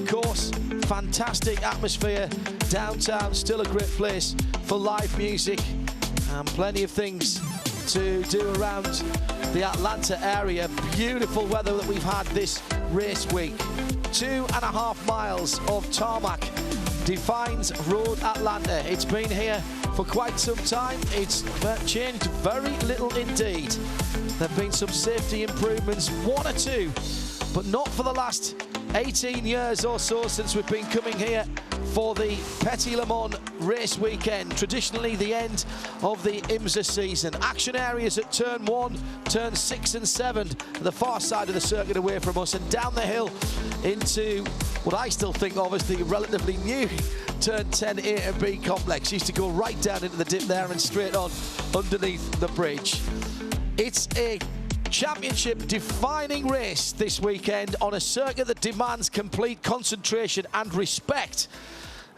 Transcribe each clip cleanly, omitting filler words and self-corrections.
of course, fantastic atmosphere downtown, still a great place for live music and plenty of things to do around the Atlanta area. Beautiful weather that we've had this race week. 2.5 miles of tarmac defines Road Atlanta. It's been here for quite some time. It's changed very little indeed. There have been some safety improvements, one or two, but not for the last 18 years or so since we've been coming here for the Petit Le Mans race weekend, traditionally the end of the IMSA season. Action areas at turn 1, turn 6 and 7, the far side of the circuit away from us, and down the hill into what I still think of as the relatively new turn 10 A and B complex. Used to go right down into the dip there and straight on underneath the bridge. It's a championship defining race this weekend on a circuit that demands complete concentration and respect.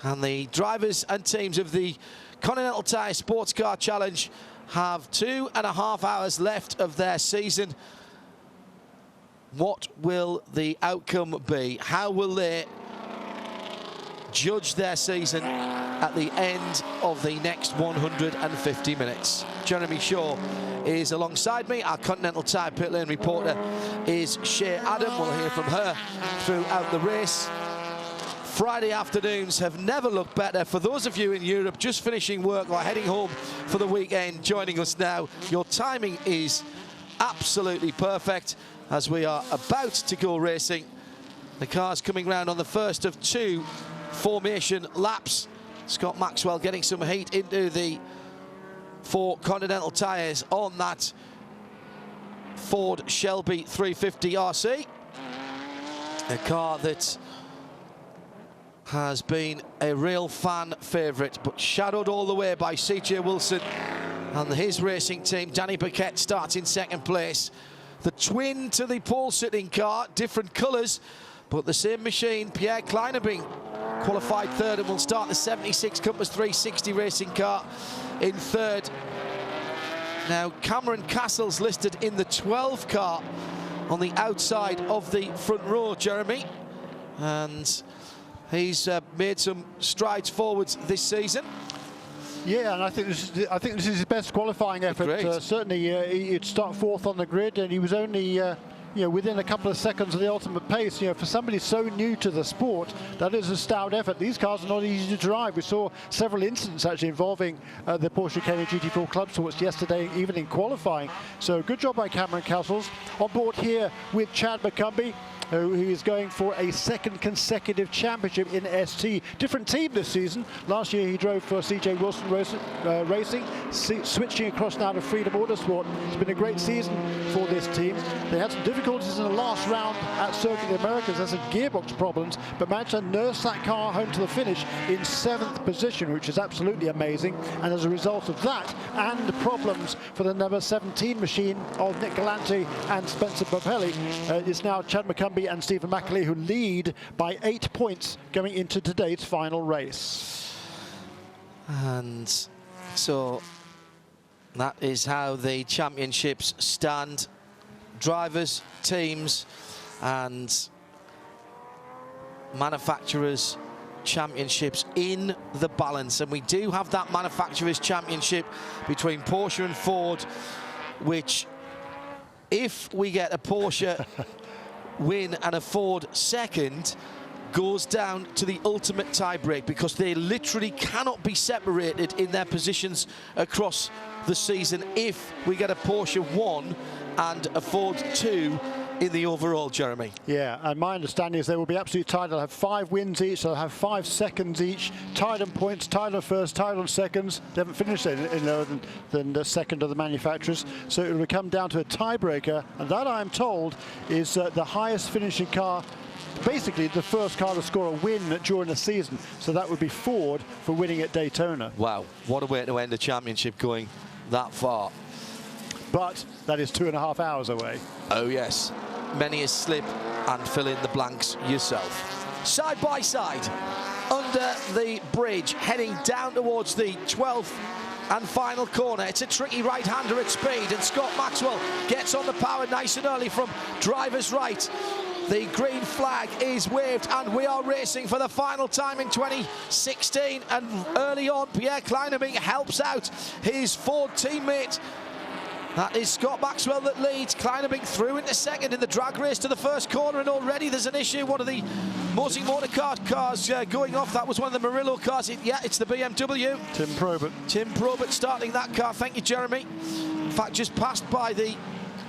And the drivers and teams of the Continental Tire SportsCar Challenge have 2.5 hours left of their season. What will the outcome be? How will they judge their season at the end of the next 150 minutes? Jeremy Shaw is alongside me. Our Continental Tire pit lane reporter is Shea Adam. We'll hear from her throughout the race. Friday afternoons have never looked better. For those of you in Europe just finishing work or heading home for the weekend, joining us now, your timing is absolutely perfect as we are about to go racing. The car's coming round on the first of 2 formation laps. Scott Maxwell getting some heat into the 4 Continental tyres on that Ford Shelby 350 RC. A car that has been a real fan favourite, but shadowed all the way by CJ Wilson and his racing team. Danny Paquette starts in second place. The twin to the pole sitting car, different colours, but the same machine. Pierre Kleinerbing qualified third and will start the 76 Compass 360 racing car in third. Now Cameron Castle's listed in the 12 car on the outside of the front row, Jeremy, and he's made some strides forwards this season. Yeah, and I think this is his best qualifying effort. Certainly, he'd start fourth on the grid, and he was only within a couple of seconds of the ultimate pace. For somebody so new to the sport, that is a stout effort. These cars are not easy to drive. We saw several incidents actually involving the Porsche Cayman GT4 Club Sports yesterday, even in qualifying. So good job by Cameron Castles. On board here with Chad McCumbee, who is going for a second consecutive championship in ST. Different team this season. Last year he drove for CJ Wilson Racing, switching across now to Freedom Autosport. It's been a great season for this team. They had some difficulties in the last round at Circuit of the Americas. There's some gearbox problems, but managed to nurse that car home to the finish in 7th position, which is absolutely amazing. And as a result of that, and the problems for the number 17 machine of Nick Galante and Spencer Papelli, it's now Chad McCumbee and Stephen McAlee who lead by 8 points going into today's final race. And so that is how the championships stand. Drivers, teams and manufacturers championships in the balance, and we do have that manufacturers championship between Porsche and Ford, which if we get a Porsche win and a Ford second, goes down to the ultimate tiebreak, because they literally cannot be separated in their positions across the season if we get a Porsche 1 and a Ford 2 in the overall, Jeremy. Yeah, and my understanding is they will be absolutely tied. They'll have 5 wins each, they'll have 5 seconds each, tied on points, tied on first, tied on seconds. They haven't finished any lower than the second of the manufacturers, so it will come down to a tiebreaker, and that, I'm told, is the highest finishing car, basically the first car to score a win during the season. So that would be Ford for winning at Daytona. Wow, what a way to end a championship going that far. But that is 2.5 hours away. Oh yes, many a slip and fill in the blanks yourself. Side by side under the bridge, heading down towards the 12th and final corner. It's a tricky right-hander at speed, and Scott Maxwell gets on the power nice and early from driver's right. The green flag is waved and we are racing for the final time in 2016, and early on Pierre Kleinebing helps out his Ford teammate. That is Scott Maxwell that leads. Kleinebing through into second in the drag race to the first corner, and already there's an issue. One of the Morsing Motorcard cars going off. That was one of the Murillo cars. Yeah, it's the BMW. Tim Probert. Tim Probert starting that car. Thank you, Jeremy. In fact, just passed by the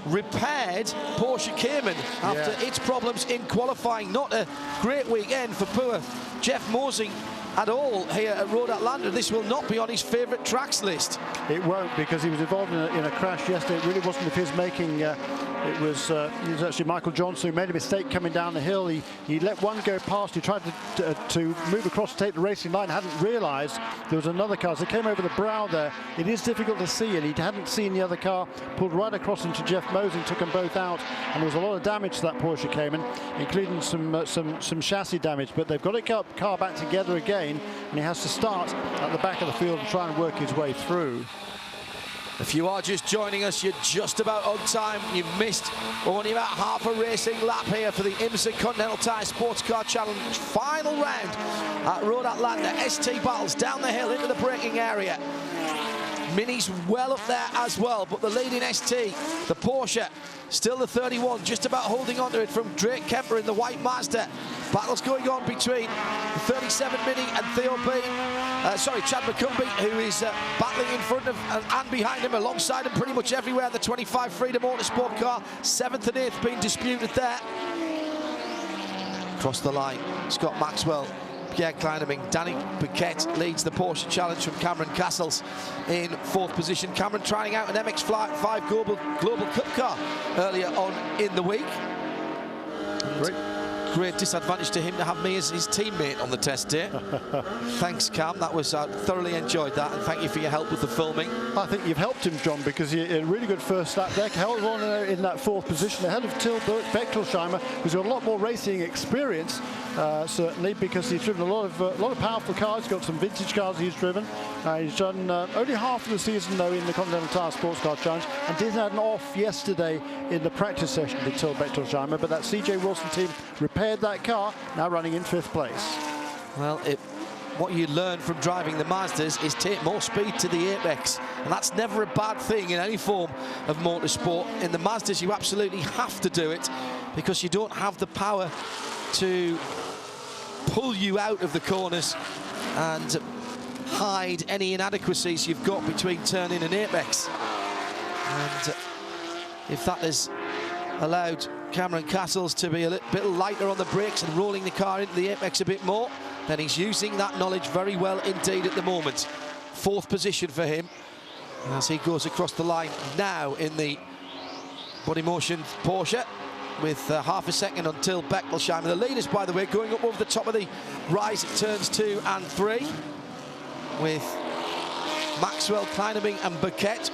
repaired Porsche Cayman after its problems in qualifying. Not a great weekend for poor Jeff Morsing at all here at Road Atlanta. This will not be on his favourite tracks list. It won't, because he was involved in a crash yesterday. It really wasn't of his making. It was actually Michael Johnson who made a mistake coming down the hill. He let one go past. He tried to move across to take the racing line, hadn't realised there was another car. So they came over the brow there. It is difficult to see, and he hadn't seen the other car, pulled right across into Jeff Mosing, took them both out, and there was a lot of damage to that Porsche Cayman, including some chassis damage. But they've got the car back together again, and he has to start at the back of the field and try and work his way through. If you are just joining us, you're just about on time. You've missed only about half a racing lap here for the IMSA Continental Tire SportsCar Challenge final round at Road Atlanta. ST battles down the hill into the braking area. Mini's well up there as well, but the leading ST, the Porsche, still the 31, just about holding on to it from Drake Kemper in the white Mazda. Battles going on between the 37 Mini and Chad McCumbee, who is battling in front of and behind him, alongside him pretty much everywhere. The 25 Freedom Motorsport car, 7th and 8th being disputed there. Across the line, Scott Maxwell, Pierre Kleinebing, Danny Paquette leads the Porsche Challenge from Cameron Castles in 4th position. Cameron trying out an MX-5 Global Cup car earlier on in the week. Great disadvantage to him to have me as his teammate on the test day. Thanks, Cam. That was thoroughly enjoyed that, and thank you for your help with the filming. I think you've helped him, John, because he had a really good first lap there. Held on in that 4th position ahead of Till Bechtelsheimer, who's got a lot more racing experience, certainly, because he's driven a lot of powerful cars. He's got some vintage cars he's driven. He's done only half of the season, though, in the Continental Tire SportsCar Challenge, and did have an off yesterday in the practice session with Till Bechtelsheimer, but that CJ Wilson team repaired that car, now running in 5th place. Well, what you learn from driving the Mazdas is take more speed to the apex, and that's never a bad thing in any form of motorsport. In the Mazdas, you absolutely have to do it, because you don't have the power to pull you out of the corners and hide any inadequacies you've got between turn-in and apex. And if that has allowed Cameron Castles to be a little bit lighter on the brakes and rolling the car into the apex a bit more, then he's using that knowledge very well indeed at the moment. 4th position for him as he goes across the line now in the body motion Porsche, with half a second until Bechtelsheimer. The leaders, by the way, going up over the top of the rise at turns 2 and 3, with Maxwell, Kleinebing and Paquette.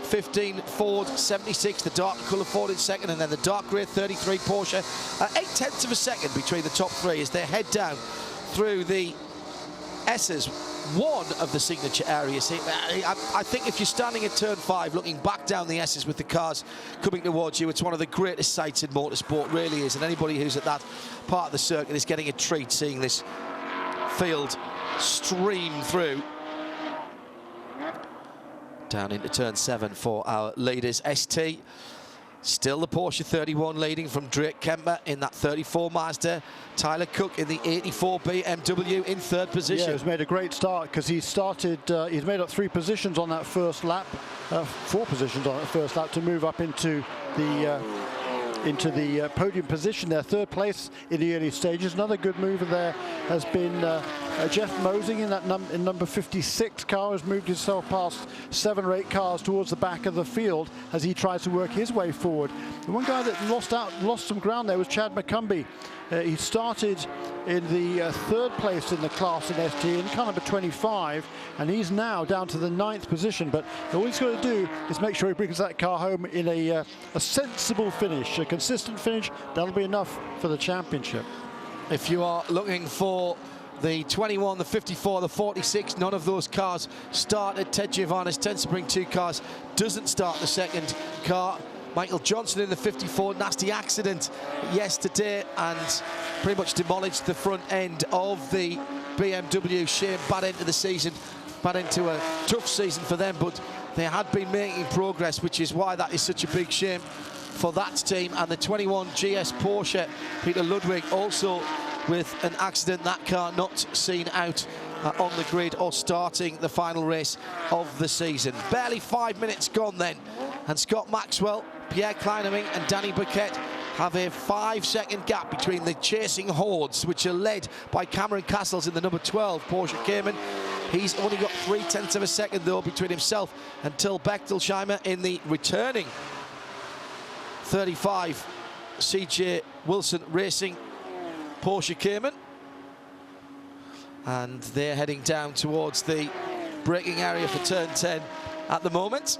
15 Ford, 76 the dark colour Ford in second, and then the dark grey 33 Porsche. 8/10 of a second between the top 3 as they head down through the S's, one of the signature areas. I think if you're standing at turn 5 looking back down the S's with the cars coming towards you, it's one of the greatest sights in motorsport, really is, and anybody who's at that part of the circuit is getting a treat seeing this field stream through. Down into turn 7 for our leaders. ST, still the Porsche 31 leading from Drake Kemper in that 34 Mazda. Tyler Cook in the 84 BMW in 3rd position. Yeah, he's made a great start, because he started, he's made up 3 positions on that first lap, 4 positions on that first lap to move up into the podium position there. 3rd place in the early stages. Another good mover there has been Jeff Mosing in that number 56 car, has moved himself past 7 or 8 cars towards the back of the field as he tries to work his way forward. The one guy that lost some ground there was Chad McCumbee. He started in the 3rd place in the class in ST in car number 25, and he's now down to the 9th position. But all he's got to do is make sure he brings that car home in a sensible finish, a consistent finish. That'll be enough for the championship. If you are looking for the 21, the 54, the 46, none of those cars started. Ted Giovannis, 10 Spring 2 cars, doesn't start the 2nd car. Michael Johnson in the 54, nasty accident yesterday and pretty much demolished the front end of the BMW. Shame, bad end of the season, bad into a tough season for them, but they had been making progress, which is why that is such a big shame for that team. And the 21 GS Porsche, Peter Ludwig, also with an accident, that car not seen out on the grid or starting the final race of the season. Barely 5 minutes gone then, and Scott Maxwell, Pierre Kleineming and Danny Burkett have a 5-second gap between the chasing hordes, which are led by Cameron Castles in the number 12 Porsche Cayman. He's only got 0.3 of a second though between himself and Till Bechtelsheimer in the returning 35 CJ Wilson Racing Porsche Cayman. And they're heading down towards the braking area for turn 10 at the moment.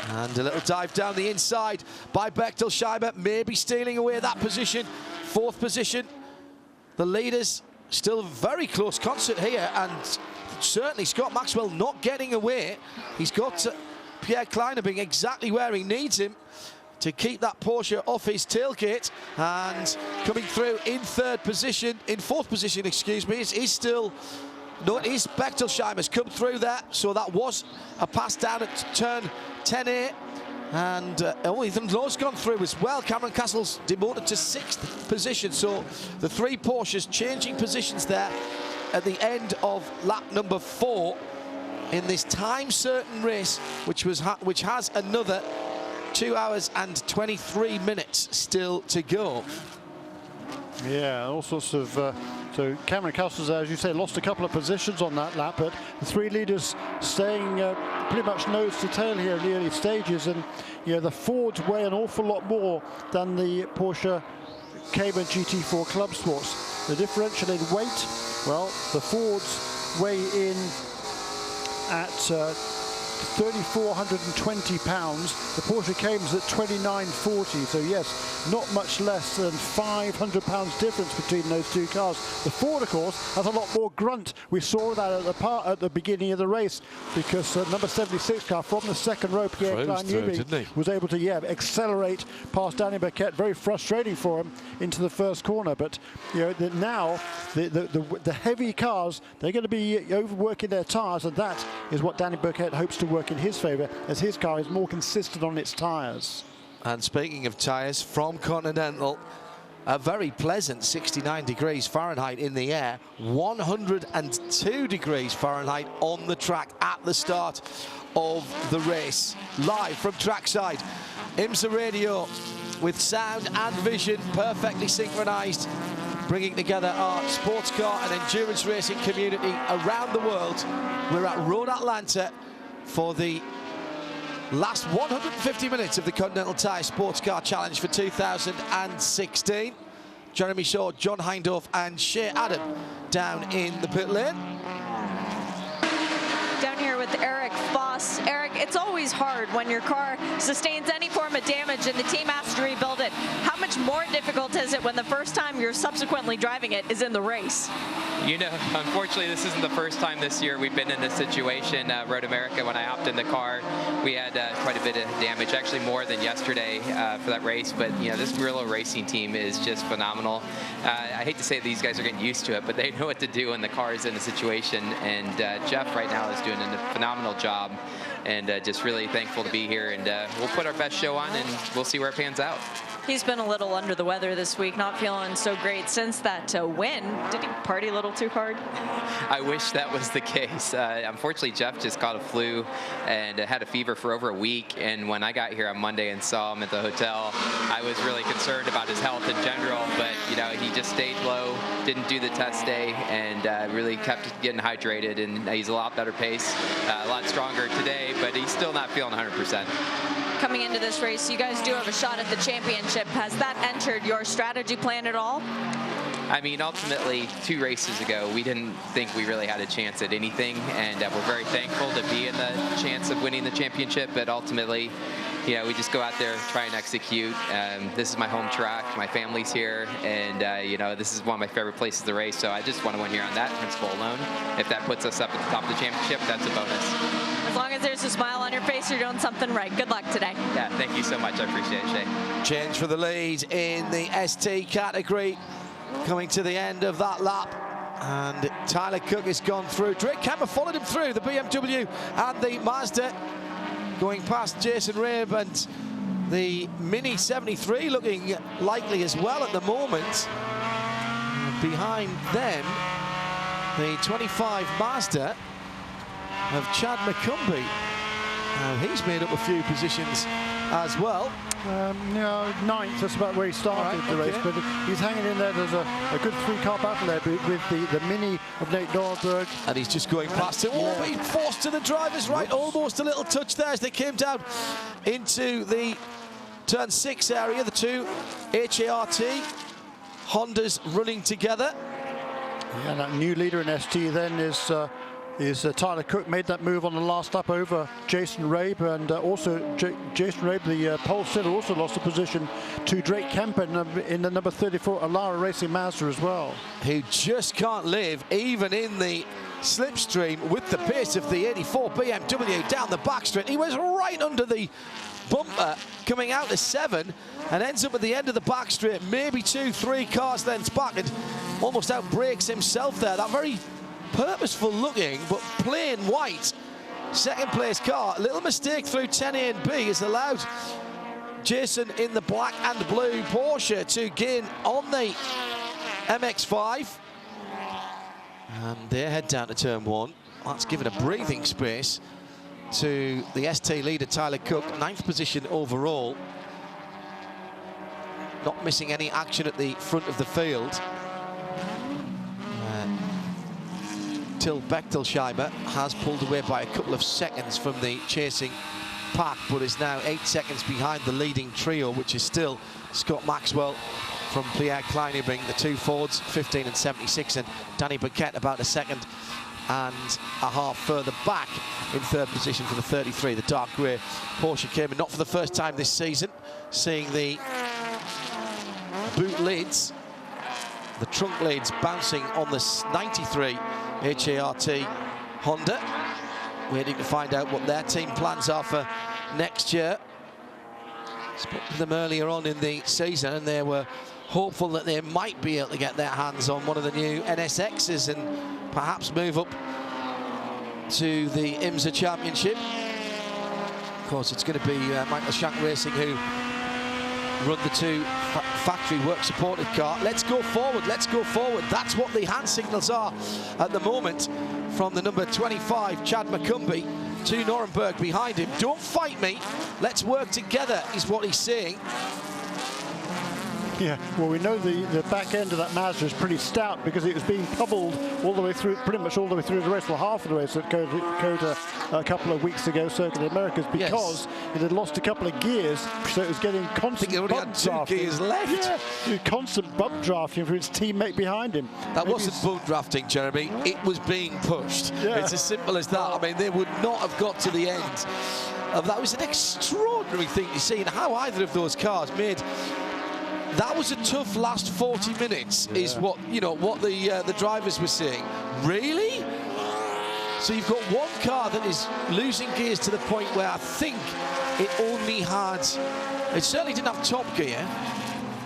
And a little dive down the inside by Bechtelsheimer, maybe stealing away that position. 4th position. The leaders still a very close concert here, and certainly Scott Maxwell not getting away. He's got Pierre Kleineming exactly where he needs him to keep that Porsche off his tailgate, and coming through in 4th position, excuse me, is still, no, it is Bechtelsheimer's come through there, so that was a pass down at turn 10A, and Ethan Law's gone through as well. Cameron Castle's demoted to 6th position, so the 3 Porsches changing positions there at the end of lap number 4 in this time-certain race, which has another 2 hours and 23 minutes still to go. Yeah, all sorts of. So Cameron Castles, as you say, lost a couple of positions on that lap, but the 3 leaders staying pretty much nose to tail here in the early stages. And you know, the Fords weigh an awful lot more than the Porsche Cayman GT4 Club Sports. The differential in weight, well, the Fords weigh in at 3,420 pounds. The Porsche Cayman's at 2,940. So yes, not much less than 500 pounds difference between those 2 cars. The Ford, of course, has a lot more grunt. We saw that at the beginning of the race, because number 76 car from the 2nd row, Pierre Kleineming, was able to accelerate past Danny Burkett. Very frustrating for him into the 1st corner. But you know, now the heavy cars, they're going to be overworking their tyres, and that is what Danny Burkett hopes to work in his favour, as his car is more consistent on its tyres. And speaking of tyres, from Continental, a very pleasant 69 degrees Fahrenheit in the air, 102 degrees Fahrenheit on the track at the start of the race. Live from trackside, IMSA Radio with sound and vision perfectly synchronized, bringing together our sports car and endurance racing community around the world. We're at Road Atlanta for the last 150 minutes of the Continental Tire SportsCar Challenge for 2016. Jeremy Shaw, John Hindhaugh and Shea Adam down in the pit lane. Down here with Eric Foss. Eric, it's always hard when your car sustains any form of damage and the team has to rebuild it. How much more difficult is it when the first time you're subsequently driving it is in the race? You know, unfortunately, this isn't the first time this year we've been in this situation. Road America, when I hopped in the car, we had quite a bit of damage, actually more than yesterday for that race. But, you know, this Murillo racing team is just phenomenal. I hate to say these guys are getting used to it, but they know what to do when the car is in a situation. And Jeff right now is doing a phenomenal job, and just really thankful to be here. And we'll put our best show on, and we'll see where it pans out. He's been a little under the weather this week, not feeling so great since that win. Did he party a little too hard? I wish that was the case. Unfortunately, Jeff just caught a flu and had a fever for over a week. And when I got here on Monday and saw him at the hotel, I was really concerned about his health in general. But, you know, he just stayed low, didn't do the test day, and really kept getting hydrated. And he's a lot better pace, a lot stronger today, but he's still not feeling 100%. Coming into this race, you guys do have a shot at the championship. Has that entered your strategy plan at all? I mean, ultimately, 2 races ago, we didn't think we really had a chance at anything, and we're very thankful to be in the chance of winning the championship. But ultimately, you know, we just go out there, try and execute. This is my home track, my family's here, and you know, this is one of my favorite places to race. So I just want to win here on that principle alone. If that puts us up at the top of the championship, that's a bonus. As long as there's a smile on your face, you're doing something right. Good luck today. Yeah, thank you so much. I appreciate it, Shay. Change for the lead in the ST category, coming to the end of that lap. And Tyler Cook has gone through. Drake Kemper followed him through the BMW and the Mazda, going past Jason Rabe, and the Mini 73 looking likely as well at the moment. And behind them, the 25 Mazda of Chad McCumbee. Now he's made up a few positions as well. No, ninth, that's about where he started the race, but he's hanging in there. There's a good three-car battle there with the Mini of Nate Norberg. And he's just going past it. Oh, but he's forced to the driver's right. Almost a little touch there as they came down into the turn 6 area. The two HART Hondas running together. Yeah, and that new leader in ST then is Tyler Cook. Made that move on the last lap over Jason Rabe, and also Jason Rabe, the pole sitter, also lost the position to Drake Kemper in the number 34 Alara Racing Mazda as well. Who just can't live even in the slipstream with the pace of the 84 BMW down the back straight. He was right under the bumper coming out to 7 and ends up at the end of the back straight, maybe 2-3 cars lengths back, and almost outbrakes himself there. That very purposeful looking but plain white second place car. A little mistake through 10A and B has allowed Jason in the black and blue Porsche to gain on the MX-5. And they head down to turn 1. That's given a breathing space to the ST leader Tyler Cook, 9th position overall. Not missing any action at the front of the field. Till Bechtelscheimer has pulled away by a couple of seconds from the chasing pack, but is now 8 seconds behind the leading trio, which is still Scott Maxwell from Pierre Kleinebring, the two Fords, 15 and 76, and Danny Burkett about a second and a half further back in 3rd position for the 33, the dark grey Porsche Cayman. Not for the first time this season, seeing the boot lids, the trunk lids bouncing on the 93 HART Honda. Waiting to find out what their team plans are for next year. Spoke to them earlier on in the season, and they were hopeful that they might be able to get their hands on one of the new NSXs and perhaps move up to the IMSA Championship. Of course, it's going to be Michael Shank Racing who run the two factory work supported car. Let's go forward, let's go forward. That's what the hand signals are at the moment from the number 25 Chad McCumbee to Norenberg behind him. Don't fight me, let's work together is what he's saying. Yeah, well, we know the back end of that Mazda is pretty stout because it was being pummeled all the way through, pretty much all the way through the race, well, half of the race at COTA a couple of weeks ago, Circuit of Americas, because it had lost a couple of gears, so it was getting constant bump drafting. Gears left. Yeah, constant bump drafting for its teammate behind him. That wasn't bump drafting, Jeremy. It was being pushed. Yeah. It's as simple as that. I mean, they would not have got to the end of that. It was an extraordinary thing to see, and how either of those cars made. That was a tough last 40 minutes, is what the drivers were saying. Really? So you've got one car that is losing gears to the point where I think it only had, it certainly didn't have top gear,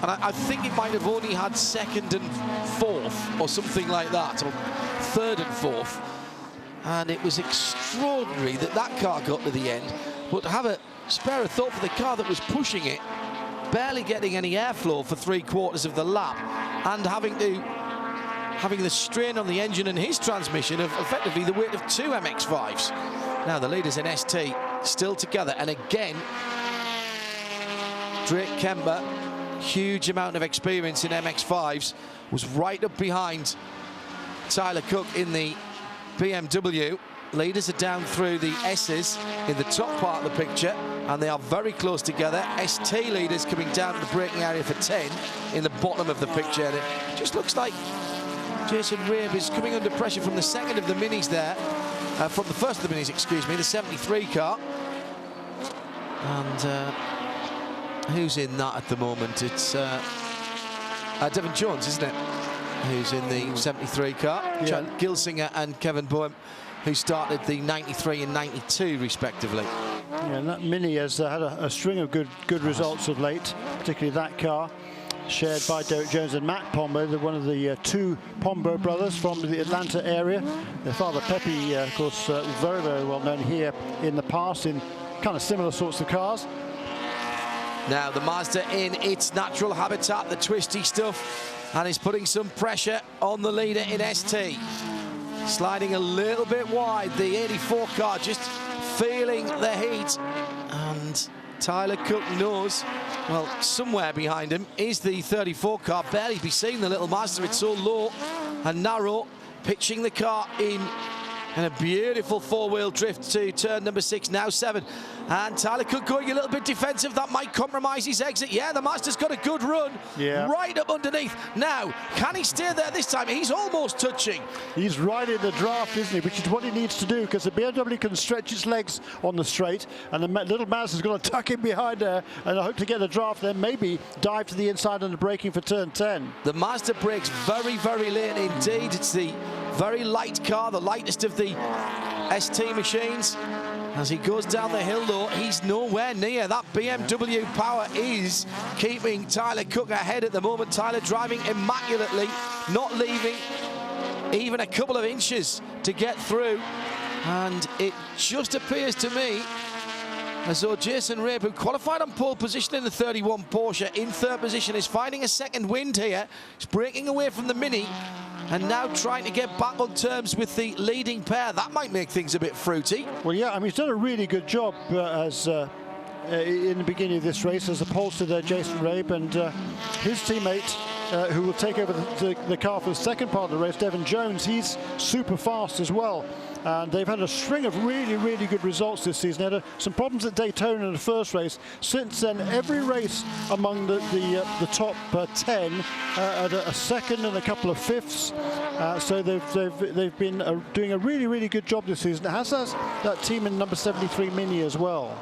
and I think it might have only had 2nd and 4th or something like that, or 3rd and 4th. And it was extraordinary that that car got to the end, but to have a spare a thought for the car that was pushing it, barely getting any airflow for 3/4 of the lap, and having the strain on the engine and his transmission of effectively the weight of 2 MX-5s. Now the leaders in ST still together, and again Drake Kemper, huge amount of experience in MX-5s, was right up behind Tyler Cook in the BMW. Leaders are down through the S's in the top part of the picture, and they are very close together. ST leaders coming down to the braking area for 10 in the bottom of the picture. And it just looks like Jason Rabe is coming under pressure from the second of the Minis there, from the first of the Minis, excuse me, the 73 car. And who's in that at the moment? It's Devon Jones, isn't it? Who's in the 73 car. Yeah. Chad Gilsinger and Kevin Boehm who started the 93 and 92 respectively. Yeah, and that Mini has had a string of good results of late, particularly that car, shared by Derek Jones and Matt Pombo. They're one of the two Pombo brothers from the Atlanta area. Their father, Pepe, of course, very, very well known here in the past in kind of similar sorts of cars. Now the Mazda in its natural habitat, the twisty stuff, and is putting some pressure on the leader in ST. Sliding a little bit wide, the 84 car just feeling the heat, and Tyler Cook knows, well, somewhere behind him is the 34 car. Barely be seen the little Mazda, it's so low and narrow, pitching the car in a beautiful four-wheel drift to turn number 6, now 7. And Tyler Cook going a little bit defensive. That might compromise his exit. Yeah, the Mazda's got a good run. Yeah. Right up underneath. Now, can he stay there this time? He's almost touching. He's right in the draft, isn't he? Which is what he needs to do, because the BMW can stretch its legs on the straight, and the little Mazda's going to tuck in behind there, and I hope to get the draft, then maybe dive to the inside on the braking for turn 10. The Mazda brakes very, very late indeed. It's the very light car, the lightest of the ST machines. As he goes down the hill, though, he's nowhere near. That BMW power is keeping Tyler Cook ahead at the moment. Tyler driving immaculately, not leaving even a couple of inches to get through. And it just appears to me as though Jason Rabe, who qualified on pole position in the 31 Porsche, in third position, is finding a second wind here. He's breaking away from the Mini and now trying to get back on terms with the leading pair. That might make things a bit fruity. Well, yeah, I mean, he's done a really good job as in the beginning of this race as opposed to Jason Rabe, and his teammate who will take over the car for the second part of the race, Devin Jones. He's super fast as well. And they've had a string of really, really good results this season. They had some problems at Daytona in the first race. Since then, every race among the top 10 had a second and a couple of fifths. So they've been doing a really, really good job this season. It has that team in number 73 Mini as well.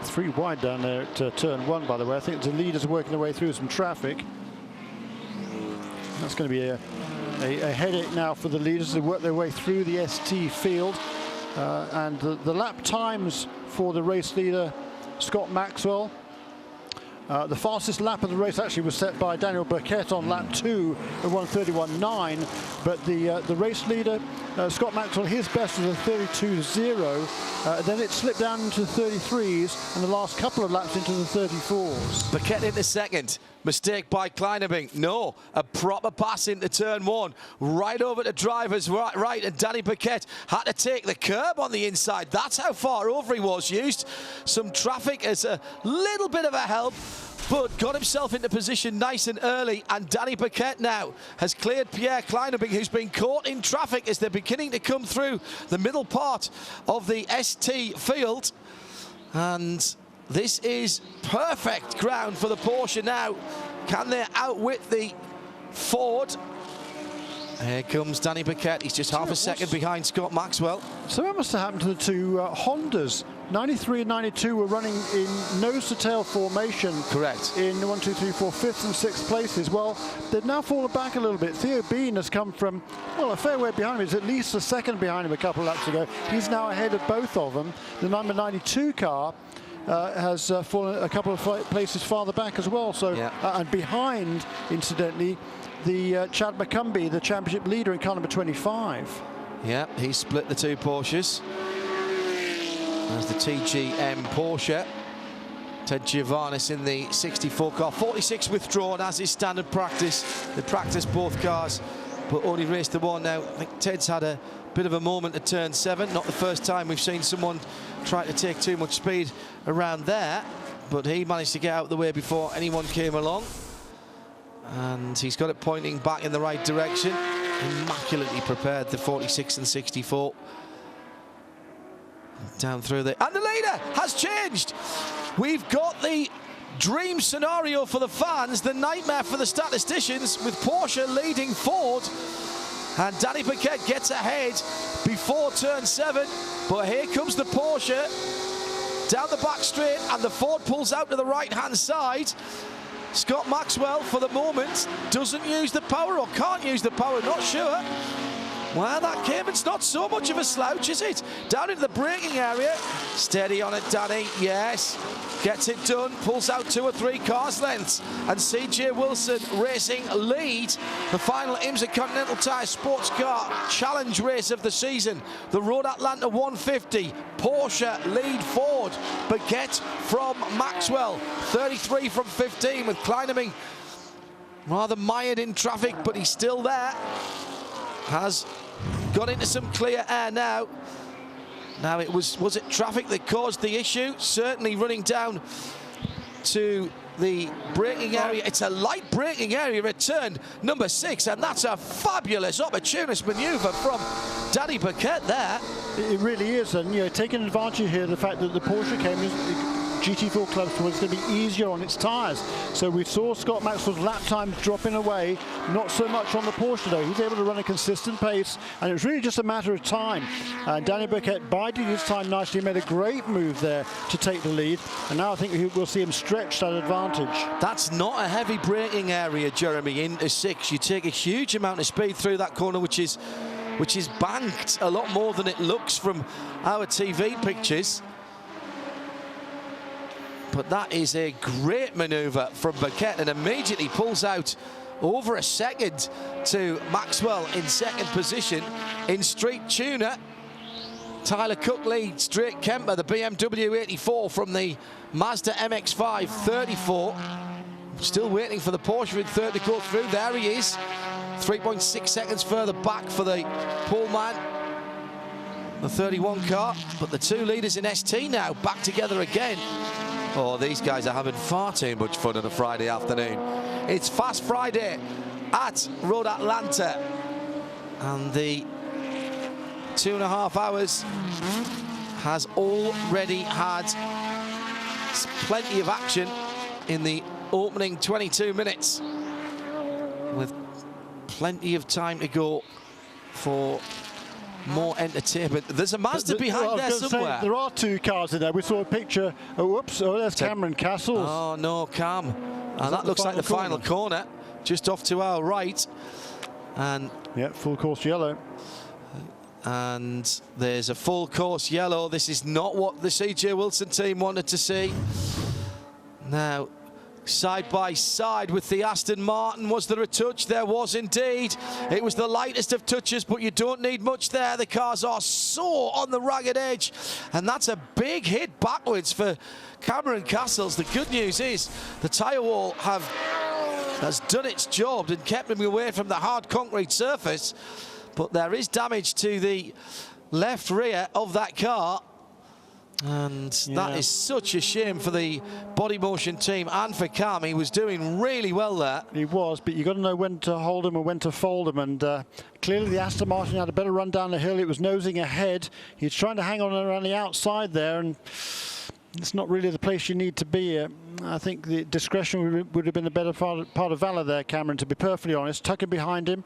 3 wide down there at turn 1, by the way. I think the leaders are working their way through some traffic. That's going to be a headache now for the leaders. They work their way through the ST field, and the lap times for the race leader Scott Maxwell, the fastest lap of the race actually was set by Daniel Burkett on lap 2 at 1:31.9, but the race leader Scott Maxwell, his best was a 32.0, then it slipped down into the 33s and the last couple of laps into the 34s. Burkett into second. Mistake by Kleinebing. No, a proper pass into turn 1. Right over to driver's right, and Danny Burkett had to take the curb on the inside. That's how far over he was. Used some traffic as a little bit of a help, but got himself into position nice and early. And Danny Burkett now has cleared Pierre Kleinebing, who's been caught in traffic as they're beginning to come through the middle part of the ST field. And this is perfect ground for the Porsche now. Can they outwit the Ford? Here comes Danny Burkett. He's just half a second behind Scott Maxwell. So what must have happened to the two Hondas? 93 and 92 were running in nose-to-tail formation. Correct. In 1, 2, 3, 4, 5th and 6th places. Well, they've now fallen back a little bit. Theo Bean has come from, well, a fair way behind him. He's at least a second behind him a couple of laps ago. He's now ahead of both of them. The number 92 car has fallen a couple of places farther back as well. So, yeah. And behind, incidentally, the Chad McCumbee, the championship leader in car number 25. Yeah, he split the two Porsches. There's the TGM Porsche. Ted Giovannis in the 64 car. 46 withdrawn as is standard practice. They practice both cars, but only raced the one now. I think Ted's had a bit of a moment at turn 7. Not the first time we've seen someone try to take too much speed around there, but he managed to get out of the way before anyone came along. And he's got it pointing back in the right direction. Immaculately prepared, the 46 and 64. Down through there. And the leader has changed. We've got the dream scenario for the fans, the nightmare for the statisticians, with Porsche leading Ford. And Danny Burkett gets ahead before turn 7. But here comes the Porsche down the back straight, and the Ford pulls out to the right-hand side. Scott Maxwell, for the moment, doesn't use the power, or can't use the power, not sure. Well, that Cayman's not so much of a slouch, is it? Down into the braking area. Steady on it, Danny. Yes. Gets it done. Pulls out 2 or 3 cars lengths. And CJ Wilson Racing lead the final IMSA Continental Tire SportsCar Challenge race of the season. The Road Atlanta 150. Porsche lead Ford. Baguette from Maxwell. 33 from 15 with Kleineming rather mired in traffic, but he's still there. Has got into some clear air now. Now it was it traffic that caused the issue? Certainly running down to the braking area. It's a light braking area at turn number 6, and that's a fabulous opportunist manoeuvre from Danny Baguette there. It really is, and you know, taking advantage here of the fact that the Porsche came GT4 Club was going to be easier on its tyres. So we saw Scott Maxwell's lap time dropping away, not so much on the Porsche though. He's able to run a consistent pace, and it was really just a matter of time. And Danny Baguette bided his time nicely, made a great move there to take the lead, and now I think we'll see him stretch that advantage. That's not a heavy braking area, Jeremy, into 6. You take a huge amount of speed through that corner, which is banked a lot more than it looks from our TV pictures. But that is a great manoeuvre from Baguette, and immediately pulls out over a second to Maxwell in 2nd position. In Street Tuner, Tyler Cook leads Drake Kemper, the BMW 84 from the Mazda MX-5 34. Still waiting for the Porsche in 3rd to go through. There he is. 3.6 seconds further back for the Pullman, the 31 car. But the 2 leaders in ST now back together again. Oh, these guys are having far too much fun on a Friday afternoon. It's Fast Friday at Road Atlanta, and the 2.5 hours has already had plenty of action in the opening 22 minutes, with plenty of time to go for more entertainment. There's a Mazda behind there somewhere. There are 2 cars in there. We saw a picture. Oh, whoops. Oh, there's Cameron Castles. Oh, no, Cam. And that looks like the final corner, just off to our right. And yeah, full course yellow. And there's a full course yellow. This is not what the CJ Wilson team wanted to see. Now, side by side with the Aston Martin. Was there a touch? There was indeed. It was the lightest of touches, but you don't need much there. The cars are so on the ragged edge, and that's a big hit backwards for Cameron Castles. The good news is the tyre wall has done its job and kept him away from the hard concrete surface, but there is damage to the left rear of that car. And that is such a shame for the body motion team and for Cam. He was doing really well there. He was, but you've got to know when to hold him and when to fold him. And clearly the Aston Martin had a better run down the hill. It was nosing ahead. He's trying to hang on around the outside there, and it's not really the place you need to be. I think the discretion would have been a better part of valor there, Cameron, to be perfectly honest. Tuck him behind him.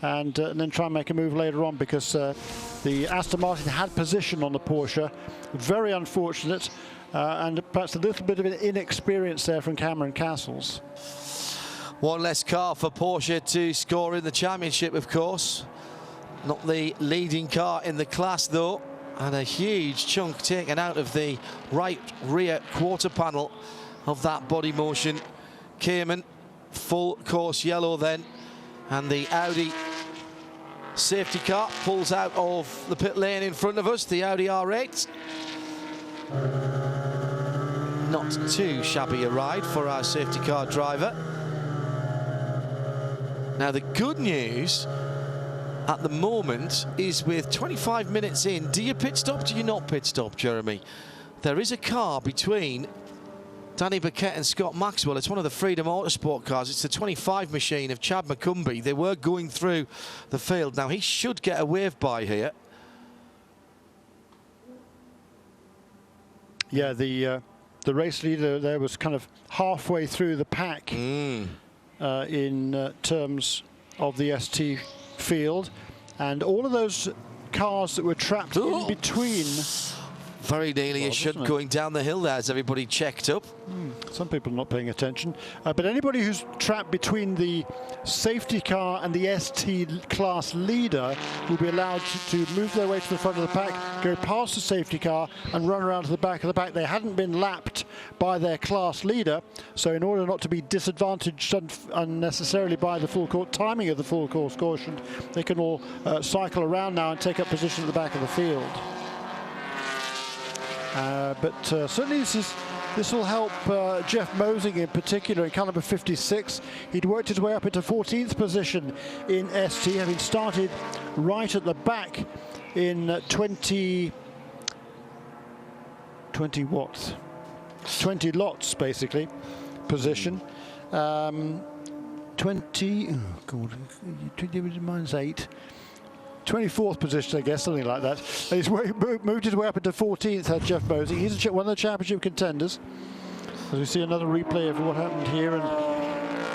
And then try and make a move later on, because the Aston Martin had position on the Porsche. Very unfortunate, and perhaps a little bit of an inexperience there from Cameron Castles. One less car for Porsche to score in the championship, of course. Not the leading car in the class, though. And a huge chunk taken out of the right rear quarter panel of that body motion. Cayman, full course yellow then. And the Audi safety car pulls out of the pit lane in front of us, the Audi R8. Not too shabby a ride for our safety car driver. Now the good news at the moment is, with 25 minutes in, do you pit stop, do you not pit stop, Jeremy? There is a car between Danny Baguette and Scott Maxwell. It's one of the Freedom Autosport cars. It's the 25 machine of Chad McCumbee. They were going through the field. Now he should get a wave by here. Yeah, the race leader there was kind of halfway through the pack in terms of the ST field, and all of those cars that were trapped in between Very nearly a shot going down the hill there as everybody checked up. Some people are not paying attention. But anybody who's trapped between the safety car and the ST class leader will be allowed to move their way to the front of the pack, go past the safety car and run around to the back of the pack. They hadn't been lapped by their class leader, so in order not to be disadvantaged unnecessarily by the full court timing of the full course caution, they can all cycle around now and take up position at the back of the field. But certainly this will help Jeff Mosing in particular in car number 56. He'd worked his way up into 14th position in ST, having started right at the back in 20 lots basically position. 20 minus 8. 24th position, I guess, something like that. And he's moved his way up into 14th, Jeff Mosing. He's one of the championship contenders. As we see another replay of what happened here. And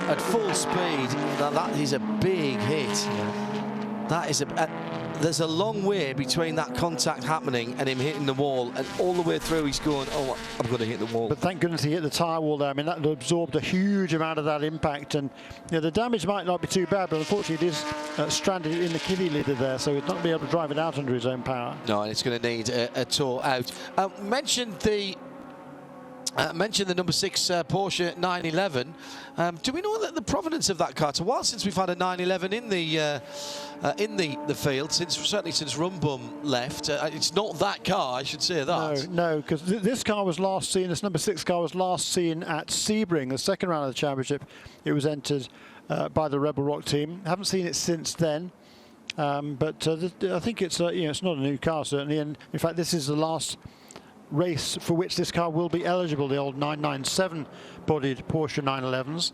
at full speed, that is a big hit. That is there's a long way between that contact happening and him hitting the wall, and all the way through he's going, oh, I'm going to hit the wall. But thank goodness he hit the tyre wall there. I mean, that absorbed a huge amount of that impact, and the damage might not be too bad, but unfortunately it is stranded in the kiddie leader there, so he's not going to be able to drive it out under his own power. No, and it's going to need a tow out. Mentioned the number 6 Porsche 911. Do we know the provenance of that car? It's a while since we've had a 911 in the field, certainly since Rumbum left. It's not that car, I should say that. No, because this car was last seen. This number 6 car was last seen at Sebring, the second round of the championship. It was entered by the Rebel Rock team. Haven't seen it since then. But I think it's it's not a new car certainly, and in fact this is the last race for which this car will be eligible, the old 997 bodied Porsche 911s.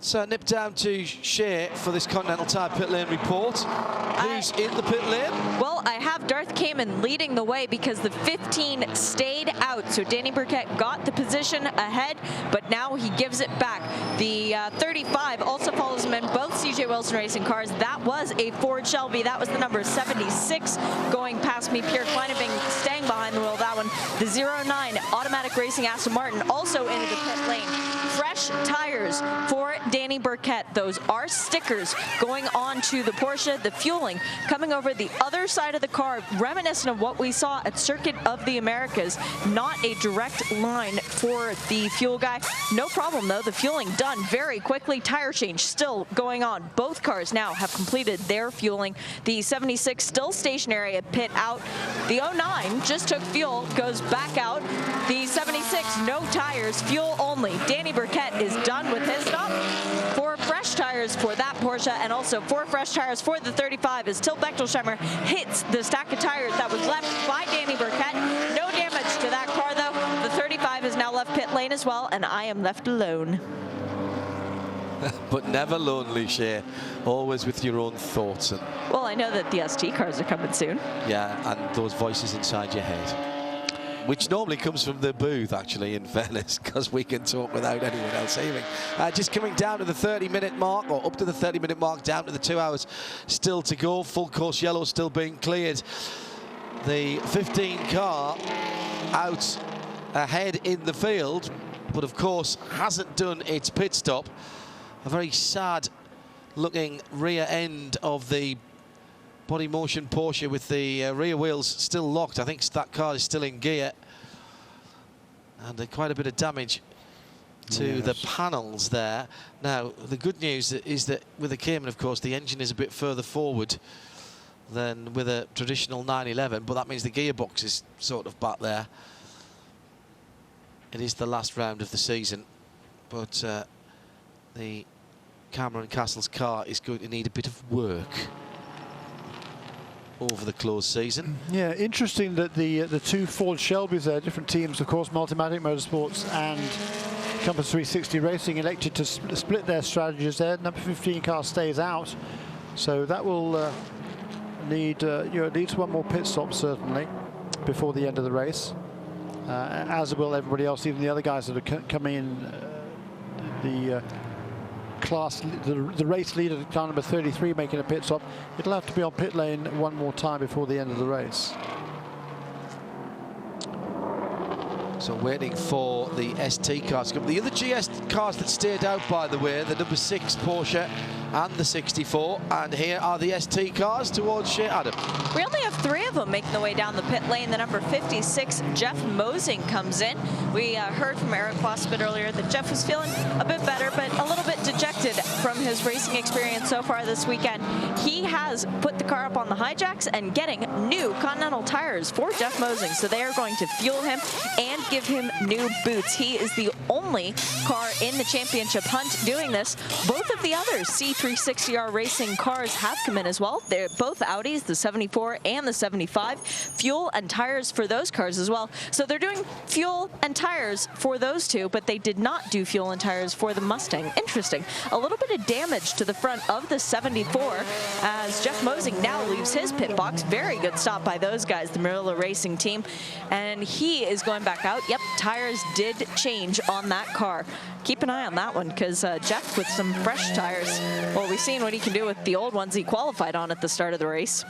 So nip down to Shea for this Continental Tire pit lane report. Who's in the pit lane? Well, I have Darth Kamen leading the way because the 15 stayed out. So Danny Burkett got the position ahead, but now he gives it back. The 35 also follows him in both CJ Wilson racing cars. That was a Ford Shelby. That was the number 76 going past me. Pierre Kleineving staying behind the wheel of that one. The 09 Automatic Racing Aston Martin also into the pit lane. Fresh tires for Danny Burkett. Those are stickers going on to the Porsche. The fueling coming over the other side of the car, reminiscent of what we saw at Circuit of the Americas. Not a direct line for the fuel guy. No problem though, the fueling done very quickly. Tire change still going on. Both cars now have completed their fueling. The 76 still stationary at pit out. The 09 just took fuel, goes back out. The 76 no tires, fuel only. Danny Burkett is done with his stop. 4 fresh tires for that Porsche, and also 4 fresh tires for the 35 as Till Bechtelsheimer hits the stack of tires that was left by Danny Burkett. No damage to that car though. The 35 has now left pit lane as well, and I am left alone. But never lonely, Shea. Always with your own thoughts. Well, I know that the ST cars are coming soon. Yeah, and those voices inside your head. Which normally comes from the booth, actually, in fairness, because we can talk without anyone else hearing. Just coming down to the 30-minute mark, or up to the 30-minute mark, down to the 2 hours still to go. Full course yellow still being cleared. The 15 car out ahead in the field, but of course hasn't done its pit stop. A very sad looking rear end of the body motion Porsche with the rear wheels still locked. I think that car is still in gear, and quite a bit of damage to the panels there. Now the good news is that with the Cayman, of course, the engine is a bit further forward than with a traditional 911, but that means the gearbox is sort of back there. It is the last round of the season, but the Cameron Castle's car is going to need a bit of work over the closed season. Yeah, interesting that the 2 Ford Shelbys there, different teams, of course, Multimatic Motorsports and Compass 360 Racing, elected to split their strategies there. Number 15 car stays out, so that will need at least one more pit stop certainly before the end of the race, as will everybody else, even the other guys that are coming in. The race leader, car number 33, making a pit stop. It'll have to be on pit lane one more time before the end of the race. So waiting for the ST cars to come. The other GS cars that stayed out, by the way, the number 6 Porsche and the 64. And here are the ST cars towards Shea Adam. We only have 3 of them making the way down the pit lane. The number 56, Jeff Mosing, comes in. We heard from Eric Foss a bit earlier that Jeff was feeling a bit better, but a little bit dejected from his racing experience so far this weekend. He has put the car up on the high jacks and getting new Continental tires for Jeff Mosing. So they are going to fuel him and give him new boots. He is the only car in the championship hunt doing this. Both of the other C360R racing cars have come in as well. They're both Audis, the 74 and the 75. Fuel and tires for those cars as well. So they're doing fuel and tires for those two, but they did not do fuel and tires for the Mustang. Interesting. A little bit of damage to the front of the 74 as Jeff Mosing now leaves his pit box. Very good stop by those guys, the Murillo Racing team. And he is going back out. Yep, tires did change on that car. Keep an eye on that one, because Jeff with some fresh tires. Well, we've seen what he can do with the old ones he qualified on at the start of the race.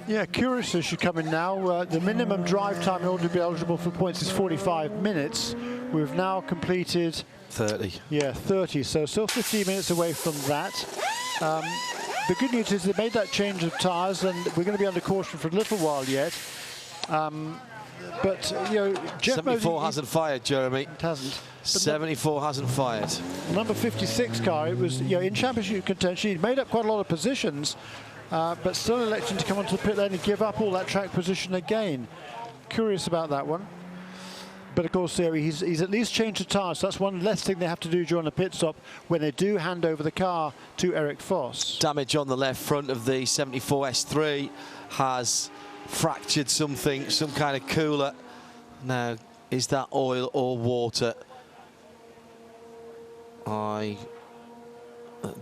Yeah, curious as you come in now. The minimum drive time in order to be eligible for points is 45 minutes. We've now completed 30. Yeah, 30. So still 15 minutes away from that. The good news is they made that change of tyres, and we're going to be under caution for a little while yet. But you know, Jeff 74 Mosing, hasn't fired, Jeremy. It hasn't. But 74 hasn't fired. Number 56 car, it was, you know, in championship contention. He made up quite a lot of positions, but still electing to come onto the pit lane and give up all that track position again. Curious about that one. But of course, he's at least changed the tyres. So that's one less thing they have to do during the pit stop when they do hand over the car to Eric Foss. Damage on the left front of the 74 S3 has fractured something, some kind of cooler. Now, is that oil or water?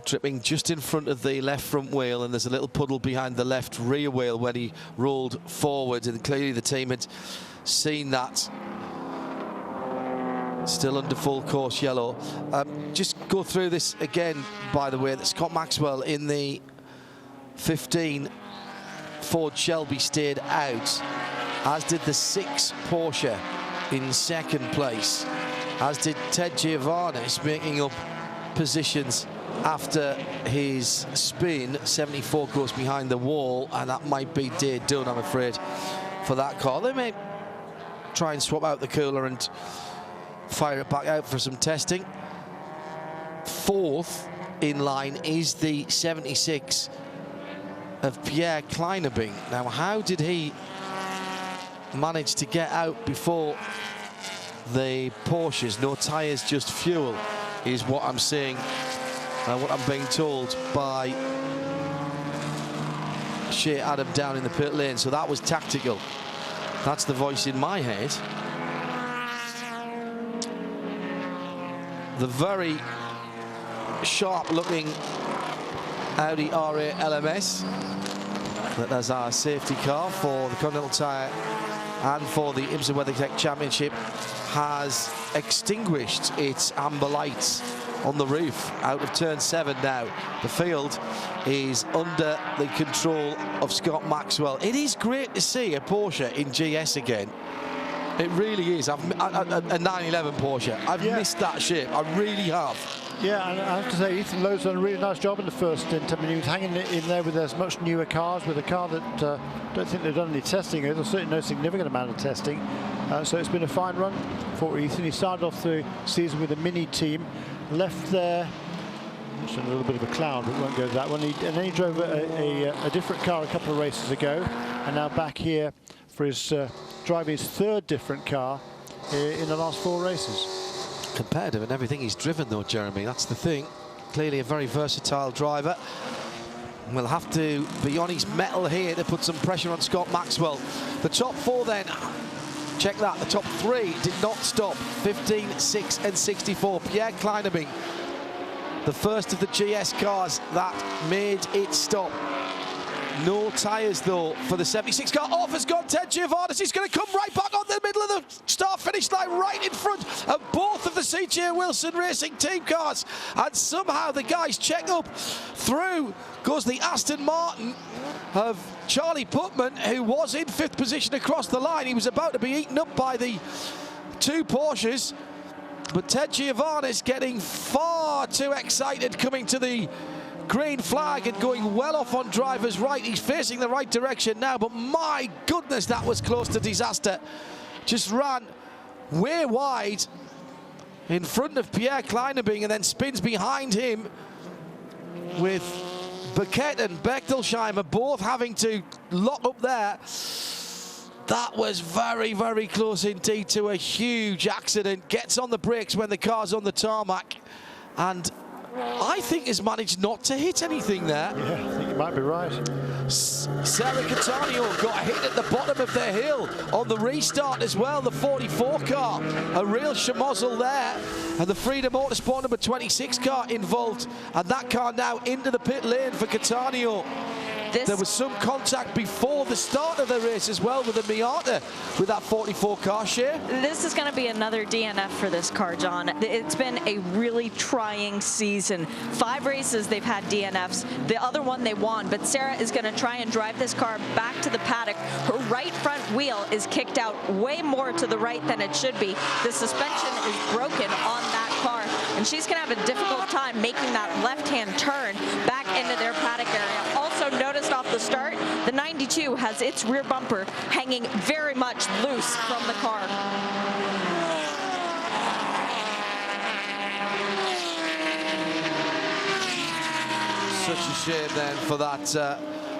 Dripping just in front of the left front wheel, and there's a little puddle behind the left rear wheel when he rolled forward, and clearly the team had seen that. Still under full course yellow. Just go through this again, by the way, that Scott Maxwell in the 15 Ford Shelby stayed out, as did the 6 Porsche in second place, as did Ted Giovannis, making up positions after his spin. 74 goes behind the wall, and that might be day done, I'm afraid, for that car. They may try and swap out the cooler and fire it back out for some testing. 4th in line is the 76 of Pierre Kleinebing. Now, how did he manage to get out before the Porsches? No tyres, just fuel, is what I'm seeing, what I'm being told by Shea Adam down in the pit lane. So that was tactical. That's the voice in my head. The very sharp-looking Audi R8 LMS that has our safety car for the Continental Tire and for the IMSA WeatherTech Championship has extinguished its amber lights on the roof out of turn 7 now. The field is under the control of Scott Maxwell. It is great to see a Porsche in GS again. It really is. A 911 Porsche. I've missed that shape. I really have. Yeah, and I have to say, Ethan Lowe's done a really nice job in the first stint. I mean, he was hanging in there with those much newer cars, with a car that I don't think they've done any testing. There's certainly no significant amount of testing. So it's been a fine run for Ethan. He started off the season with a mini team, left there, just a little bit of a cloud, but won't go to that one. And then he drove a different car a couple of races ago, and now back here for his driving his 3rd different car in the last 4 races. Competitive in everything he's driven, though, Jeremy. That's the thing. Clearly a very versatile driver. We'll have to be on his mettle here to put some pressure on Scott Maxwell. The top 4 then, check that, the top 3 did not stop. 15, 6 and 64. Pierre Kleinebing, the first of the GS cars that made it stop. No tyres though for the 76 car. Off has gone Ted Giovannis. He's going to come right back on the middle of the start-finish line, right in front of both of the CJ Wilson Racing team cars. And somehow the guys check up. Through goes the Aston Martin of Charlie Putman, who was in 5th position across the line. He was about to be eaten up by the 2 Porsches. But Ted Giovannis getting far too excited, coming to the green flag and going well off on driver's right. He's facing the right direction now, but my goodness, that was close to disaster. Just ran way wide in front of Pierre Kleinebing and then spins behind him, with Burkett and Bechtelsheimer both having to lock up there. That was very, very close indeed to a huge accident. Gets on the brakes when the car's on the tarmac, and I think has managed not to hit anything there. Yeah, I think you might be right. Sarah Cattaneo got hit at the bottom of the hill on the restart as well, the 44 car. A real schmozzle there. And the Freedom Motorsport number 26 car involved. And that car now into the pit lane for Cattaneo. There was some contact before the start of the race as well with the Miata with that 44 car share. This is going to be another DNF for this car, John. It's been a really trying season. 5 races they've had DNFs. The other one they won, but Sarah is going to try and drive this car back to the paddock. Her right front wheel is kicked out way more to the right than it should be. The suspension is broken on that car, and she's going to have a difficult time making that left-hand turn back into their paddock area. Also noticed off the start, the 92 has its rear bumper hanging very much loose from the car. Such a shame then for that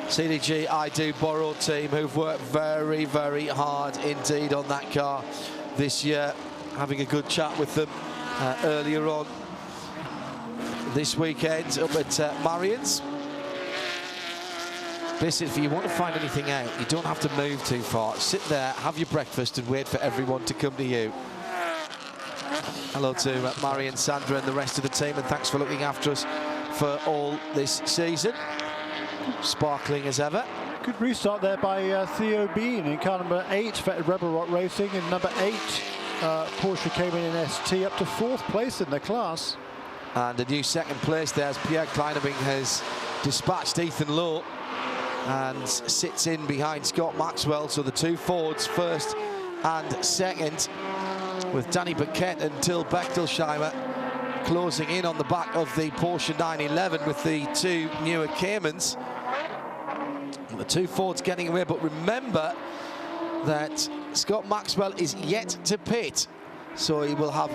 CDG I Do Borrow team, who've worked very, very hard indeed on that car this year. Having a good chat with them earlier on this weekend up at Marion's. Basically, if you want to find anything out, you don't have to move too far. Sit there, have your breakfast, and wait for everyone to come to you. Hello to Marion, Sandra, and the rest of the team, and thanks for looking after us for all this season. Sparkling as ever. Good restart there by Theo Bean in car number 8 for Rebel Rock Racing. In number 8, Porsche Cayman in ST up to 4th place in the class. And a new 2nd place there as Pierre Kleinebing has dispatched Ethan Lowe and sits in behind Scott Maxwell. So the 2 Fords, 1st and 2nd, with Danny Burkett and Till Bechtelsheimer closing in on the back of the Porsche 911 with the 2 newer Caymans. And the 2 Fords getting away, but remember that Scott Maxwell is yet to pit, so he will have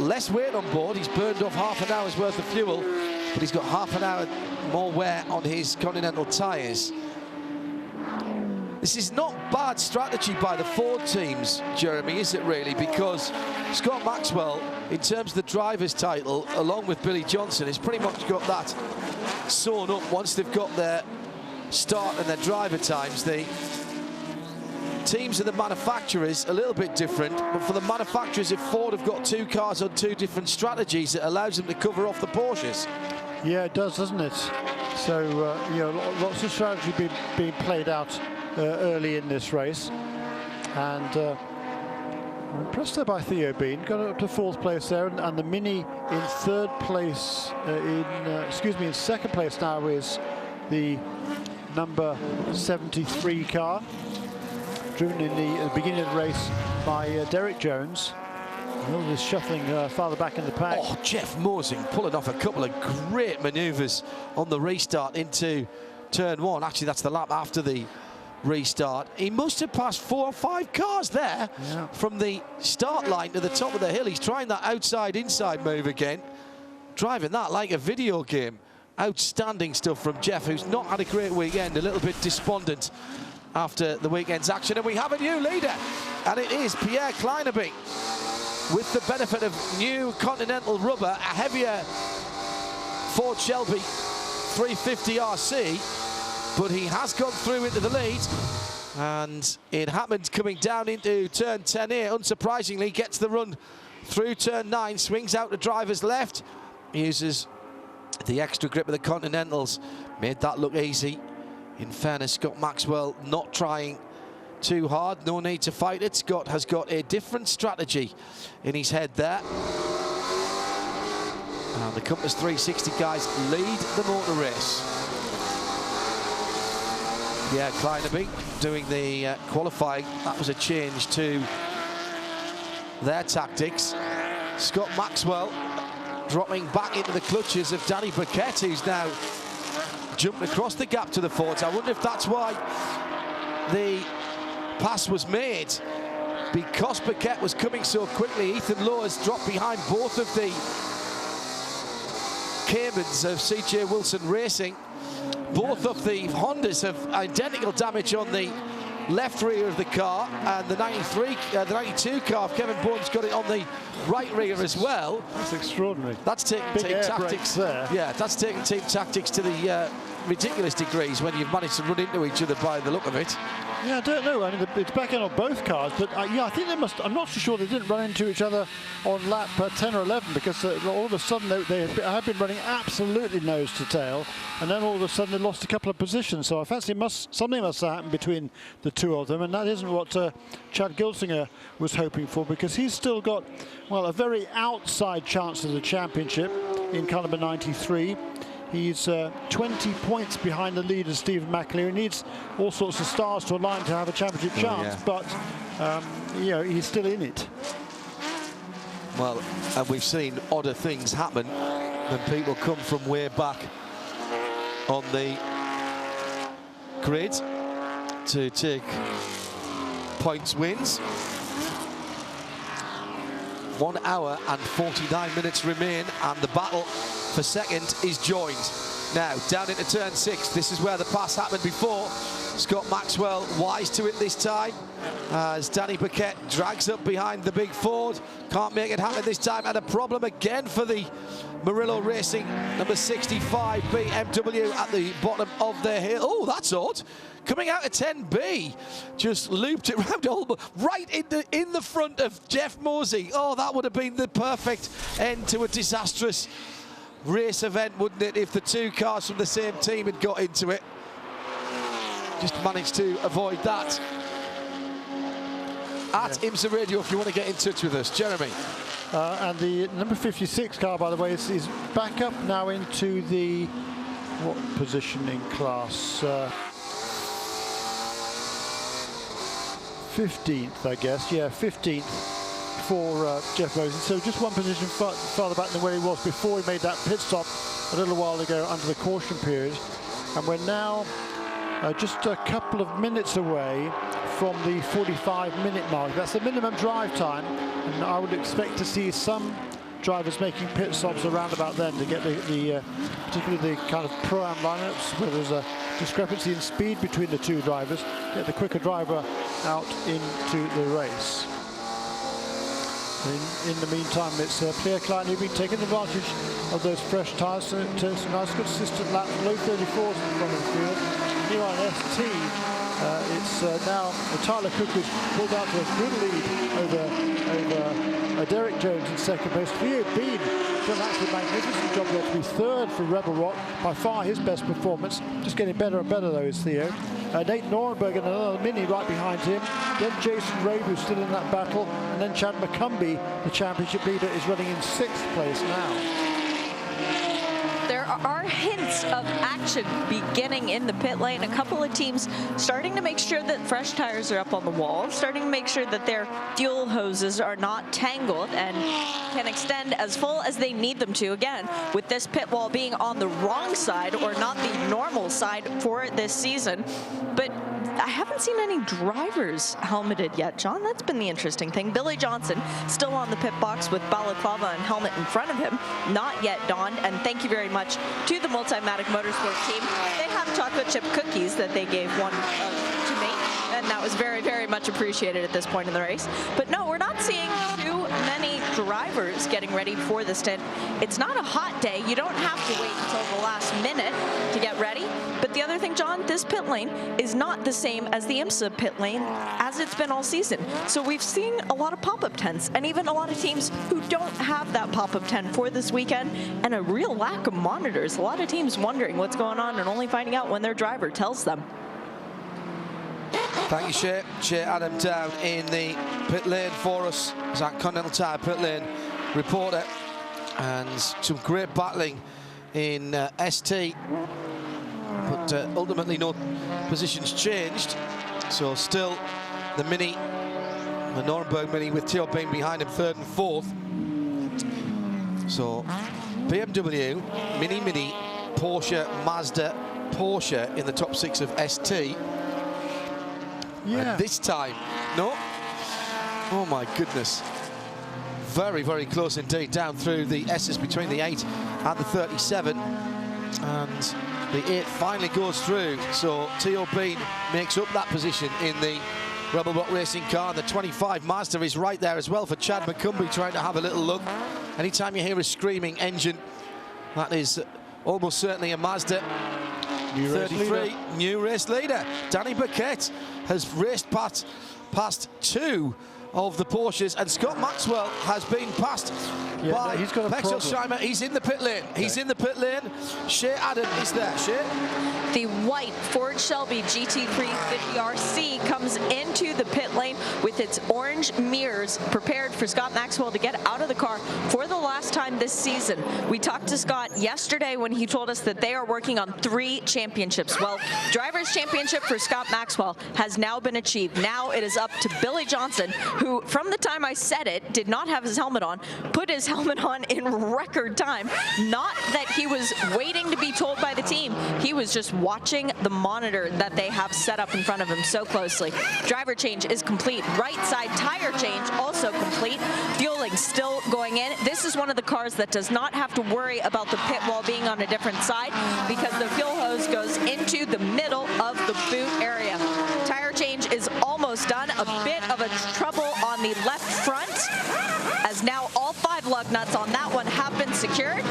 less weight on board. He's burned off half an hour's worth of fuel, but he's got half an hour more wear on his Continental tyres. This is not bad strategy by the Ford teams, Jeremy, is it really? Because Scott Maxwell, in terms of the driver's title, along with Billy Johnson, has pretty much got that sewn up once they've got their start and their driver times. The teams and the manufacturers a little bit different, but for the manufacturers, if Ford have got 2 cars on 2 different strategies, it allows them to cover off the Porsches. Yeah, it does, doesn't it? So, you know, lots of strategy being played out early in this race, and I'm impressed there by Theo Bean. Got up to 4th place there, and the Mini in 3rd place. In 2nd place now is the number 73 car, driven in the beginning of the race by Derek Jones. Just shuffling farther back in the pack. Oh, Jeff Mosing pulling off a couple of great manoeuvres on the restart into turn 1. Actually, that's the lap after the restart. He must have passed 4 or 5 cars there, yeah, from the start line to the top of the hill. He's trying that outside-inside move again, driving that like a video game. Outstanding stuff from Jeff, who's not had a great weekend, a little bit despondent after the weekend's action. And we have a new leader, and it is Pierre Kleinebing, with the benefit of new Continental rubber, a heavier Ford Shelby 350 RC, but he has gone through into the lead, and it happens coming down into turn 10 here. Unsurprisingly, gets the run through turn 9, swings out to driver's left, uses the extra grip of the Continentals, made that look easy In fairness, Scott Maxwell not trying too hard, no need to fight it. Scott has got a different strategy in his head there. And the Compass 360 guys lead the motor race. Yeah, Kleinerby doing the qualifying. That was a change to their tactics. Scott Maxwell dropping back into the clutches of Danny Burkett, who's now jumped across the gap to the Fords. I wonder if that's why the pass was made, because Burkett was coming so quickly. Ethan Lowe has dropped behind both of the Caymans of CJ Wilson Racing. Both of the Hondas have identical damage on the left rear of the car, and the 92 car of Kevin Bourne's got it on the right rear as well. That's extraordinary. That's taking team tactics there. Yeah, that's taking team tactics to the ridiculous degrees when you've managed to run into each other by the look of it. Yeah, I don't know. I mean, it's back end on both cars, but yeah, I think they must. I'm not so sure they didn't run into each other on lap 10 or 11, because all of a sudden they have been running absolutely nose to tail, and then all of a sudden they lost a couple of positions. So I fancy something must have happened between the two of them, and that isn't what Chad Gilsinger was hoping for, because he's still got, well, a very outside chance of the championship in car number 93. He's 20 points behind the leader, Stephen McAleer. He needs all sorts of stars to align to have a championship chance, but you know, he's still in it. Well, and we've seen odder things happen when people come from way back on the grid to take points wins. 1 hour and 49 minutes remain, and the battle for second is joined. Now, down into turn 6, this is where the pass happened before. Scott Maxwell wise to it this time, as Danny Burkett drags up behind the big Ford. Can't make it happen this time, and a problem again for the Murillo Racing number 65 BMW at the bottom of their hill. Oh, that's odd. Coming out of 10B, just looped it round right in the front of Jeff Mosey. Oh, that would have been the perfect end to a disastrous race event, wouldn't it, if the two cars from the same team had got into it. Just managed to avoid that. At IMSA Radio, if you want to get in touch with us. Jeremy. And the number 56 car, by the way, is back up now into the, what positioning class? 15th, I guess. Yeah, 15th for Jeff Mosey. So just one position farther back than where he was before he made that pit stop a little while ago under the caution period. And we're now just a couple of minutes away from the 45-minute mark. That's the minimum drive time, and I would expect to see some drivers making pit stops around about then to get the particularly the kind of pro-am lineups where there's a discrepancy in speed between the two drivers, get the quicker driver out into the race. In the meantime, it's Pierre Klein who's been taking advantage of those fresh tyres to some nice consistent laps, low 34s in front of the field. Here on ST, it's now Tyler Cook who's pulled out to a good lead over Derek Jones in second place. Theo Bean done an absolutely magnificent job there to be third for Rebel Rock, by far his best performance. Just getting better and better though is Theo. Nate Norenberg and another Mini right behind him. Then Jason Rabe, who's still in that battle, and then Chad McCumbee, the championship leader, is running in 6th place now. There are hints of action beginning in the pit lane. A couple of teams starting to make sure that fresh tires are up on the wall, starting to make sure that their fuel hoses are not tangled and can extend as full as they need them to. Again, with this pit wall being on the wrong side or not the normal side for this season. But I haven't seen any drivers helmeted yet, John. That's been the interesting thing. Billy Johnson still on the pit box with balaclava and helmet in front of him, not yet donned. And thank you very much to the Multimatic Motorsport team. They have chocolate chip cookies that they gave one to me, and that was very, very much appreciated at this point in the race. But no, we're not seeing too many drivers getting ready for the stint. It's not a hot day. You don't have to wait until the last minute to get ready. But the other thing, John, this pit lane is not the same as the IMSA pit lane as it's been all season. So we've seen a lot of pop-up tents and even a lot of teams who don't have that pop-up tent for this weekend, and a real lack of monitors. A lot of teams wondering what's going on and only finding out when their driver tells them. Thank you, Shea. Shea Adam down in the pit lane for us. Is that Continental Tire pit lane reporter. And some great battling in ST. But ultimately no positions changed. So still the Mini, the Nuremberg Mini with Theo Bean behind him, third and fourth. So BMW, Mini, Porsche, Mazda, Porsche in the top 6 of ST. Yeah. And this time, no. Oh my goodness. Very, very close indeed, down through the S's between the 8 and the 37. And the 8 finally goes through. So Theo Bean makes up that position in the Rebel Rock Racing car. And the 25 Mazda is right there as well for Chad McCumbee, trying to have a little look. Anytime you hear a screaming engine, that is almost certainly a Mazda. New 33, new race leader. Danny Burkett has raced past 2 of the Porsches, and Scott Maxwell has been passed by he's got a Pexelsheimer. He's in the pit lane. He's in the pit lane. Shea Adam is there. Shea? The white Ford Shelby GT350RC comes into the pit lane with its orange mirrors, prepared for Scott Maxwell to get out of the car for the last time this season. We talked to Scott yesterday when he told us that they are working on 3 championships. Well, Drivers' Championship for Scott Maxwell has now been achieved. Now it is up to Billy Johnson, who, from the time I said it, did not have his helmet on, put his helmet on in record time. Not that he was waiting to be told by the team. He was just watching the monitor that they have set up in front of him so closely. Driver change is complete. Right side tire change also complete. Fueling still going in. This is one of the cars that does not have to worry about the pit wall being on a different side, because the fuel hose goes into the middle of the boot area. Tire change is almost done. A bit of a trouble on the left front, as now all 5 lug nuts on that one have been secured.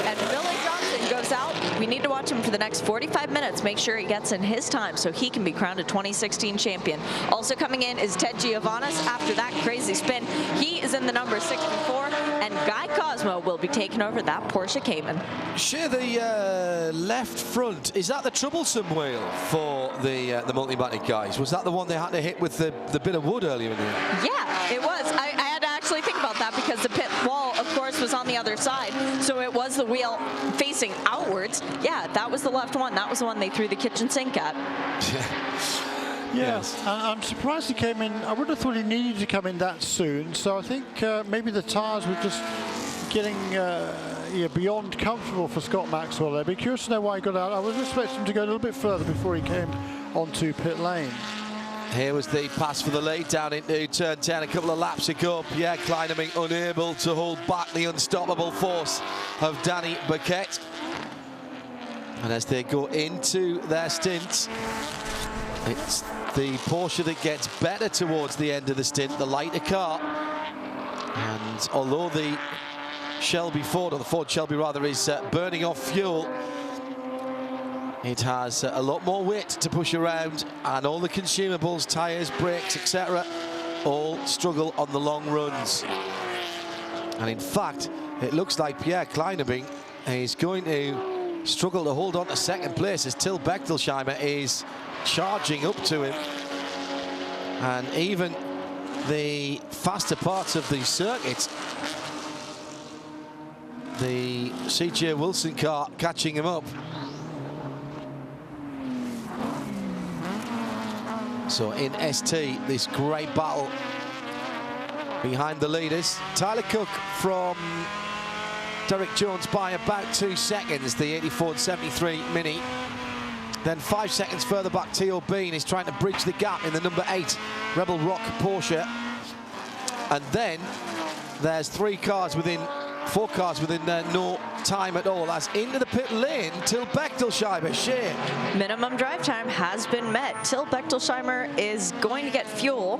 And Billy Johnson goes out. We need to watch him for the next 45 minutes, make sure he gets in his time so he can be crowned a 2016 champion. Also coming in is Ted Giovannis after that crazy spin. He is in the number 64, and Guy Cosmo will be taking over that Porsche Cayman. Share the left front. Is that the troublesome wheel for the Multimatic guys? Was that the one they had to hit with the bit of wood earlier in the year? Yeah, it was. I had to actually think about that, because the pit wall, of course, was on the other side. So it was the wheel facing outwards. Yeah, that was the left one. That was the one they threw the kitchen sink at. Yes, and I'm surprised he came in. I would have thought he needed to come in that soon. So I think maybe the tyres were just getting beyond comfortable for Scott Maxwell there. I'd be curious to know why he got out. I was expecting him to go a little bit further before he came onto pit lane. Here was the pass for the lead down into turn 10 a couple of laps ago. Pierre Kleineming unable to hold back the unstoppable force of Danny Burkett. And as they go into their stints, it's the Porsche that gets better towards the end of the stint, the lighter car. And although the Shelby Ford, or the Ford Shelby rather, is burning off fuel, it has a lot more weight to push around, and all the consumables, tyres, brakes, etc., all struggle on the long runs. And in fact, it looks like Pierre Kleineming is going to struggle to hold on to second place as Till Bechtelsheimer is charging up to him. And even the faster parts of the circuit, the CJ Wilson car catching him up. So in ST, this great battle behind the leaders. Tyler Cook from Derek Jones by about 2 seconds, the 84 and 73 Mini. Then 5 seconds further back, Theo Bean is trying to bridge the gap in the number 8 Rebel Rock Porsche. And then there's 4 cars within no time at all, as into the pit lane, Till Bechtelsheimer. Shane. Minimum drive time has been met. Till Bechtelsheimer is going to get fuel.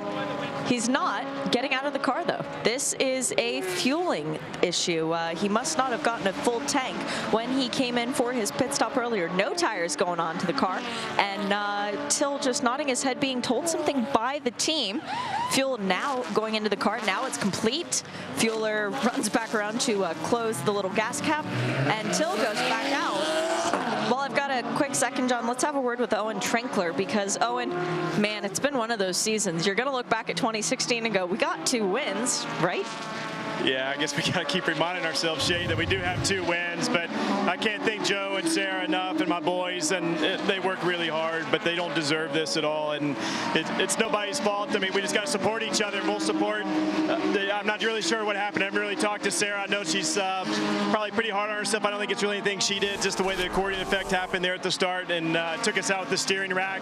He's not getting out of the car, though. This is a fueling issue. He must not have gotten a full tank when he came in for his pit stop earlier. No tires going on to the car, and Till just nodding his head, being told something by the team. Fuel now going into the car. Now it's complete. Fueler runs back around to close the little gas cap, and Till goes back out. Well, I've got a quick second, John. Let's have a word with Owen Trinkler, because Owen, man, it's been one of those seasons. You're going to look back at 2016 and go, we got 2 wins, right? Yeah, I guess we got to keep reminding ourselves, Shay, that we do have 2 wins, but I can't thank Joe and Sarah enough, and my boys, and they work really hard, but they don't deserve this at all, and it's nobody's fault. I mean, we just got to support each other, and we'll support. I'm not really sure what happened. I haven't really talked to Sarah. I know she's probably pretty hard on herself. I don't think it's really anything she did, just the way the accordion effect happened there at the start, and took us out with the steering rack.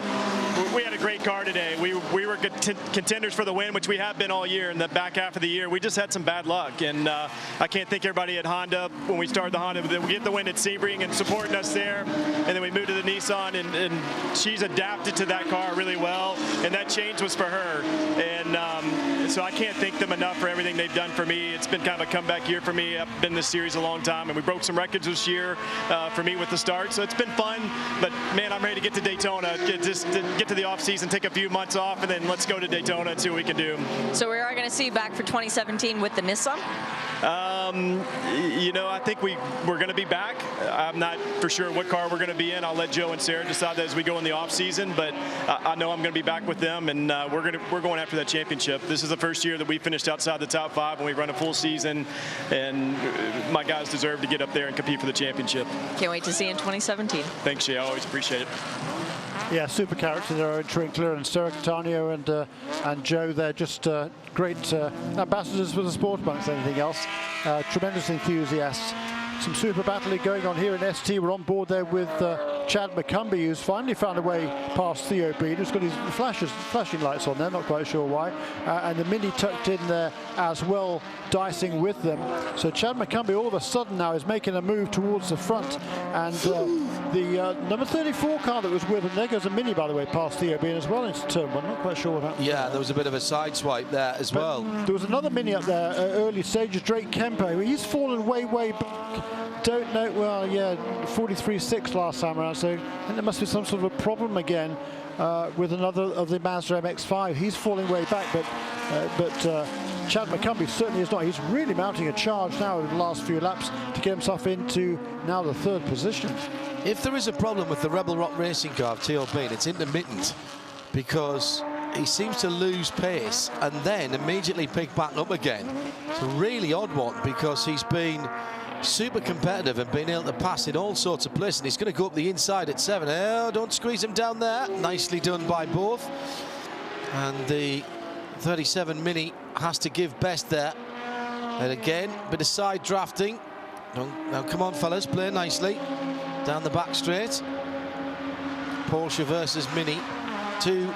We had a great car today. We were contenders for the win, which we have been all year in the back half of the year. We just had some bad luck. And I can't thank everybody at Honda when we started the Honda. We get the win at Sebring and supporting us there, and then we moved to the Nissan, and she's adapted to that car really well, and that change was for her. And so I can't thank them enough for everything they've done for me. It's been kind of a comeback year for me. I've been in this series a long time, and we broke some records this year for me with the start. So it's been fun, but man, I'm ready to get to Daytona, get to the off season, take a few months off, and then let's go to Daytona and see what we can do. So we are going to see you back for 2017 with the Nissan? You know, I think we're going to be back. I'm not for sure what car we're going to be in. I'll let Joe and Sarah decide that as we go in the off season, but I know I'm going to be back with them, and we're going after that championship. This is the first year that we finished outside the top 5 when we run a full season, and my guys deserve to get up there and compete for the championship. Can't wait to see you in 2017. Thanks, Shay. I always appreciate it. Yeah, super characters there, Owen Trinkler and Sarah Catania and Joe. They're just great ambassadors for the sport amongst anything else. Tremendous enthusiasts. Some super battling going on here in ST. We're on board there with Chad McCumbee, who's finally found a way past Theo Bean, who's got his flashing lights on there, not quite sure why. And the Mini tucked in there as well, dicing with them. So Chad McCumbee all of a sudden now is making a move towards the front. And the number 34 car that was with him, there goes a Mini, by the way, past Theo Bean as well into turn 1. Not quite sure what happened. Yeah, there was a bit of a side swipe there as well. There was another Mini up there, early stages, Drake Kempe. He's fallen way back. Don't know, well, yeah, 43.6 last time around, so I think there must be some sort of a problem again with another of the Mazda MX-5. He's falling way back, but Chad McCumbee certainly is not. He's really mounting a charge now over the last few laps to get himself into now the 3rd position. If there is a problem with the Rebel Rock racing car of Theo Bean, it's intermittent, because he seems to lose pace and then immediately pick back up again. It's a really odd one, because he's been super competitive and been able to pass in all sorts of places, and he's going to go up the inside at 7. Oh, don't squeeze him down there. Nicely done by both. And the 37 Mini has to give best there. And again, bit of side drafting. Now come on, fellas, play nicely. Down the back straight. Porsche versus Mini. 2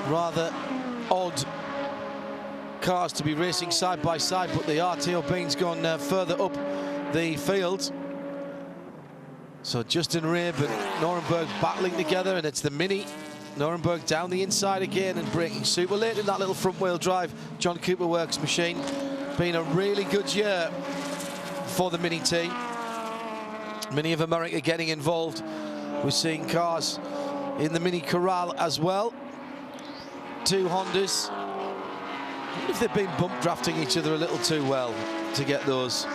rather odd cars to be racing side by side, but they are. Theo Bean's gone further up the field. So Justin Rabe and Norenberg battling together, and it's the Mini. Norenberg down the inside again and braking super late in that little front wheel drive John Cooper Works machine. Been a really good year for the Mini team. Mini of America getting involved. We're seeing cars in the Mini Corral as well. 2 Hondas. I wonder if they've been bump drafting each other a little too well to get those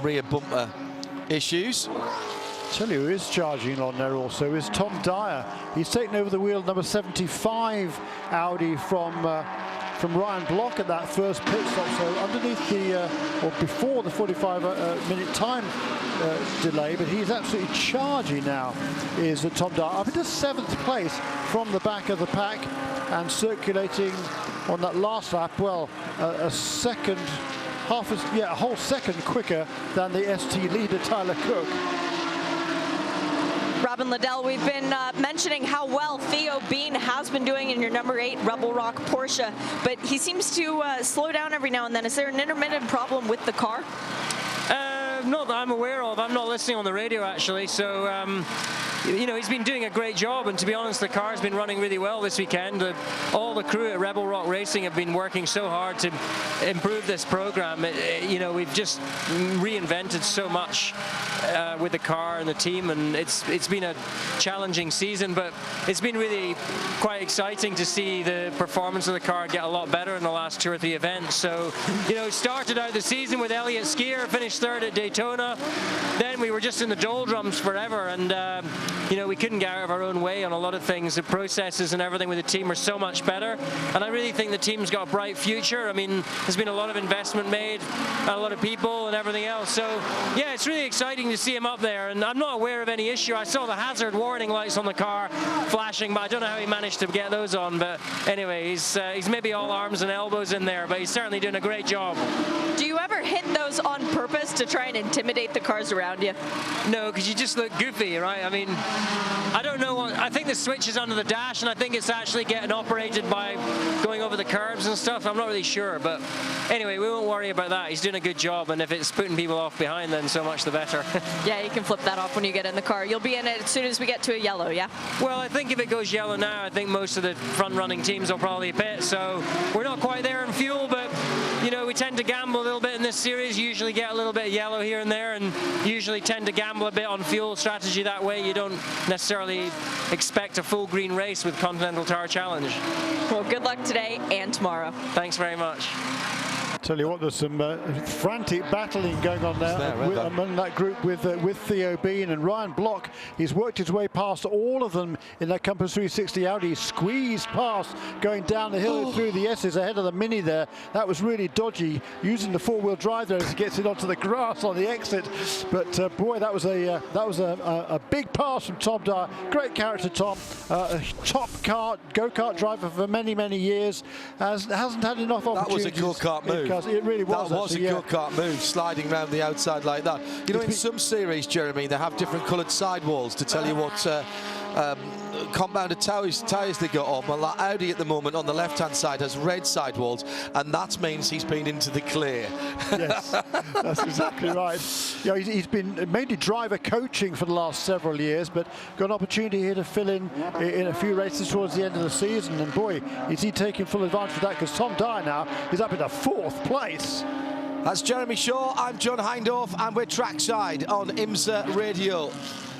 rear bumper issues. Tell you who is charging on there also is Tom Dyer. He's taken over the wheel, number 75 Audi from Ryan Block at that first pit stop. So underneath the or before the 45-minute time delay, but he's absolutely charging now. Is Tom Dyer up into 7th place from the back of the pack and circulating on that last lap. Well, a second, a whole second quicker than the ST leader Tyler Cook. Robin Liddell, we've been mentioning how well Theo Bean has been doing in your number 8 Rebel Rock Porsche, but he seems to slow down every now and then. Is there an intermittent problem with the car? Not that I'm aware of. I'm not listening on the radio, actually. So, you know, he's been doing a great job. And to be honest, the car's been running really well this weekend. All the crew at Rebel Rock Racing have been working so hard to improve this program. You know, we've just reinvented so much with the car and the team. And it's been a challenging season, but it's been really quite exciting to see the performance of the car get a lot better in the last 2 or 3 events. So, you know, started out the season with Elliott Skier, finished 3rd at Daytona. Then we were just in the doldrums forever, and you know, we couldn't get out of our own way on a lot of things. The processes and everything with the team are so much better, and I really think the team's got a bright future. I mean, there's been a lot of investment made, a lot of people and everything else. So yeah, it's really exciting to see him up there, and I'm not aware of any issue. I saw the hazard warning lights on the car flashing, but I don't know how he managed to get those on. But anyway, he's maybe all arms and elbows in there, but he's certainly doing a great job. Do you ever hit those on purpose to try and intimidate the cars around you? No, because you just look goofy, right? I mean, I don't know what, I think the switch is under the dash, and I think it's actually getting operated by going over the curbs and stuff. I'm not really sure, but anyway, we won't worry about that. He's doing a good job, and if it's putting people off behind, then so much the better. Yeah, you can flip that off when you get in the car. You'll be in it as soon as we get to a yellow, yeah? Well, I think if it goes yellow now, I think most of the front-running teams will probably pit, so we're not quite there in fuel, but you know, we tend to gamble a little bit in this series. You usually get a little bit of yellow here and there, and usually tend to gamble a bit on fuel strategy that way. You don't necessarily expect a full green race with Continental Tire Challenge. Well, good luck today and tomorrow. Thanks very much. Tell you what, there's some frantic battling going on now among that group with Theo Bean and Ryan Block. He's worked his way past all of them in that Compass 360 Audi. He squeezed past, going down the hill through the S's ahead of the Mini there. That was really dodgy, using the 4-wheel drive there as he gets it onto the grass on the exit. But boy, that was a big pass from Tom Dyer. Great character, Tom. A top go-kart driver for many, many years. Hasn't had enough opportunities. That was a go-kart move. It really was. That was a go-kart move, sliding around the outside like that. You know, in some series, Jeremy, they have different coloured sidewalls to tell you what compounded tyres they got on. Well, that Audi at the moment on the left-hand side has red sidewalls, and that means he's been into the clear. Yes, that's exactly right. You know, he's been mainly driver coaching for the last several years, but got an opportunity here to fill in a few races towards the end of the season. And boy, is he taking full advantage of that, because Tom Dyer now is up in the 4th place. That's Jeremy Shaw. I'm John Hindorf, and we're trackside on IMSA Radio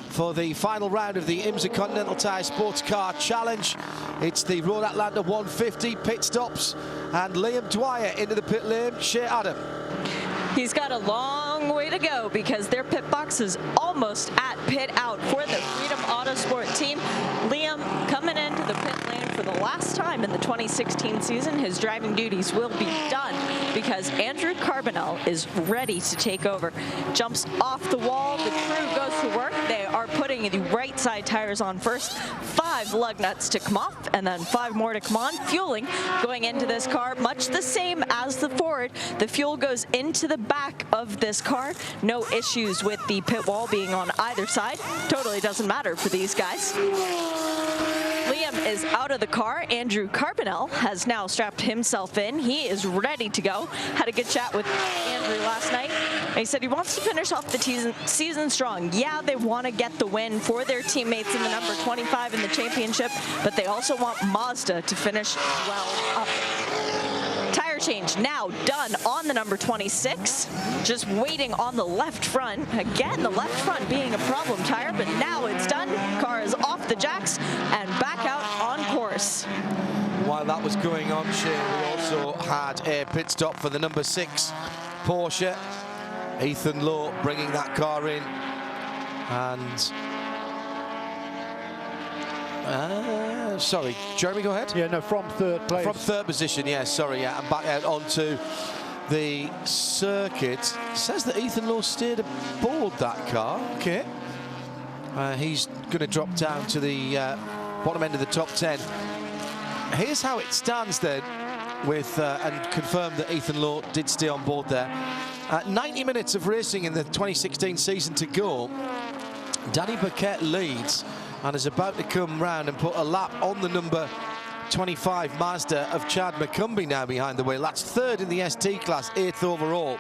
for the final round of the IMSA Continental Tire SportsCar Challenge. It's the Road Atlanta 150 pit stops, and Liam Dwyer into the pit lane. Shea Adam. He's got a long way to go, because their pit box is almost at pit out for the Freedom Autosport team. Liam coming into the pit lane for the last time in the 2016 season. His driving duties will be done, because Andrew Carbonell is ready to take over. Jumps off the wall, the crew goes to work. They are putting the right side tires on first. 5 lug nuts to come off, and then 5 more to come on. Fueling going into this car, much the same as the Ford. The fuel goes into the back of this car. No issues with the pit wall being on either side. Totally doesn't matter for these guys. Liam is out of the car. Andrew Carbonell has now strapped himself in. He is ready to go. Had a good chat with Andrew last night. He said he wants to finish off the season strong. Yeah, they want to get the win for their teammates in the number 25 in the championship, but they also want Mazda to finish well up. Tire change now done on the number 26. Just waiting on the left front. Again, the left front being a problem tire, but now it's done. Car is off the jacks and back out on course. While that was going on, Shane, we also had a pit stop for the number 6 Porsche. Ethan Lowe bringing that car in, and sorry, Jeremy, go ahead. Yeah, no, from 3rd place. From 3rd position, yeah, sorry, yeah, and back out onto the circuit. It says that Ethan Lowe stayed aboard that car. Okay. He's going to drop down to the bottom end of the top 10. Here's how it stands then, with and confirm that Ethan Lowe did stay on board there. 90 minutes of racing in the 2016 season to go. Danny Burkett leads and is about to come round and put a lap on the number 25 Mazda of Chad McCumbee now behind the wheel. That's 3rd in the ST class, 8th overall.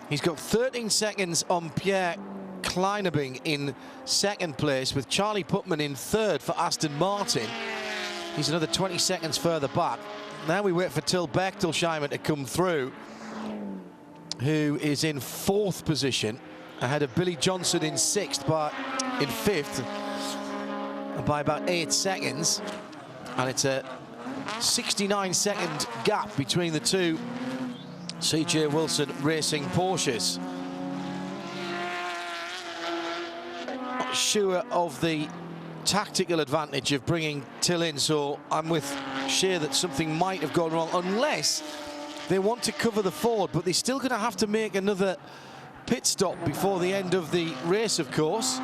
He's got 13 seconds on Pierre Kleinebing in second place, with Charlie Putman in third for Aston Martin. He's another 20 seconds further back. Now we wait for Till Bechtelsheimer to come through, who is in fourth position, ahead of Billy Johnson in sixth, but in fifth by about 8 seconds. And it's a 69-second gap between the two CJ Wilson Racing Porsches. Not sure of the tactical advantage of bringing Till in, so I'm with Shea that something might have gone wrong, unless they want to cover the Ford, but they're still going to have to make another pit stop before the end of the race, of course.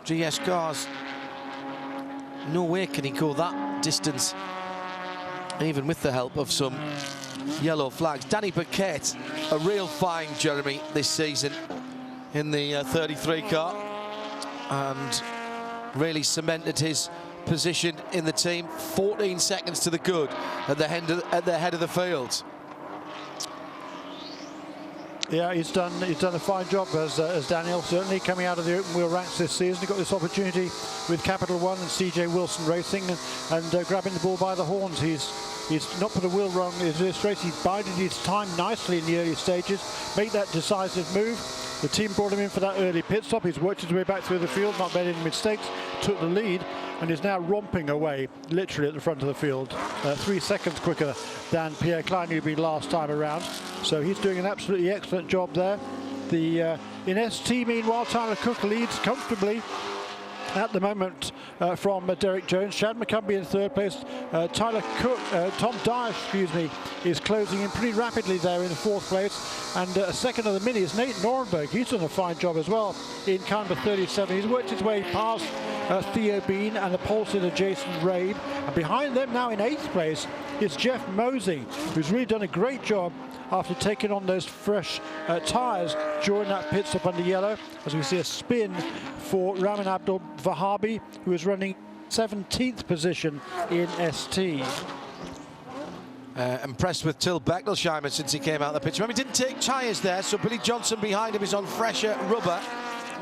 GS cars, no way can he go that distance, even with the help of some yellow flags. Danny Paquette, a real find, Jeremy, this season in the 33 car, and really cemented his position in the team. 14 seconds to the good at the head of the field. Yeah, he's done a fine job as Daniel, certainly coming out of the open wheel ranks this season. He got this opportunity with Capital One and CJ Wilson Racing, and grabbing the bull by the horns. He's not put a wheel wrong in this race. He's bided his time nicely in the early stages, made that decisive move. The team brought him in for that early pit stop. He's worked his way back through the field, not made any mistakes, took the lead, and is now romping away, literally at the front of the field. 3 seconds quicker than Pierre Kleinebing last time around. So he's doing an absolutely excellent job there. In ST, meanwhile, Tyler Cook leads comfortably at the moment from Derek Jones. Chad McCumbee in third place. Tyler Cook, Tom Dyer, is closing in pretty rapidly there in the fourth place. And a second of the mini is Nate Norenberg. He's done a fine job as well in car number 37. He's worked his way past Theo Bean and the pole sitter Jason Rabe. And behind them now in eighth place is Jeff Mosey, who's really done a great job after taking on those fresh tyres during that pit stop under yellow, as we see a spin for Ramin Abdul Vahabi, who is running 17th position in ST. Impressed with Till Bechtelsheimer since he came out of the pit. Remember, he didn't take tyres there, so Billy Johnson behind him is on fresher rubber.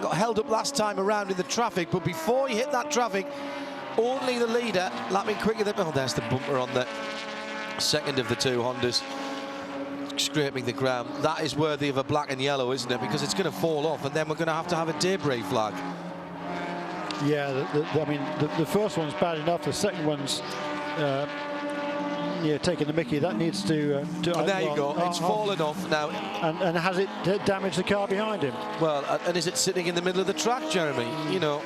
Got held up last time around in the traffic, but before he hit that traffic, only the leader lapping quicker than... Oh, there's the bumper on the second of the two Hondas, scraping the ground. That is worthy of a black and yellow, isn't it? Because it's going to fall off, and then we're going to have a debris flag. Yeah, the first one's bad enough. The second one's taking the mickey. That needs to there you go. It's fallen off now. And has it damaged the car behind him? Well, and is it sitting in the middle of the track, Jeremy? You know,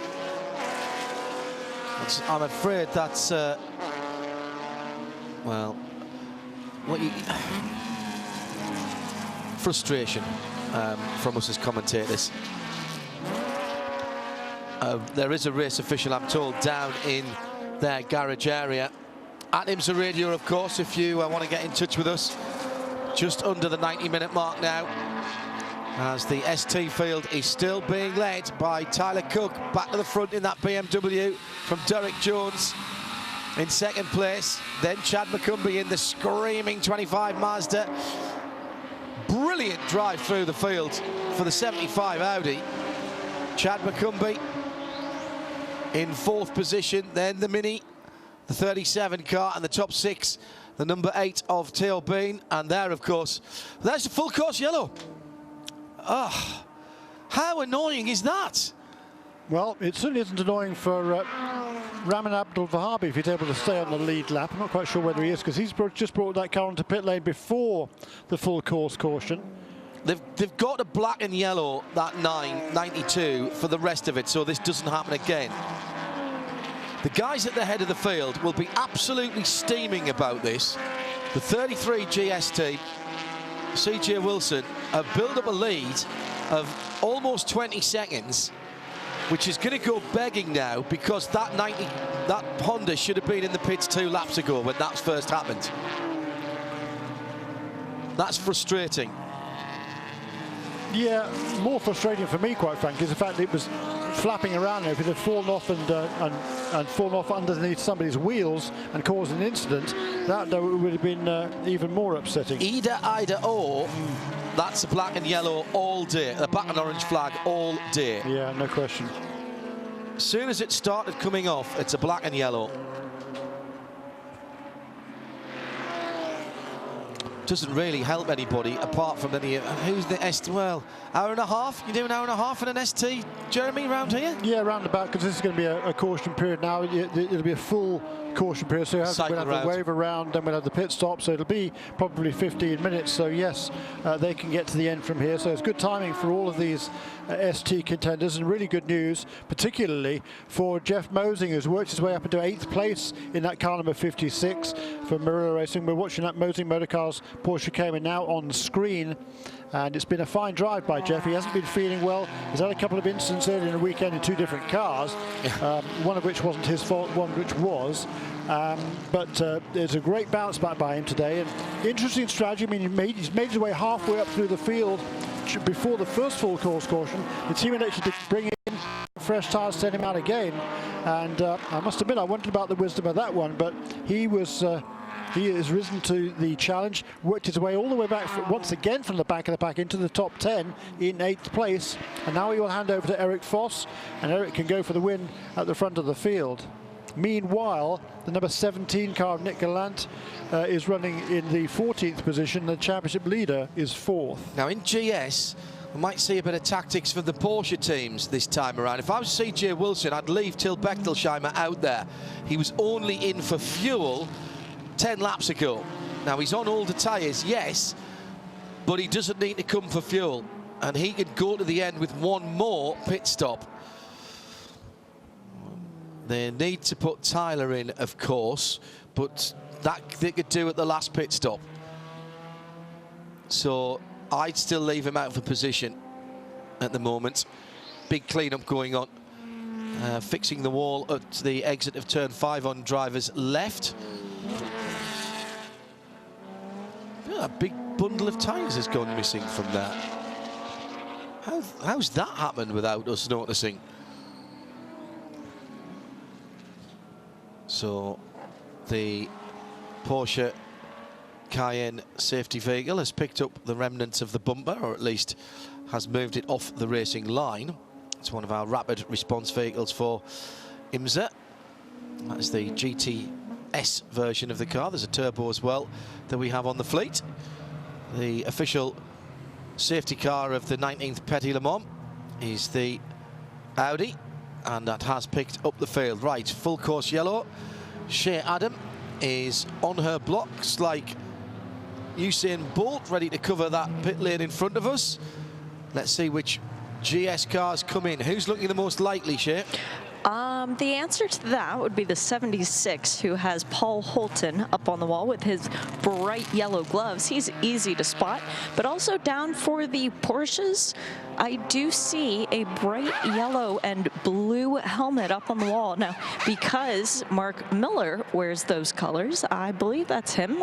I'm afraid that's well, what you... frustration from us as commentators. There is a race official, I'm told, down in their garage area. At IMSA Radio, of course, if you want to get in touch with us. Just under the 90-minute mark now, as the ST field is still being led by Tyler Cook, back to the front in that BMW from Derek Jones in second place. Then Chad McCumbee in the screaming 25 Mazda. Brilliant drive through the field for the 75 Audi. Chad McCumbee in fourth position, then the Mini, the 37 car, and the top six, the number 8 of Theo Bean. And there, of course, there's the full course yellow. Oh, how annoying is that? Well, it certainly isn't annoying for Ramin Abdul Vahabi if he's able to stay on the lead lap. I'm not quite sure whether he is, because he's just brought that car onto pit lane before the full course caution. They've got a black and yellow, that 992, for the rest of it, so this doesn't happen again. The guys at the head of the field will be absolutely steaming about this. The 33 GST, CJ Wilson, have built up a lead of almost 20 seconds, which is going to go begging now, because that Honda should have been in the pits 2 laps ago when that first happened. That's frustrating. Yeah, more frustrating for me, quite frankly, is the fact that it was flapping around there. If it had fallen off and fallen off underneath somebody's wheels and caused an incident, that would have been even more upsetting. Either or, that's a black and yellow all day, a black and orange flag all day. Yeah, no question. As soon as it started coming off, it's a black and yellow. Doesn't really help anybody apart from any. Who's the ST? Well, hour and a half. You do an hour and a half in an ST, Jeremy, round here? Yeah, round about, because this is going to be a caution period now. It'll be a full caution period, so we'll have the wave around, then we'll have the pit stop, so it'll be probably 15 minutes. So yes, they can get to the end from here. So it's good timing for all of these ST contenders, and really good news, particularly for Jeff Mosing, who's worked his way up into 8th place in that car number 56 for Murillo Racing. We're watching that Mosing Motorcars Porsche Cayman now on screen, and it's been a fine drive by Jeff. He hasn't been feeling well. He's had a couple of incidents earlier in the weekend in 2 different cars, one of which wasn't his fault, one which was. But there's a great bounce back by him today, and interesting strategy. I mean, he's made his way halfway up through the field before the first full course caution. The team actually did bring in fresh tyres, send him out again, and I must admit, I wondered about the wisdom of that one, but he was. He has risen to the challenge, worked his way all the way back once again from the back of the pack into the top 10 in 8th place. And now he will hand over to Eric Foss, and Eric can go for the win at the front of the field. Meanwhile, the number 17 car of Nick Gallant is running in the 14th position. The championship leader is 4th. Now in GS, we might see a bit of tactics for the Porsche teams this time around. If I was CJ Wilson, I'd leave Till Bechtelsheimer out there. He was only in for fuel 10 laps ago. Now he's on older tyres, yes, but he doesn't need to come for fuel, and he could go to the end with one more pit stop. They need to put Tyler in, of course, but that they could do at the last pit stop. So I'd still leave him out of the position at the moment. Big cleanup going on. Fixing the wall at the exit of turn 5 on driver's left. A big bundle of tyres has gone missing from that. How's that happened without us noticing? So the Porsche Cayenne safety vehicle has picked up the remnants of the bumper, or at least has moved it off the racing line. It's one of our rapid response vehicles for IMSA. That's the GTS version of the car. There's a turbo as well that we have on the fleet. The official safety car of the 19th Petit Le Mans is the Audi, and that has picked up the field. Right, full course yellow. Shea Adam is on her blocks like Usain Bolt, ready to cover that pit lane in front of us. Let's see which GS cars come in. Who's looking the most likely, Shea? The answer to that would be the 76, who has Paul Holton up on the wall with his bright yellow gloves. He's easy to spot, but also down for the Porsches, I do see a bright yellow and blue helmet up on the wall. Now, because Mark Miller wears those colors, I believe that's him.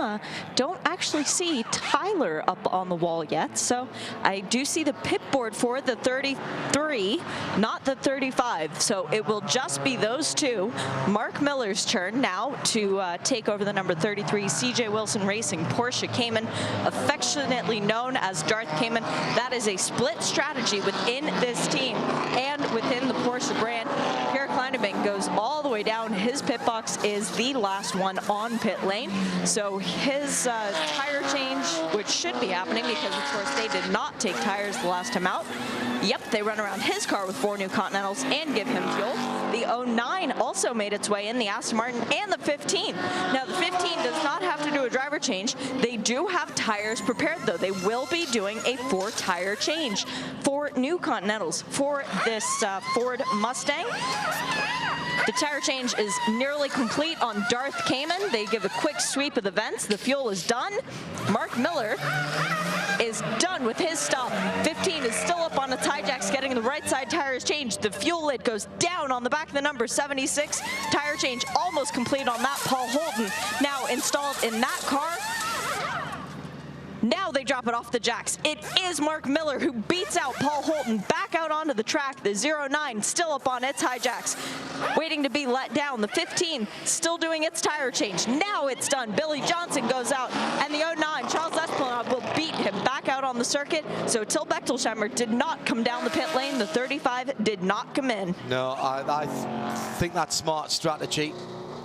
Don't actually see Tyler up on the wall yet, so I do see the pit board for the 33, not the 35, so it will just be those two. Mark Miller's turn now to take over the number 33 CJ Wilson Racing Porsche Cayman, affectionately known as Darth Cayman. That is a split strategy within this team and within the Porsche brand. Pierre Kleinebing goes all the way down. His pit box is the last one on pit lane, so his tire change, which should be happening because of course they did not take tires the last time out. Yep, they run around his car with 4 new Continentals and give him fuel. The 09 also made its way in, the Aston Martin, and the 15. Now, the 15 does not have to do a driver change. They do have tires prepared, though. They will be doing a 4-tire change. 4 new Continentals for this Ford Mustang. The tire change is nearly complete on Darth Cayman. They give a quick sweep of the vents. The fuel is done. Mark Miller is done with his stop. 15 is still up on the tie jacks, getting the right side tires changed. The fuel lid goes down on the back of the number 76. Tire change almost complete on that. Paul Holton now installed in that car. Now they drop drop it off the jacks. It is Mark Miller who beats out Paul Holton back out onto the track. The 09 still up on its high jacks, waiting to be let down. The 15 still doing its tire change. Now it's done. Billy Johnson goes out, and the 09, Charles Esplanade, will beat him back out on the circuit. So Till Bechtelsheimer did not come down the pit lane. The 35 did not come in. No, I think that's smart strategy.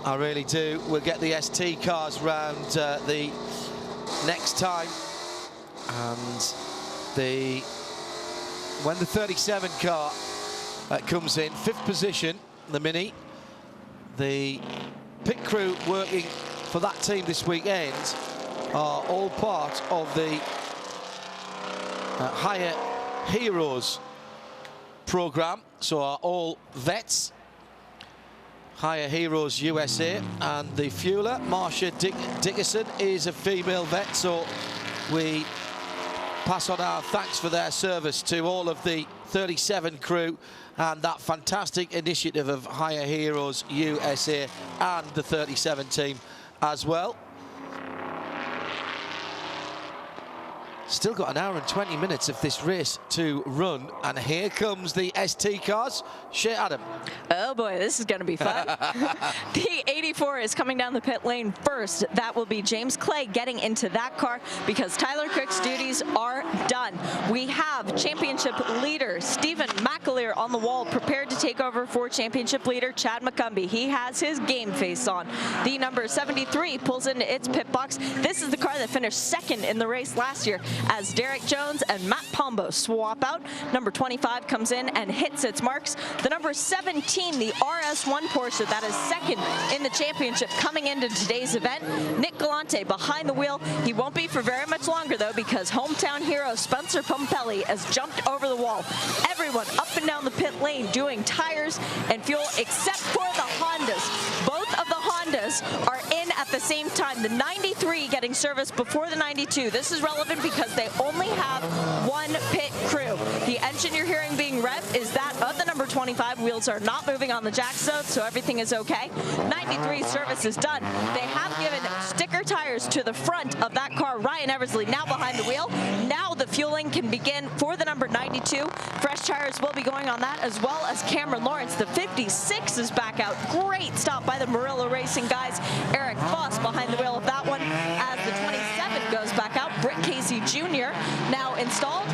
I really do. We'll get the ST cars round the next time. And when the 37 car comes in, 5th position, the Mini, the pit crew working for that team this weekend are all part of the Hire Heroes program, so are all vets. Hire Heroes USA, and the fueler, Marcia Dickerson, is a female vet, so we pass on our thanks for their service to all of the 37 crew and that fantastic initiative of Hire Heroes USA and the 37 team as well. Still got an hour and 20 minutes of this race to run, and here comes the ST cars. Shea Adam. Oh boy, this is going to be fun. The 84 is coming down the pit lane first. That will be James Clay getting into that car because Tyler Cook's duties are done. We have championship leader Stephen McAleer on the wall, prepared to take over for championship leader Chad McCumbee. He has his game face on. The number 73 pulls into its pit box. This is the car that finished second in the race last year, as Derek Jones and Matt Pombo swap out. Number 25 comes in and hits its marks. The number 17, the RS1 Porsche, that is second in the championship coming into today's event. Nick Galante behind the wheel. He won't be for very much longer, though, because hometown hero Spencer Pumpelly has jumped over the wall. Everyone up and down the pit lane doing tires and fuel except for the Hondas. Both of the Hondas are in at the same time. The 93 getting service before the 92. This is relevant because they only have one pit crew. The engine you're hearing being revved is that of the number 25. Wheels are not moving on the jacks, though, so everything is okay. 93 service is done. They have given sticker tires to the front of that car. Ryan Eversley now behind the wheel. Now the fueling can begin for the number 92. Fresh tires will be going on that, as well as Cameron Lawrence. The 56 is back out. Great stop by the Murillo Racing guys. Eric Foss behind the wheel of that one, as the 27 goes back out. Britt Casey Jr. now installed.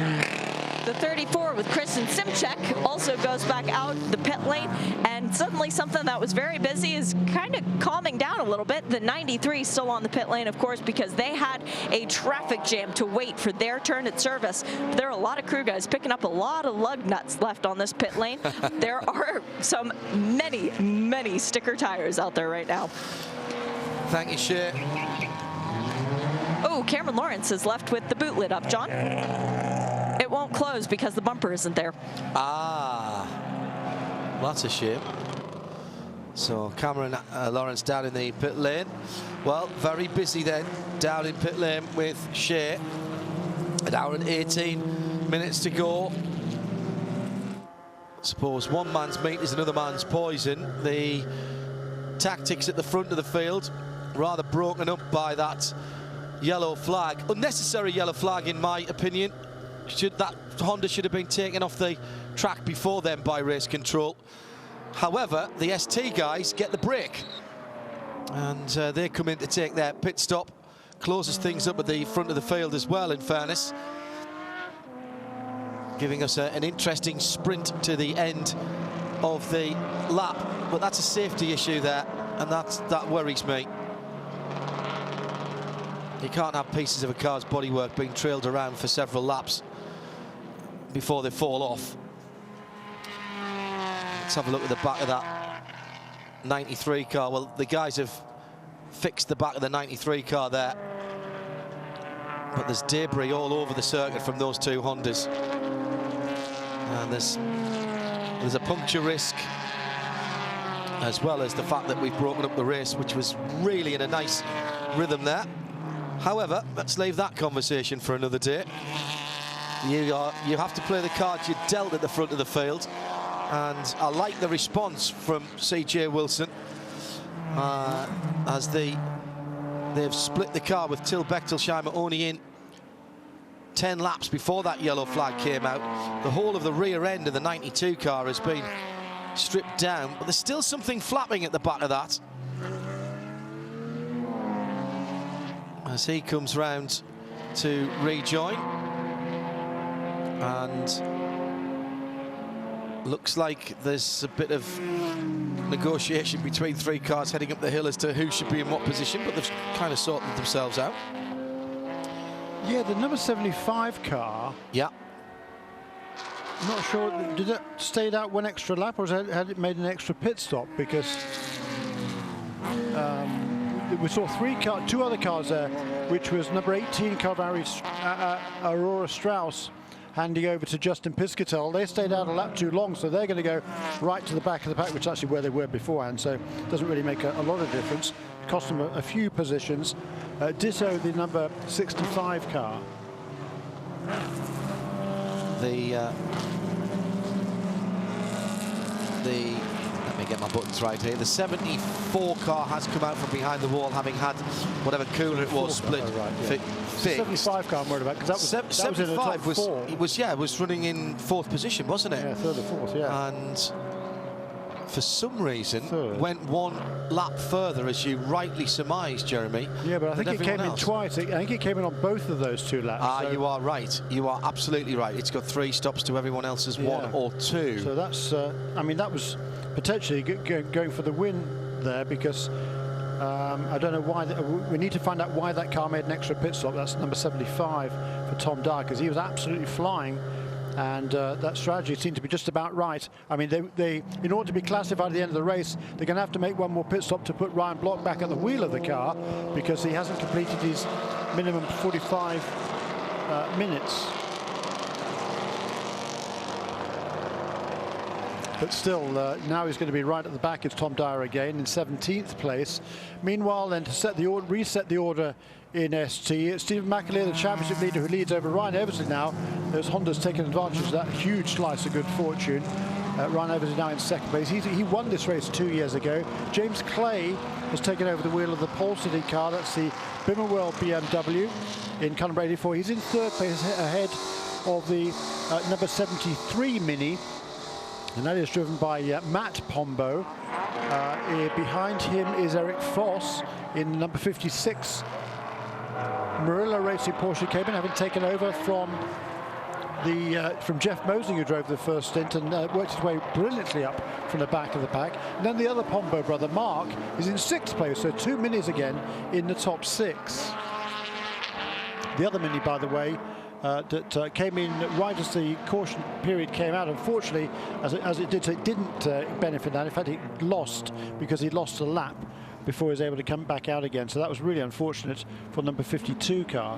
The 34 with Kristen Simchek also goes back out the pit lane, and suddenly something that was very busy is kind of calming down a little bit. The 93 still on the pit lane, of course, because they had a traffic jam to wait for their turn at service. There are a lot of crew guys picking up a lot of lug nuts left on this pit lane. There are many sticker tires out there right now. Thank you, Shea. Oh, Cameron Lawrence is left with the boot lid up, John. It won't close because the bumper isn't there. Ah, that's a shame. So Cameron Lawrence down in the pit lane. Well, very busy then down in pit lane with Shea. An hour and 18 minutes to go. I suppose one man's meat is another man's poison. The tactics at the front of the field rather broken up by that yellow flag. Unnecessary yellow flag, in my opinion. That Honda should have been taken off the track before then by race control. However, the ST guys get the break, and they come in to take their pit stop. Closes things up at the front of the field as well, in fairness, giving us an interesting sprint to the end of the lap. But that's a safety issue there, and that worries me. You can't have pieces of a car's bodywork being trailed around for several laps before they fall off. Let's have a look at the back of that 93 car. Well, the guys have fixed the back of the 93 car there, but there's debris all over the circuit from those two Hondas, and there's a puncture risk, as well as the fact that we've broken up the race, which was really in a nice rhythm there. However, let's leave that conversation for another day. You have to play the cards you're dealt at the front of the field, and I like the response from CJ Wilson as they've split the car with Till Bechtelsheimer only in 10 laps before that yellow flag came out. The whole of the rear end of the 92 car has been stripped down, but there's still something flapping at the back of that. As he comes round to rejoin. And looks like there's a bit of negotiation between 3 cars heading up the hill as to who should be in what position, but they've kind of sorted themselves out. Yeah, the number 75 car. Yeah. Not sure, did it stayed out one extra lap, or had it made an extra pit stop? Because we saw 2 other cars there, which was number 18 Carvary Aurora Strauss handing over to Justin Piscatel. They stayed out a lap too long, so they're going to go right to the back of the pack, which is actually where they were beforehand, so it doesn't really make a lot of difference. It cost them a few positions. Ditto the number 65 car. Let me get my buttons right here. The 74 car has come out from behind the wall, having had whatever cooler it was split. Fixed. 75 car I'm worried about, because that was in the top 4. It was running in 4th position, wasn't it? Yeah, 3rd or 4th, yeah. And for some reason went 1 lap further, as you rightly surmised, Jeremy. Yeah, but I think it came in twice. I think it came in on both of those 2 laps. So you are right. You are absolutely right. It's got 3 stops to everyone else's 1 or 2. So that's, I mean, that was potentially going for the win there, because I don't know why. We need to find out why that car made an extra pit stop. That's number 75 for Tom Dyer, because he was absolutely flying. And that strategy seemed to be just about right. I mean, they in order to be classified at the end of the race, they're going to have to make 1 more pit stop to put Ryan Block back at the wheel of the car, because he hasn't completed his minimum 45 minutes. But still, now he's going to be right at the back. It's Tom Dyer again in 17th place. Meanwhile, then, to reset the order in ST, it's Stephen McAleer, the championship leader, who leads over Ryan Eversley now. As Honda's taken advantage of that huge slice of good fortune. Ryan Eversley now in 2nd place. He won this race 2 years ago. James Clay has taken over the wheel of the Pole City car. That's the Bimmerwell BMW in Cunningham 84. He's in 3rd place ahead of the number 73 Mini. And that is driven by Matt Pombo. Behind him is Eric Foss in number 56. Murillo Racing Porsche Cayman, having taken over from Jeff Mosing, who drove the first stint and worked his way brilliantly up from the back of the pack. And then the other Pombo brother, Mark, is in 6th place, so 2 minis again in the top 6. The other mini, by the way, that came in right as the caution period came out. Unfortunately, as it did, it didn't benefit that. In fact, it lost because he lost a lap before he was able to come back out again. So that was really unfortunate for number 52 car.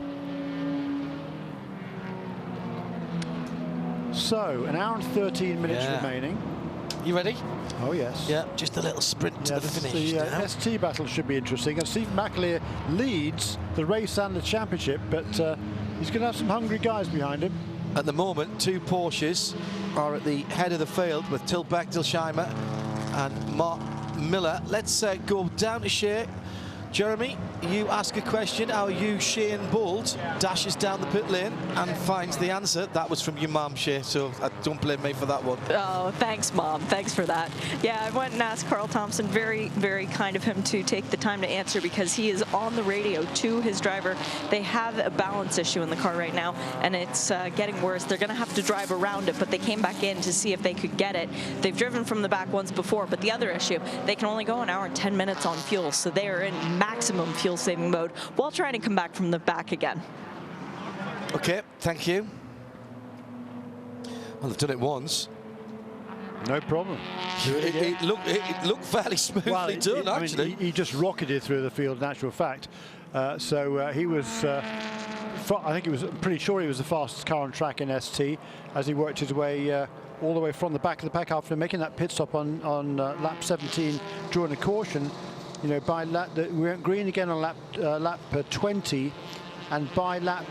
So, 1 hour and 13 minutes remaining. You ready? Oh, yes. Yeah, just a little sprint to the finish. The ST battle should be interesting. And Stephen McAleer leads the race and the championship, but he's going to have some hungry guys behind him. At the moment, 2 Porsches are at the head of the field with Till Bechdelsheimer and Mark Miller. Let's go down to Shea. Jeremy, you ask a question. Our Shane Bolt dashes down the pit lane and finds the answer. That was from your mum, Shea, so don't blame me for that one. Oh, thanks, Mom. Thanks for that. Yeah, I went and asked Carl Thompson. Very, very kind of him to take the time to answer, because he is on the radio to his driver. They have a balance issue in the car right now, and it's getting worse. They're going to have to drive around it, but they came back in to see if they could get it. They've driven from the back once before, but the other issue, they can only go an hour and 10 minutes on fuel, so they are in maximum fuel saving mode while trying to come back from the back again. Okay, thank you. Well, they've done it once. No problem. It looked fairly smoothly done, actually. I mean, he just rocketed through the field, in actual fact. He was, I'm pretty sure he was the fastest car on track in ST as he worked his way all the way from the back of the pack after making that pit stop on lap 17 during a caution. You know, by lap, we went green again on lap 20, and by lap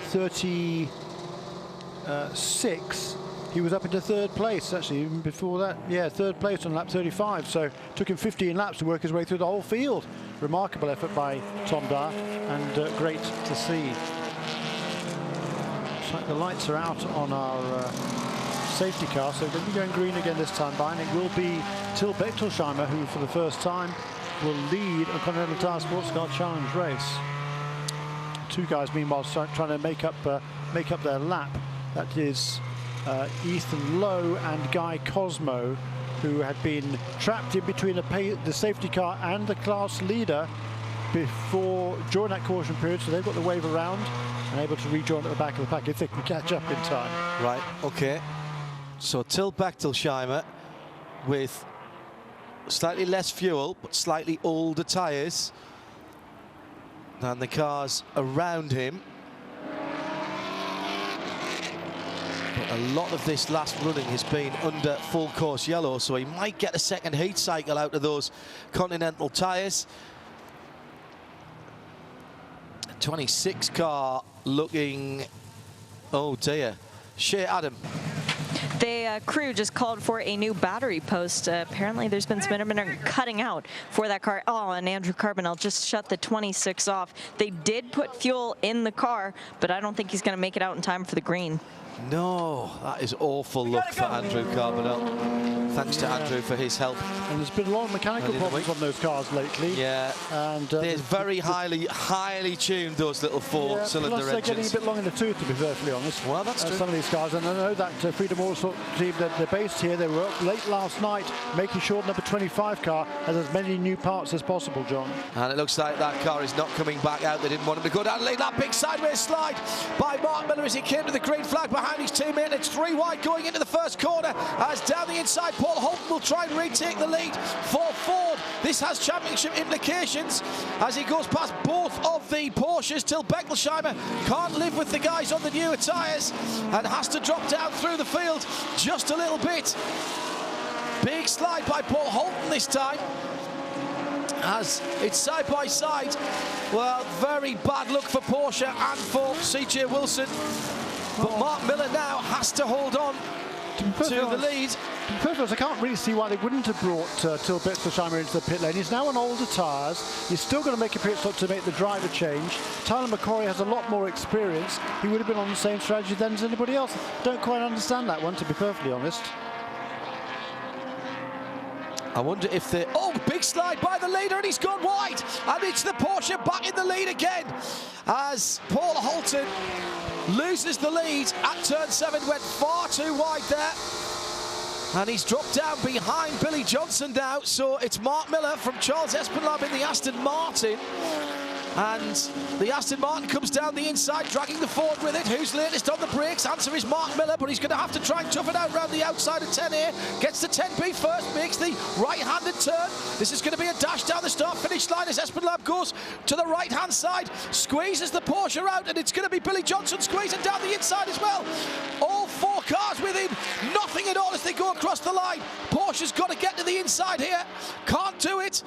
36, he was up into 3rd place. Actually, even before that, 3rd place on lap 35. So it took him 15 laps to work his way through the whole field. Remarkable effort by Tom Dyer, and great to see. Looks like the lights are out on our safety car, so they'll be going green again this time by, and it will be Till Bechtelsheimer who, for the first time, will lead a Continental Tire SportsCar Challenge race. Two guys, meanwhile, trying to make up their lap. That is Ethan Lowe and Guy Cosmo, who had been trapped in between the safety car and the class leader during that caution period, so they've got the wave around and able to rejoin at the back of the pack if they can catch up in time. Right, okay. So Till Bechtelsheimer with slightly less fuel but slightly older tyres than the cars around him. But a lot of this last running has been under full course yellow, so he might get a second heat cycle out of those Continental tyres. 26 car looking, oh dear, Shea Adam. The crew just called for a new battery post. Apparently there's been some intermittent cutting out for that car. Oh, and Andrew Carbonell just shut the 26 off. They did put fuel in the car, but I don't think he's going to make it out in time for the green. No, that is awful luck for Andrew Carbonell. Thanks to Andrew for his help. And there's been a lot of mechanical problems on those cars lately. Yeah, and they're very highly tuned, those little four-cylinder engines. They're getting a bit long in the tooth, to be perfectly honest. Well, that's true. Some of these cars, and I know that Freedom Motorsport team, that they're based here, they were up late last night making sure the number 25 car has as many new parts as possible, John. And it looks like that car is not coming back out. They didn't want him to go down late. That big sideways slide by Mark Miller as he came to the green flag behind his teammate. It's 3 wide going into the first corner, as down the inside Paul Holton will try and retake the lead for Ford. This has championship implications as he goes past both of the Porsches. Till Bechtelsheimer can't live with the guys on the newer tyres and has to drop down through the field just a little bit. Big slide by Paul Holton this time, as it's side by side. Well, very bad luck for Porsche and for CJ Wilson. But Mark Miller now has to hold on to the lead. I can't really see why they wouldn't have brought Till Bechtelsheimer into the pit lane. He's now on older tyres. He's still going to make a pit stop to make the driver change. Tyler McCoy has a lot more experience. He would have been on the same strategy then as anybody else. Don't quite understand that one, to be perfectly honest. I wonder if the... Oh, big slide by the leader, and he's gone wide. And it's the Porsche back in the lead again, as Paul Holton loses the lead at turn 7. Went far too wide there. And he's dropped down behind Billy Johnson now. So it's Mark Miller from Charles Espenlaub in the Aston Martin. And the Aston Martin comes down the inside, dragging the Ford with it. Who's latest on the brakes? Answer is Mark Miller, but he's going to have to try and tough it out around the outside of 10A. Gets to 10B first, makes the right-handed turn. This is going to be a dash down the start-finish line as Espenlaub goes to the right-hand side, squeezes the Porsche out, and it's going to be Billy Johnson squeezing down the inside as well. All 4 cars within nothing at all as they go across the line. Porsche's got to get to the inside here. Can't do it.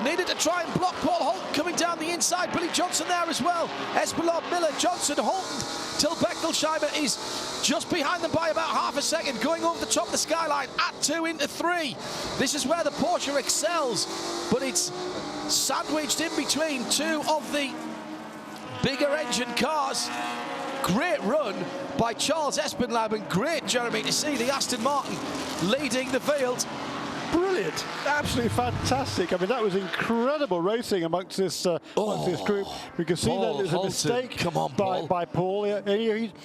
Needed to try and block Paul Holton coming down the inside. Billy Johnson there as well. Espenlaub, Miller, Johnson, Holton. Till Bechtelsheimer is just behind them by about half a second, going over the top of the skyline at 2 into 3. This is where the Porsche excels, but it's sandwiched in between 2 of the bigger engine cars. Great run by Charles Espenlaub, and great, Jeremy, to see the Aston Martin leading the field. Brilliant, absolutely fantastic. I mean, that was incredible racing amongst this group. We can see that there's a mistake by Paul.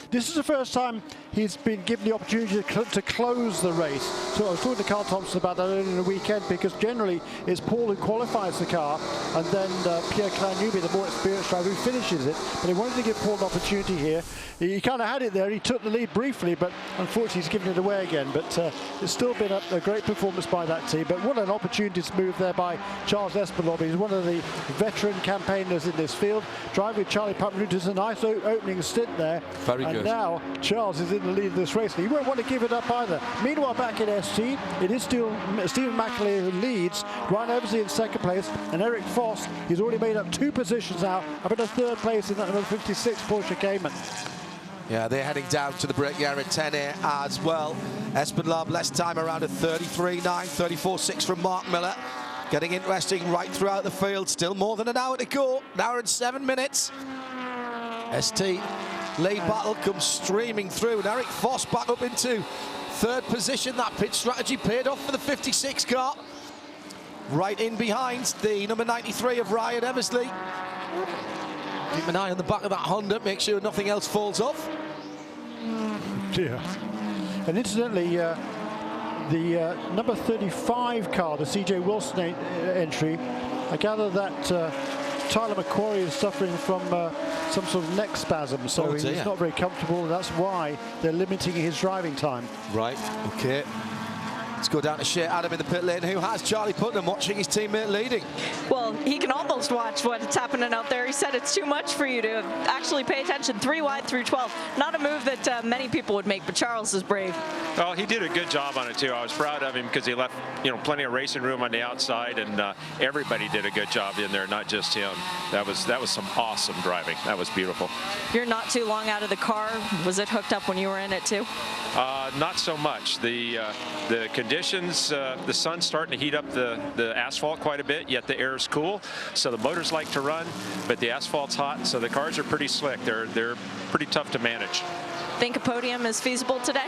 This is the first time he's been given the opportunity to close the race. So I was talking to Carl Thompson about that earlier in the weekend, because generally it's Paul who qualifies the car, and then Pierre Clan-Newby, the more experienced driver, who finishes it. But he wanted to give Paul an opportunity here. He kind of had it there. He took the lead briefly, but unfortunately he's given it away again. But it's still been a great performance by that team. But what an opportunity to move there by Charles Espenlaub. He's one of the veteran campaigners in this field. Driving with Charlie Putman, who does a nice opening stint there. Very good. And now Charles is in the lead of this race. He won't want to give it up either. Meanwhile, back in ST, it is still Stephen McAleer who leads. Ryan Eversley in second place, and Eric Foss, he's already made up 2 positions now, up in a 3rd place in that number 56 Porsche Cayman. Yeah, they're heading down to the brickyard at 10A as well. Espenlaub less time around at 33.9, 34.6 from Mark Miller. Getting interesting right throughout the field. Still more than an hour to go. An hour and 7 minutes. ST lead battle comes streaming through, and Eric Foss back up into third position. That pit strategy paid off for the 56 car. Right in behind the number 93 of Ryan Eversley. Keep an eye on the back of that Honda, make sure nothing else falls off. Yeah. And incidentally, the number 35 car, the CJ Wilson entry, I gather that Tyler McQuarrie is suffering from some sort of neck spasm, so he's not very comfortable, and that's why they're limiting his driving time. Right, okay. Let's go down to Shea Adam in the pit lane, who has Charlie Putnam watching his teammate leading. Well, he can almost watch what's happening out there. He said it's too much for you to actually pay attention. 3 wide through 12. Not a move that many people would make, but Charles is brave. Well, he did a good job on it too. I was proud of him because he left, plenty of racing room on the outside, and everybody did a good job in there, not just him. That was some awesome driving. That was beautiful. You're not too long out of the car. Was it hooked up when you were in it too? Not so much. The conditions, the sun's starting to heat up the asphalt quite a bit, yet the air is cool, so the motors like to run, but the asphalt's hot, so the cars are pretty slick. They're pretty tough to manage. Think a podium is feasible today?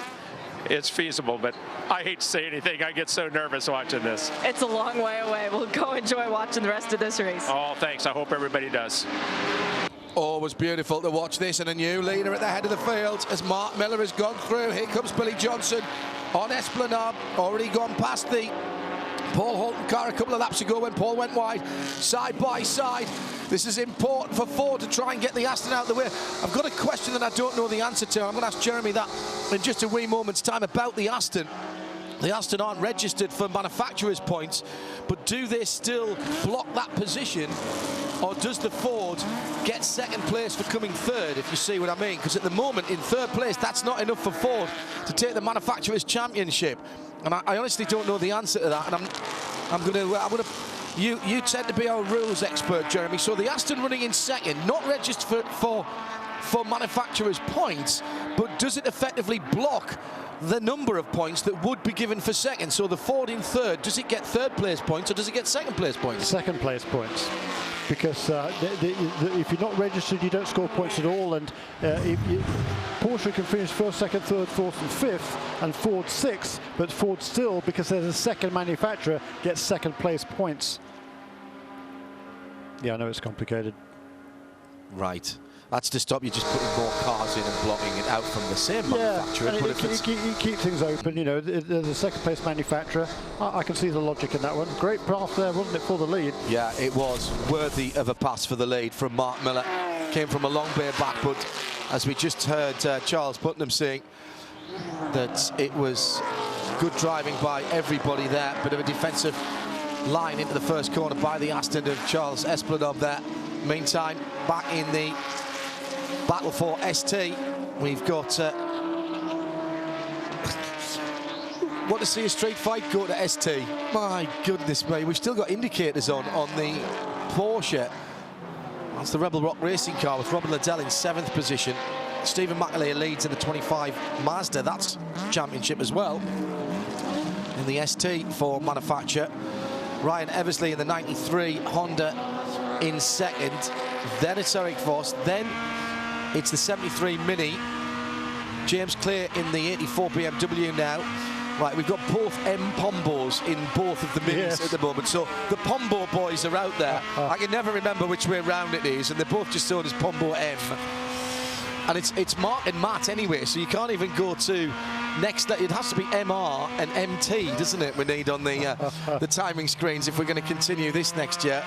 It's feasible, but I hate to say anything. I get so nervous watching this. It's a long way away. We'll go enjoy watching the rest of this race. Oh, thanks. I hope everybody does. Always beautiful to watch this, and a new leader at the head of the field as Mark Miller has gone through. Here comes Billy Johnson on Esplanade, already gone past the Paul Holton car a couple of laps ago when Paul went wide, side by side. This is important for Ford to try and get the Aston out of the way. I've got a question that I don't know the answer to. I'm going to ask Jeremy that in just a wee moment's time about the Aston. The Aston aren't registered for manufacturers' points, but do they still block that position, or does the Ford get second place for coming third, if you see what I mean? Because at the moment, in third place, that's not enough for Ford to take the manufacturers' championship. And I honestly don't know the answer to that. And I'm gonna. You tend to be our rules expert, Jeremy. So the Aston running in second, not registered for manufacturers' points, but does it effectively block the number of points that would be given for second? So the Ford in third, does it get third place points or does it get second place points? Second place points. Because if you're not registered, you don't score points at all, and Porsche can finish first, second, third, fourth and fifth, and Ford sixth, but Ford still, because there's a second manufacturer, gets second place points. Yeah, I know it's complicated. Right. That's to stop you just putting more cars in and blocking it out from the same manufacturer. And you keep things open, there's a second place manufacturer. I can see the logic in that one. Great pass there, wasn't it, for the lead? Yeah, it was worthy of a pass for the lead from Mark Miller. Came from a long bay back, but as we just heard Charles Putnam saying, that it was good driving by everybody there. Bit of a defensive line into the first corner by the Aston of Charles Esplanade there. Meantime, back in the battle for ST, we've got want to see a straight fight go to ST. My goodness me, we've still got indicators on the Porsche. That's the Rebel Rock Racing car with Robin Liddell in 7th position. Stephen McAleer leads in the 25 Mazda. That's championship as well in the ST for manufacture. Ryan Eversley in the 93 Honda in second. Then it's Eric Voss. Then it's the 73 Mini. James Clear in the 84 BMW now. Right, we've got both M Pombos in both of the Minis at the moment. So the Pombo boys are out there. I can never remember which way round it is, and they're both just known as Pombo M. And it's Mark and Matt anyway, so you can't even go to next. It has to be MR and MT, doesn't it? We need on the timing screens if we're going to continue this next year.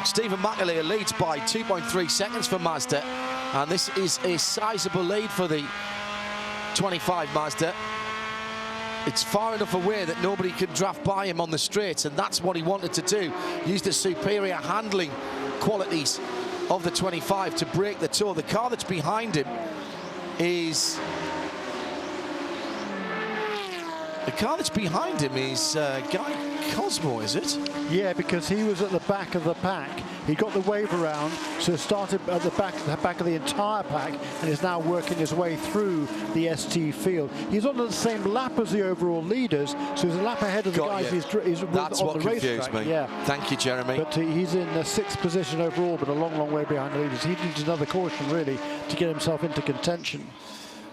Stephen McAleer leads by 2.3 seconds for Mazda, and this is a sizable lead for the 25 Mazda. It's far enough away that nobody can draft by him on the straights, and that's what he wanted to do. Used the superior handling qualities of the 25 to break the tour. The car that's behind him is... Guy Cosmo, is it? Yeah, because he was at the back of the pack He got the wave around, so started at the back of the entire pack, and is now working his way through the ST field. He's on the same lap as the overall leaders, so he's a lap ahead of the guys he's That's on the confused racetrack. me. Yeah. Thank you, Jeremy. But he's in the 6th position overall, but a long way behind the leaders. He needs another caution, really, to get himself into contention.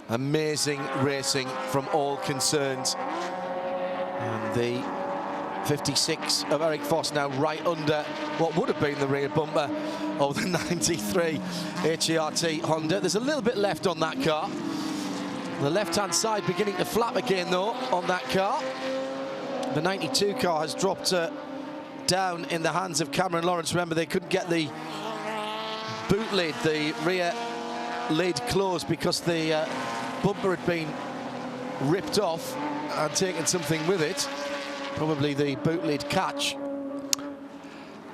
Amazing racing from all concerned. And the 56 of Eric Voss now right under what would have been the rear bumper of the 93 HERT Honda. There's a little bit left on that car. The left-hand side beginning to flap again, though, on that car. The 92 car has dropped down in the hands of Cameron Lawrence. Remember, they couldn't get the boot lid, the rear lid closed, because the bumper had been ripped off and taken something with it, probably the boot lid catch.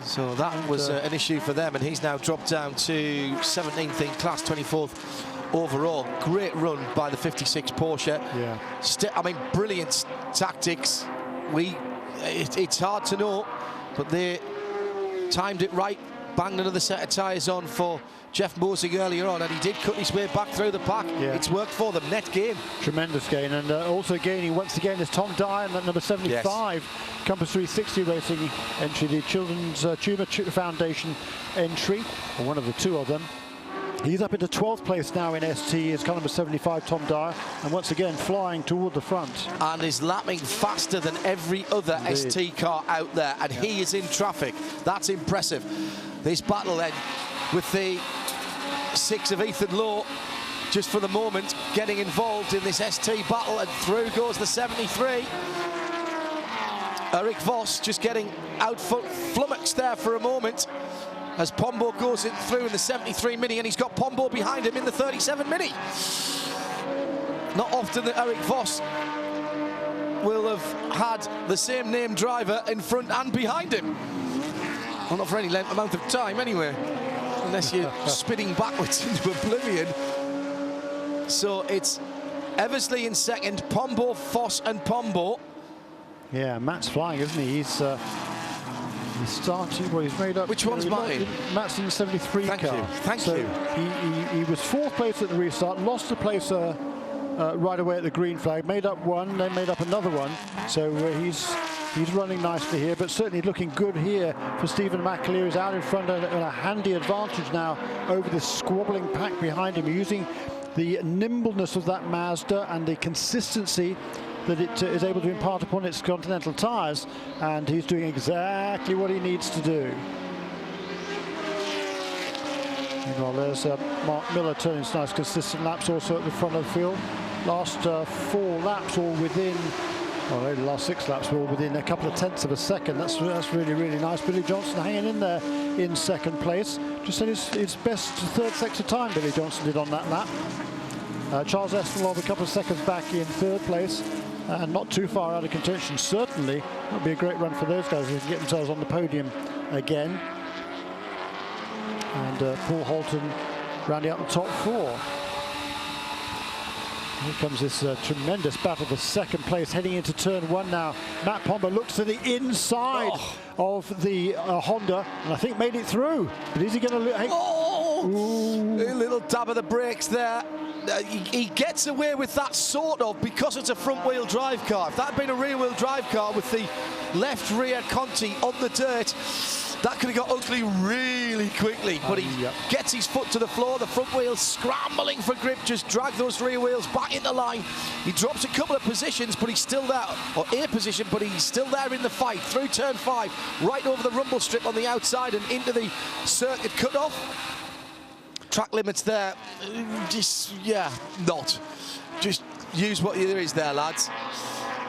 So that was an issue for them, and he's now dropped down to 17th in class, 24th overall. Great run by the 56 Porsche. Yeah. I mean, brilliant tactics. It's hard to know, but they timed it right, banged another set of tyres on for Jeff Mosing earlier on, and he did cut his way back through the pack. Yeah. It's worked for them. Net gain. Tremendous gain, and also gaining once again is Tom Dyer, and that number 75, yes. Compass 360 Racing entry, the Children's Tumor Foundation entry, or one of the two of them. He's up into 12th place now in ST, is car number 75, Tom Dyer, and once again flying toward the front. And is lapping faster than every other ST car out there, and he is in traffic. That's impressive. This battle then with the 6 of Ethan Lowe, just for the moment, getting involved in this ST battle, and through goes the 73. Eric Voss just getting out flummoxed there for a moment, as Pombo goes in through in the 73 Mini, and he's got Pombo behind him in the 37 Mini. Not often that Eric Voss will have had the same name driver in front and behind him. Well, not for any amount of time anyway, unless you're spinning backwards into oblivion. So it's Eversley in second, Pombo, Voss and Pombo. Yeah, Matt's flying, isn't he? He's starting, well, he's made up. Which one's mine? Matt's in the 73 car. Thank you. He was 4th place at the restart, lost a place right away at the green flag, made up one, then made up another one. So he's running nicely here, but certainly looking good here for Stephen McAleer. He's out in front and a handy advantage now over this squabbling pack behind him, using the nimbleness of that Mazda and the consistency that it is able to impart upon its Continental tires, and he's doing exactly what he needs to do. Meanwhile, there's Mark Miller turning some nice consistent laps also at the front of the field. Last 4 laps all within, well, only the last 6 laps were all within a couple of tenths of a second. That's really nice. Billy Johnson hanging in there in 2nd place. Just had his best 3rd sector time, Billy Johnson did on that lap. Charles Espinal a couple of seconds back in 3rd place, and not too far out of contention. Certainly, that would be a great run for those guys if they can get themselves on the podium again. And Paul Holton rounding out the top 4. Here comes this tremendous battle for 2nd place, heading into turn 1 now. Matt Pombo looks to the inside of the Honda, and I think made it through. But is he going to... A little dab of the brakes there. He gets away with that sort of because it's a front-wheel drive car. If that had been a rear-wheel drive car with the left rear Conti on the dirt, that could have got ugly really quickly. But he gets his foot to the floor, the front wheels scrambling for grip, just drag those rear wheels back into line. He drops a couple of positions, but he's still there, or a position, but he's still there in the fight through turn 5, right over the rumble strip on the outside and into the circuit cutoff. Track limits there, just use what there is there, lads.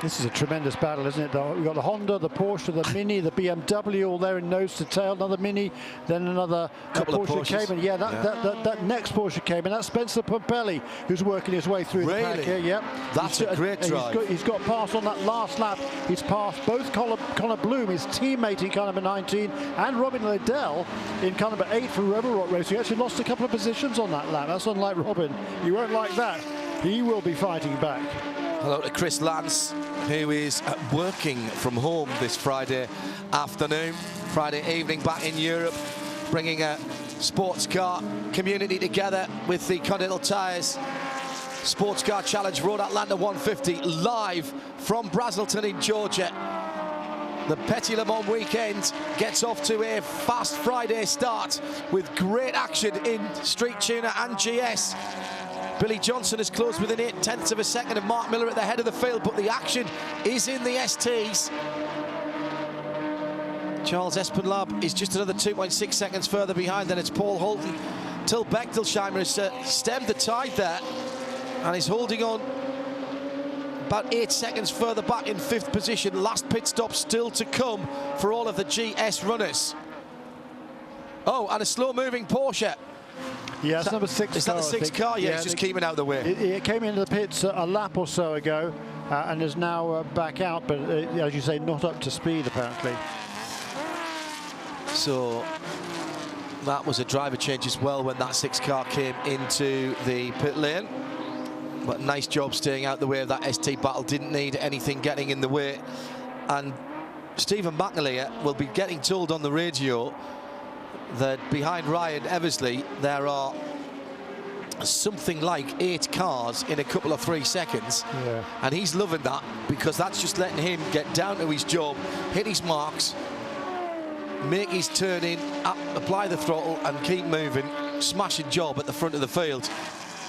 This is a tremendous battle, isn't it? We've got the Honda, the Porsche, the Mini, the BMW all there in nose to tail. Another Mini, then another Porsche Cayman. Yeah, that next Porsche Cayman. That's Spencer Pompelli, who's working his way through the pack here. Yep. That's a great drive. He's got past on that last lap. He's passed both Connor Bloom, his teammate in car number 19, and Robin Liddell in car number 8 for Rebel Rock Racing. He actually lost a couple of positions on that lap. That's unlike Robin. You won't like that. He will be fighting back. Hello to Chris Lance, who is working from home this Friday afternoon, Friday evening back in Europe. bringing a sports car community together with the Continental Tires SportsCar Challenge Road Atlanta 150 live from Braselton in Georgia. The Petit Le Mans weekend gets off to a fast Friday start with great action in Street Tuner and GS. Billy Johnson has closed within 0.8 of a second of Mark Miller at the head of the field, but the action is in the STs. Charles Espenlaub is just another 2.6 seconds further behind, then it's Paul Holton. Till Bechtelsheimer has stemmed the tide there and is holding on about 8 seconds further back in 5th position. Last pit stop still to come for all of the GS runners. Oh, and a slow-moving Porsche. Yeah, it's number 6 car. Is that the 6th car? Yeah, it's just keeping out of the way. It came into the pits a lap or so ago and is now back out, but as you say, not up to speed apparently. So that was a driver change as well when that 6th car came into the pit lane. But nice job staying out the way of that ST battle. Didn't need anything getting in the way. And Stephen McNaleer will be getting told on the radio that behind Ryan Eversley there are something like 8 cars in a couple of 3 seconds. Yeah. And he's loving that because that's just letting him get down to his job, hit his marks, make his turn in, apply the throttle and keep moving. Smashing job at the front of the field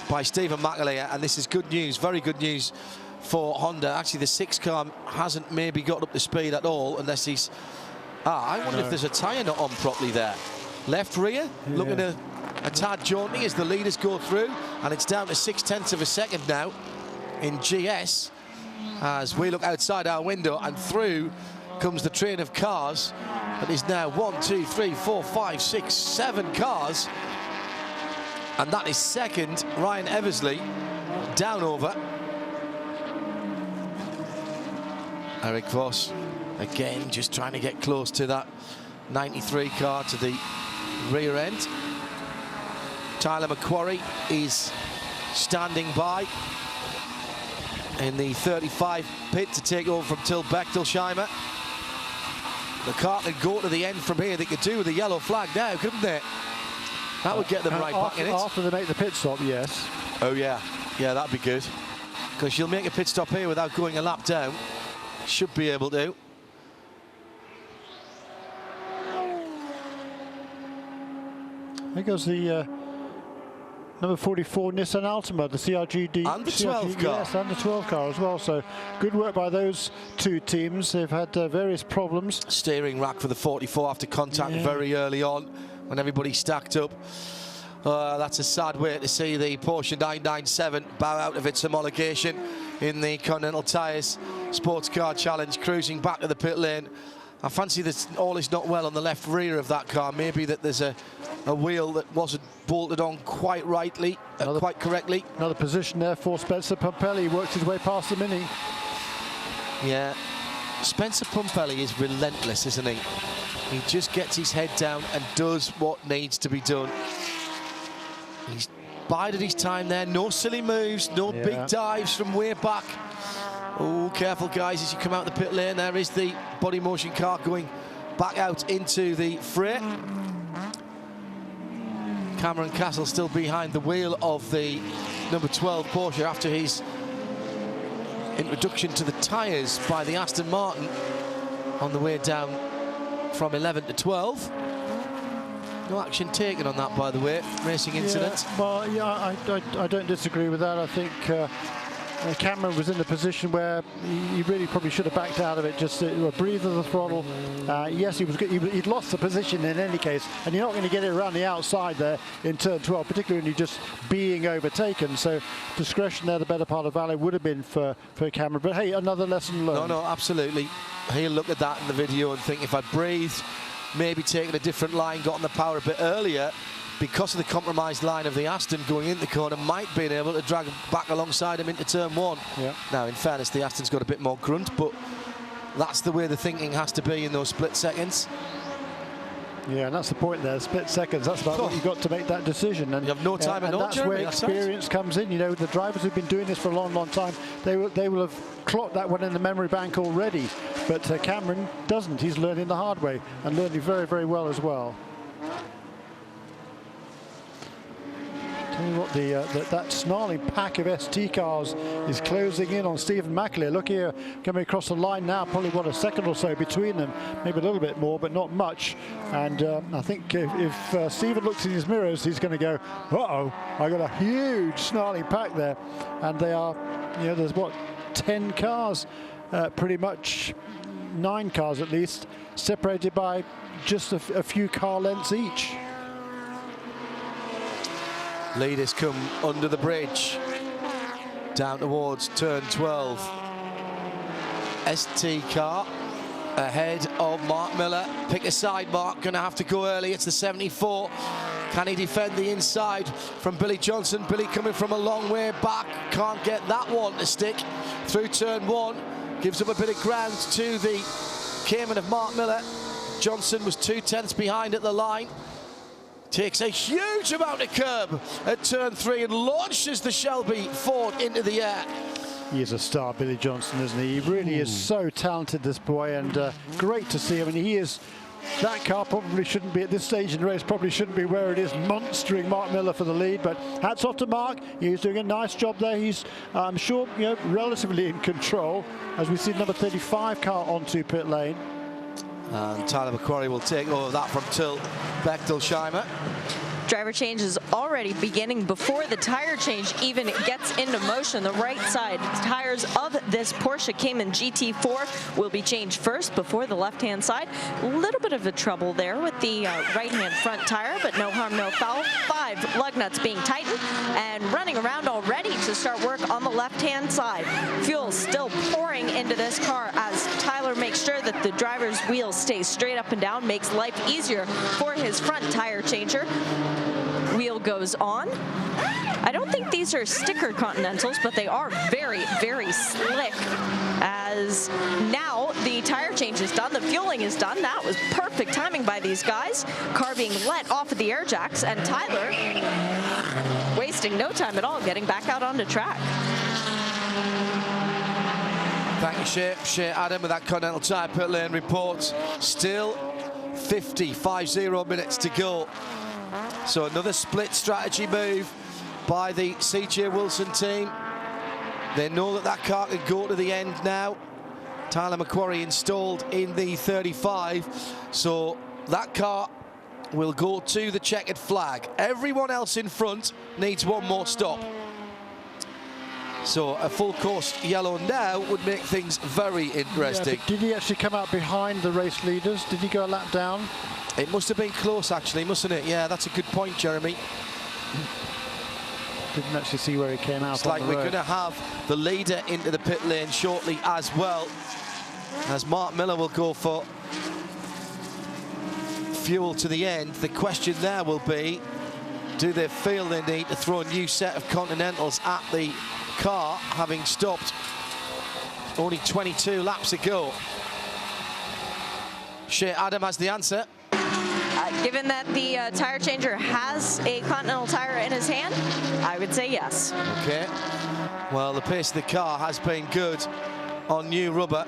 by Stephen McNaleer, and this is good news, very good news for Honda. Actually, the 6th car hasn't maybe got up to speed at all unless he's... I wonder if there's a tyre not on properly there. Left rear, looking a tad jaunty as the leaders go through, and it's down to 0.6 of a second now in GS as we look outside our window, and through comes the train of cars. It is now 1, 2, 3, 4, 5, 6, 7 cars. And that is second, Ryan Eversley, down over. Eric Voss, again, just trying to get close to that 93 car to the rear end. Tyler McQuarrie is standing by in the 35 pit to take over from Till Bechtelsheimer. The car can go to the end from here. They could do with a yellow flag now, couldn't they? That would get them right back in it. After they make the pit stop, yes. Oh, yeah. Yeah, that'd be good. Because she'll make a pit stop here without going a lap down. Should be able to. There goes the number 44 Nissan Altima, the CRGD. And the 12 car. Yes, and the 12 car as well. So good work by those 2 teams. They've had various problems. Steering rack for the 44 after contact very early on when everybody stacked up. That's a sad way to see the Porsche 997 bow out of its homologation in the Continental Tires SportsCar Challenge, cruising back to the pit lane. I fancy that all is not well on the left rear of that car. Maybe that there's a wheel that wasn't bolted on quite rightly, quite correctly. Another position there for Spencer Pumpelly. Works his way past the Mini. Yeah, Spencer Pumpelly is relentless, isn't he? He just gets his head down and does what needs to be done. He's bided his time there. No silly moves, no big dives from way back. Oh, careful, guys, as you come out the pit lane. There is the body motion car going back out into the fray. Cameron Castle still behind the wheel of the number 12 Porsche after his introduction to the tyres by the Aston Martin on the way down from 11 to 12. No action taken on that, by the way, racing incident. Well, yeah, I don't disagree with that. I think Cameron was in a position where he really probably should have backed out of it, just breathe of the throttle. Yes, he'd lost the position in any case, and you're not going to get it around the outside there in turn 12, particularly when you're just being overtaken. So discretion there, the better part of value would have been for Cameron. But hey, another lesson learned. No, absolutely. He'll look at that in the video and think, if I breathed, maybe taking a different line, got on the power a bit earlier, because of the compromised line of the Aston going in the corner, might be able to drag back alongside him into turn 1. Yeah. Now, in fairness, the Aston's got a bit more grunt, but that's the way the thinking has to be in those split seconds. Yeah, and that's the point there, split seconds. That's about what you've got to make that decision. And you have no time at all, that's where experience comes in. You know, the drivers who've been doing this for a long, long time, they will have clocked that one in the memory bank already. But Cameron doesn't. He's learning the hard way and learning very, very well as well. that snarling pack of ST cars is closing in on Stephen McAleer. Look here, coming across the line now, probably what, a second or so between them, maybe a little bit more, but not much. And I think if Stephen looks in his mirrors, he's going to go, uh-oh, I got a huge snarling pack there. And they are, you know, there's what, 10 cars, pretty much 9 cars at least, separated by just a few car lengths each. Leaders come under the bridge, down towards turn 12. ST car ahead of Mark Miller. Pick a side, Mark, gonna have to go early. It's the 74. Can he defend the inside from Billy Johnson? Billy coming from a long way back. Can't get that one to stick through turn 1. Gives up a bit of ground to the Cayman of Mark Miller. Johnson was 2 tenths behind at the line. Takes a huge amount of curb at turn 3 and launches the Shelby Ford into the air. He is a star, Billy Johnson, isn't he? He really is so talented, this boy, and great to see him. I mean, he is, that car probably shouldn't be at this stage in the race, probably shouldn't be where it is, monstering Mark Miller for the lead, but hats off to Mark. He's doing a nice job there. He's, I'm sure, you know, relatively in control as we see number 35 car onto pit lane. And Tyler McQuarrie will take over that from Till Bechtelsheimer. Driver change is already beginning before the tire change even gets into motion. The right side tires of this Porsche Cayman GT4 will be changed first before the left-hand side. A little bit of a trouble there with the right-hand front tire, but no harm, no foul. 5 lug nuts being tightened and running around already to start work on the left-hand side. Fuel still pouring into this car as Tyler makes sure that the driver's wheels stay straight up and down, makes life easier for his front tire changer. Wheel goes on. I don't think these are sticker Continentals, but they are very, very slick. As now the tire change is done, the fueling is done. That was perfect timing by these guys. Car being let off of the air jacks, and Tyler wasting no time at all getting back out onto track. Thank you, Shea Adam, with that Continental Tire pit lane report. Still 50 minutes to go. So another split strategy move by the CJ Wilson team. They know that car can go to the end now. Tyler McQuarrie installed in the 35. So that car will go to the checkered flag. Everyone else in front needs one more stop. So a full course yellow now would make things very interesting. Yeah, did he actually come out behind the race leaders? Did he go a lap down? It must have been close, actually, mustn't it? Yeah, that's a good point, Jeremy. Didn't actually see where he came out. It's like we're going to have the leader into the pit lane shortly as well, as Mark Miller will go for fuel to the end. The question there will be, do they feel they need to throw a new set of Continentals at the car, having stopped only 22 laps ago? Shea Adam has the answer. Given that the tire changer has a Continental tire in his hand, I would say yes. Okay. Well, the pace of the car has been good on new rubber.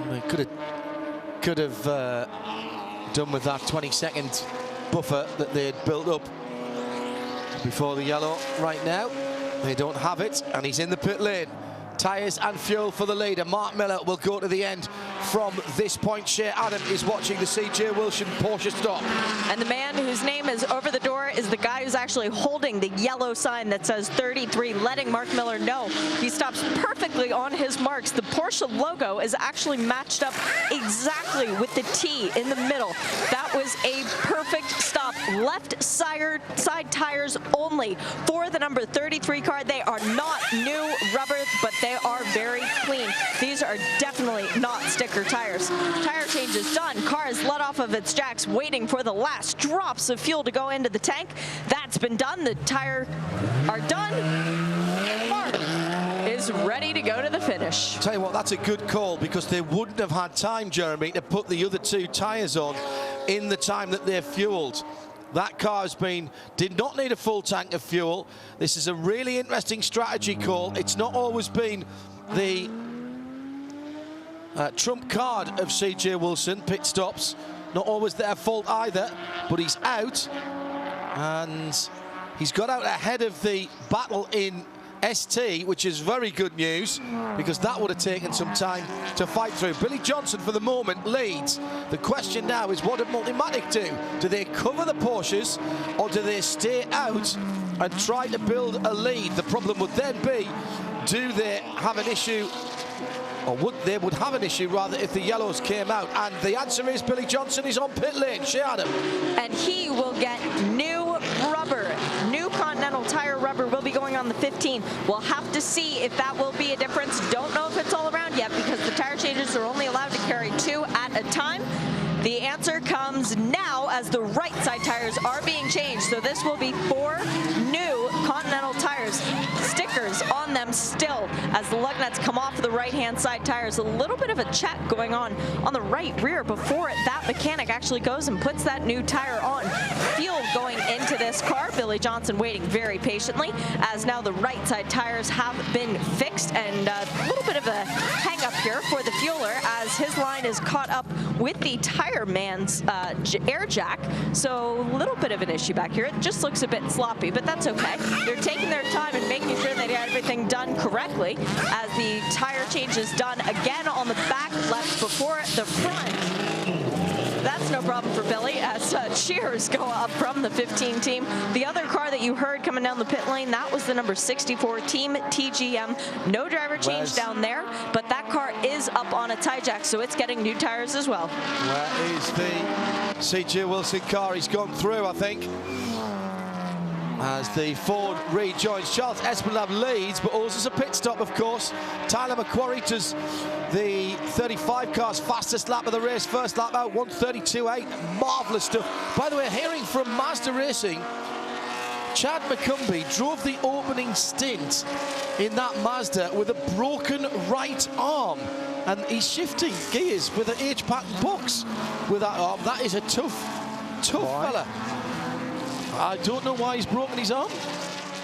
They could have done with that 20-second buffer that they had built up before the yellow. Right now, they don't have it, and he's in the pit lane. Tyres and fuel for the leader. Mark Miller will go to the end from this point. Shea Adam is watching the CJ Wilson Porsche stop. And the man whose name is over the door is the guy who's actually holding the yellow sign that says 33, letting Mark Miller know he stops perfectly on his marks. The Porsche logo is actually matched up exactly with the T in the middle. That was a perfect stop. Left side tires only for the number 33 car. They are not new rubber, but they are very clean. These are definitely not sticker tires. Tire change is done. Car is let off of its jacks, waiting for the last drops of fuel to go into the tank. That's been done. The tire are done. Mark is ready to go to the finish. Tell you what, that's a good call, because they wouldn't have had time, Jeremy, to put the other 2 tires on in the time that they're fueled. That car did not need a full tank of fuel. This is a really interesting strategy call. It's not always been the trump card of CJ Wilson, pit stops. Not always their fault either, but he's out. And he's got out ahead of the battle in ST, which is very good news because that would have taken some time to fight through. Billy Johnson for the moment leads. The question now is, what did Multimatic do? Do they cover the Porsches or do they stay out and try to build a lead? The problem would then be, do they have an issue, or they would have an issue rather if the yellows came out? And the answer is Billy Johnson is on pit lane. Adam. And he will get new rubber. New Continental Tire rubber will be going on the 15. We'll have to see if that will be a difference. Don't know if it's all around yet because the tire changes are only allowed to carry 2 at a time. The answer comes now as the right side tires are being changed. So this will be 4 new Continental tires, stickers on them still as the lug nuts come off the right-hand side tires. A little bit of a check going on the right rear before that mechanic actually goes and puts that new tire on. Fuel going into this car. Billy Johnson waiting very patiently as now the right side tires have been fixed, and a little bit of a hang up here for the fueler as his line is caught up with the tire man's air jack. So a little bit of an issue back here. It just looks a bit sloppy, but that's okay. They're taking their time and making sure they got everything done correctly as the tire change is done again on the back left before the front. That's no problem for Billy as cheers go up from the 15 team. The other car that you heard coming down the pit lane, that was the number 64 team TGM. No driver change down there, but that car is up on a tie jack, so it's getting new tires as well. Where is the C.J. Wilson car? He's gone through, I think, as the Ford rejoins. Charles Espinlab leads, but owes us a pit stop, of course. Tyler McQuarrie does the 35 car's fastest lap of the race. First lap out, 1:32.8. Marvellous stuff. By the way, hearing from Mazda Racing, Chad McCumbee drove the opening stint in that Mazda with a broken right arm. And he's shifting gears with an H-pattern box with that arm. That is a tough fella. I don't know why he's broken his arm,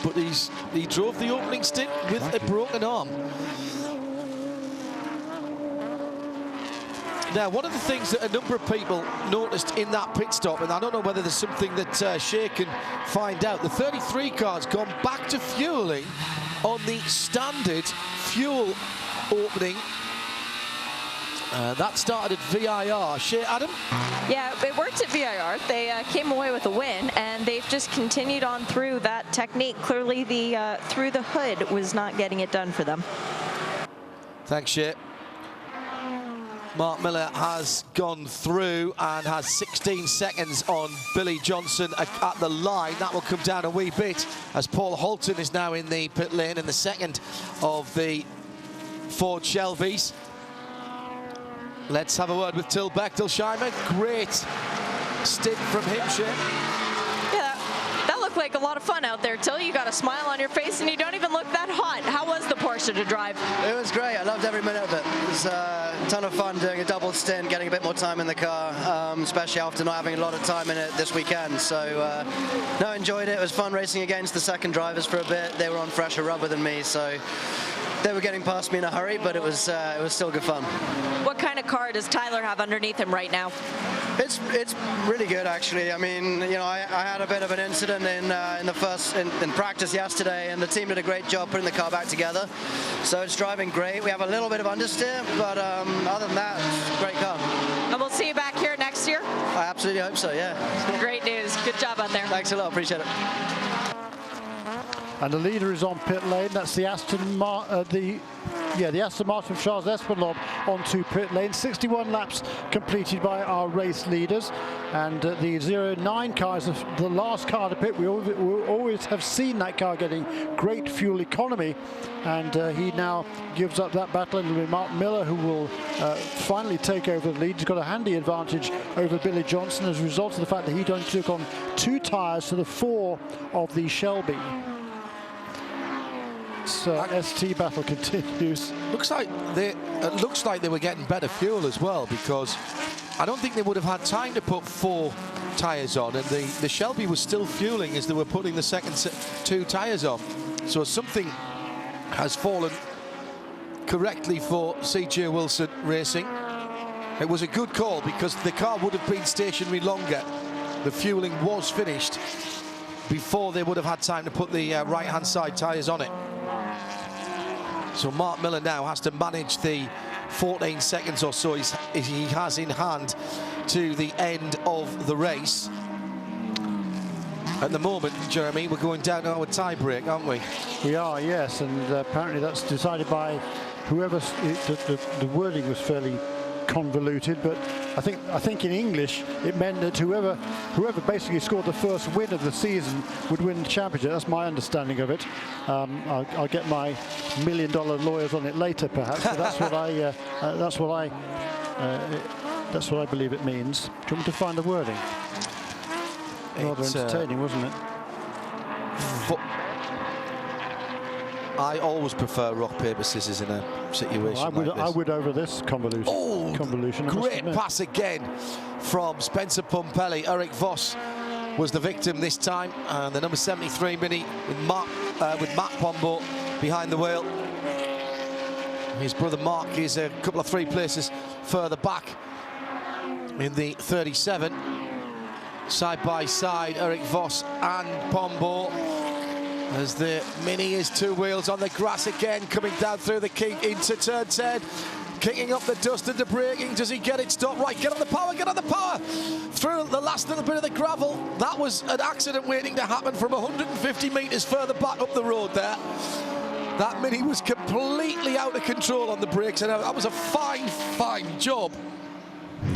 but he drove the opening stint with a broken arm. Now, one of the things that a number of people noticed in that pit stop, and I don't know whether there's something that Shea can find out, the 33 car's gone back to fueling on the standard fuel opening. That started at VIR. Shea, Adam? Yeah, it worked at VIR. They came away with a win, and they've just continued on through that technique. Clearly, the through the hood was not getting it done for them. Thanks, Shea. Mark Miller has gone through and has 16 seconds on Billy Johnson at the line. That will come down a wee bit as Paul Holton is now in the pit lane in the second of the Ford Shelbys. Let's have a word with Till Bechtelsheimer. Great stint from him, Shea. Yeah, that looked like a lot of fun out there, Till. You got a smile on your face and you don't even look that hot. How was the Porsche to drive? It was great. I loved every minute of it. It was a ton of fun doing a double stint, getting a bit more time in the car, especially after not having a lot of time in it this weekend. So, no, I enjoyed it. It was fun racing against the second drivers for a bit. They were on fresher rubber than me, so they were getting past me in a hurry, but it was still good fun. What kind of car does Tyler have underneath him right now? It's really good, actually. I mean, you know, I had a bit of an incident in practice yesterday, and the team did a great job putting the car back together. So it's driving great. We have a little bit of understeer, but other than that, it's a great car. And we'll see you back here next year? I absolutely hope so, yeah. Great news. Good job out there. Thanks a lot. Appreciate it. And the leader is on pit lane. That's the Aston Martin of Charles Espinlab onto pit lane. 61 laps completed by our race leaders. And the 09 car is the last car to pit. We always have seen that car getting great fuel economy. And he now gives up that battle. And it'll be Mark Miller who will finally take over the lead. He's got a handy advantage over Billy Johnson as a result of the fact that he only took on 2 tires to the 4 of the Shelby. ST battle continues. Looks like they were getting better fuel as well, because I don't think they would have had time to put 4 tyres on, and the Shelby was still fueling as they were putting the second 2 tyres on. So something has fallen correctly for C.J. Wilson Racing. It was a good call because the car would have been stationary longer. The fueling was finished. before they would have had time to put the right-hand side tyres on it. So Mark Miller now has to manage the 14 seconds or so he has in hand to the end of the race. At the moment, Jeremy, we're going down to our tie break, aren't we? We are, yes, and apparently that's decided by whoever. The wording was fairly convoluted, but I think in English it meant that whoever basically scored the first win of the season would win the championship. That's my understanding of it. I'll get my $1 million lawyers on it later, perhaps. But that's what I believe it means. Do you want me to find the wording? Rather entertaining, wasn't it? I always prefer rock, paper, scissors in a situation like this. I would over this convolution. Oh, great pass again from Spencer Pumpelly. Eric Voss was the victim this time. And the number 73 Mini with Matt Pombo behind the wheel. His brother Mark is a couple of 3 places further back in the 37. Side by side, Eric Voss and Pombo, as the Mini is 2 wheels on the grass again, coming down through the kink into turn 10, kicking up the dust and the braking. Does he get it stopped? Right, get on the power, get on the power! Through the last little bit of the gravel. That was an accident waiting to happen from 150 metres further back up the road there. That Mini was completely out of control on the brakes, and that was a fine, fine job.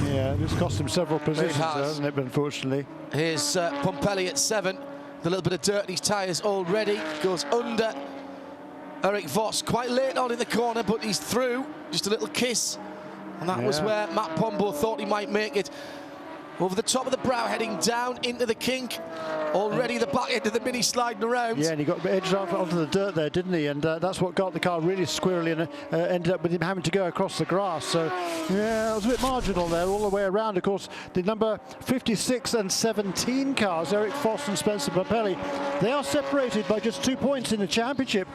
Yeah, it's cost him several positions, hasn't it, unfortunately. Here's Pumpelly at 7. The little bit of dirt in his tyres already. Goes under Eric Voss quite late on in the corner, but he's through. Just a little kiss. And that was where Matt Pombo thought he might make it. Over the top of the brow, heading down into the kink. Already the back end of the Mini sliding around. Yeah, and he got edged onto the dirt there, didn't he? And that's what got the car really squirrely, and ended up with him having to go across the grass. So, yeah, it was a bit marginal there all the way around. Of course, the number 56 and 17 cars, Eric Voss and Spencer Pumpelly, they are separated by just 2 points in the championship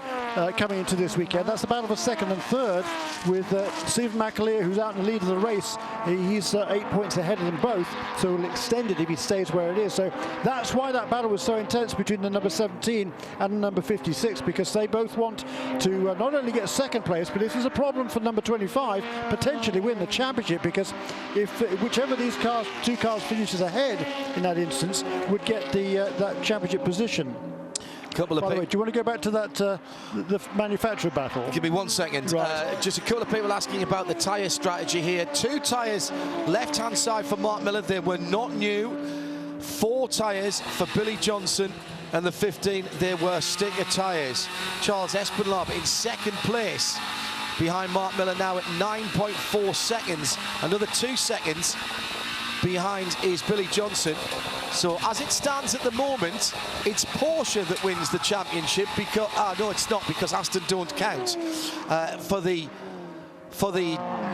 coming into this weekend. That's the battle for second and third, with Stephen McAleer, who's out in the lead of the race. He's 8 points ahead of them both, so he'll extend it if he stays where it is. So that's why that battle was so intense between the number 17 and number 56, because they both want to not only get second place, but if there's a problem for number 25, potentially win the championship, because if whichever of these cars, 2 cars finishes ahead in that instance, would get that championship position. By the way, do you want to go back to that the manufacturer battle? Give me 1 second. Right. Just a couple of people asking about the tyre strategy here. 2 tyres left-hand side for Mark Miller. They were not new. 4 tyres for Billy Johnson, and the 15, they were sticker tyres. Charles Espinlab in second place behind Mark Miller now at 9.4 seconds. Another 2 seconds behind is Billy Johnson. So as it stands at the moment, it's Porsche that wins the championship, because no, it's not, because Aston don't count for the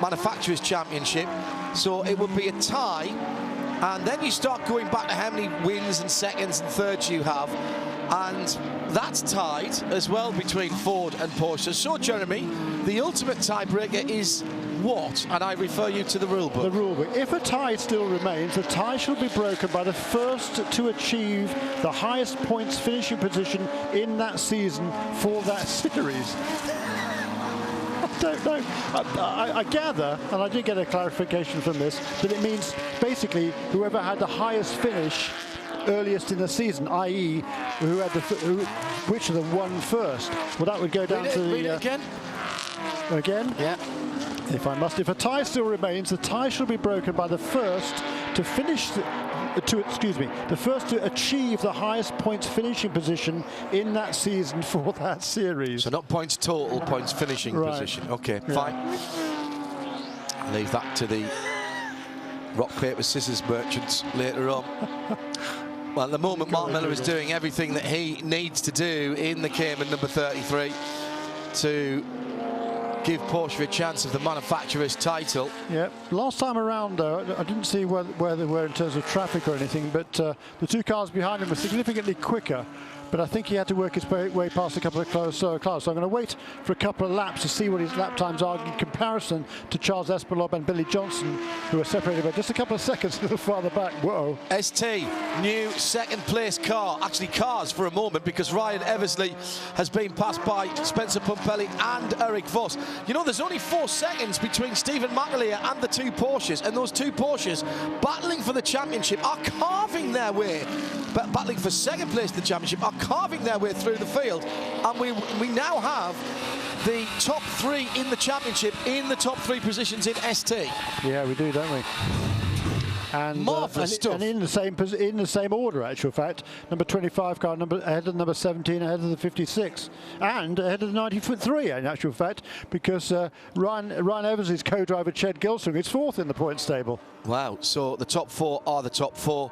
manufacturers championship. So it would be a tie, and then you start going back to how many wins and seconds and thirds you have, and that's tied as well between Ford and Porsche. So Jeremy, the ultimate tiebreaker is what? And I refer you to the rule book. The rule book. If a tie still remains, the tie shall be broken by the first to achieve the highest points finishing position in that season for that series. I don't know. I gather, and I did get a clarification from this, that it means basically whoever had the highest finish earliest in the season, i.e. which of them won first. Well, that would go down to the... Read it again? Again? Yeah. If a tie still remains, the tie shall be broken by the first to finish, the first to achieve the highest points finishing position in that season for that series. So not points total, points finishing position. Okay, fine. Leave that to the rock, paper, scissors merchants later on. Well, at the moment, Mark Miller is doing everything that he needs to do in the Cayman number 33 to give Porsche a chance of the manufacturer's title. Yeah, last time around, I didn't see where they were in terms of traffic or anything, but the 2 cars behind him were significantly quicker but I think he had to work his way past a couple of cars. So I'm going to wait for a couple of laps to see what his lap times are in comparison to Charles Espelov and Billy Johnson, who are separated by just a couple of seconds a little farther back. Whoa. ST, new second place car, actually cars for a moment, because Ryan Eversley has been passed by Spencer Pumpelly and Eric Voss. You know, there's only 4 seconds between Stephen McAleer and the 2 Porsches, and those 2 Porsches battling for the championship are carving their way, but battling for second place in the championship, are carving their way through the field, and we now have the top 3 in the championship in the top 3 positions in ST. Yeah, we do, don't we? And, marvelous stuff. And in the same order, actual fact. Number 25 car ahead of number 17, ahead of the 56, and ahead of the 90.3 in actual fact, because Ryan Evans' co-driver Ched Gilsung is 4th in the points table. Wow, so the top 4 are the top 4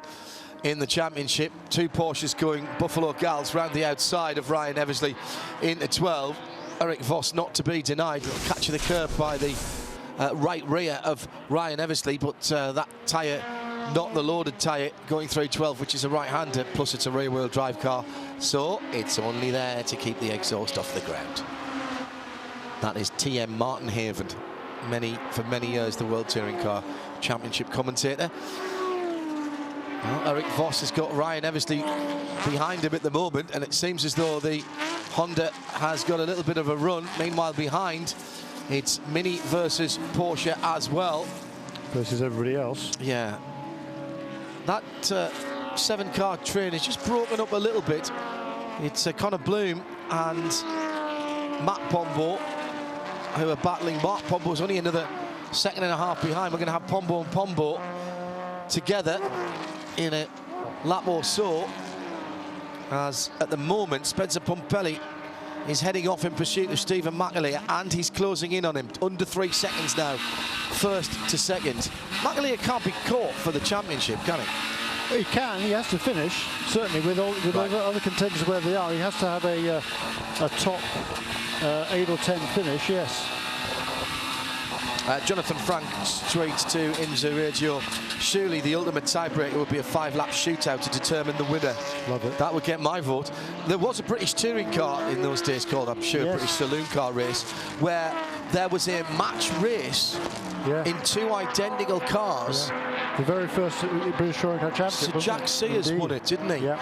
in the championship. 2 Porsches going Buffalo Gals round the outside of Ryan Eversley into 12. Eric Voss not to be denied, catching the curb by the right rear of Ryan Eversley, but that tyre, not the loaded tyre, going through 12, which is a right-hander, plus it's a rear-wheel drive car, so it's only there to keep the exhaust off the ground. That is TM Martin Haven, for many years the World Touring Car Championship commentator. Well, Eric Voss has got Ryan Eversley behind him at the moment, and it seems as though the Honda has got a little bit of a run. Meanwhile, behind, it's Mini versus Porsche as well. Versus everybody else. Yeah. That 7-car train is just broken up a little bit. It's Connor Bloom and Matt Pombo who are battling. Mark Pombo's only another 1.5 seconds behind. We're going to have Pombo and Pombo together in a lap or so, as at the moment Spencer Pumpelly is heading off in pursuit of Stephen McAleer, and he's closing in on him. Under 3 seconds now, first to second. McAleer can't be caught for the championship, can he? He can. He has to finish, certainly, with all the other contenders where they are. He has to have a top 8 or 10 finish, yes. Jonathan Frank tweets to IMSA Radio, surely the ultimate tiebreaker would be a 5-lap shootout to determine the winner. Love it. That would get my vote. There was a British touring car in those days called, I'm sure, British Saloon Car Race, where there was a match race in 2 identical cars. Yeah. The very first British Touring Car Championship. So Jack Sears won it, didn't he? Yeah.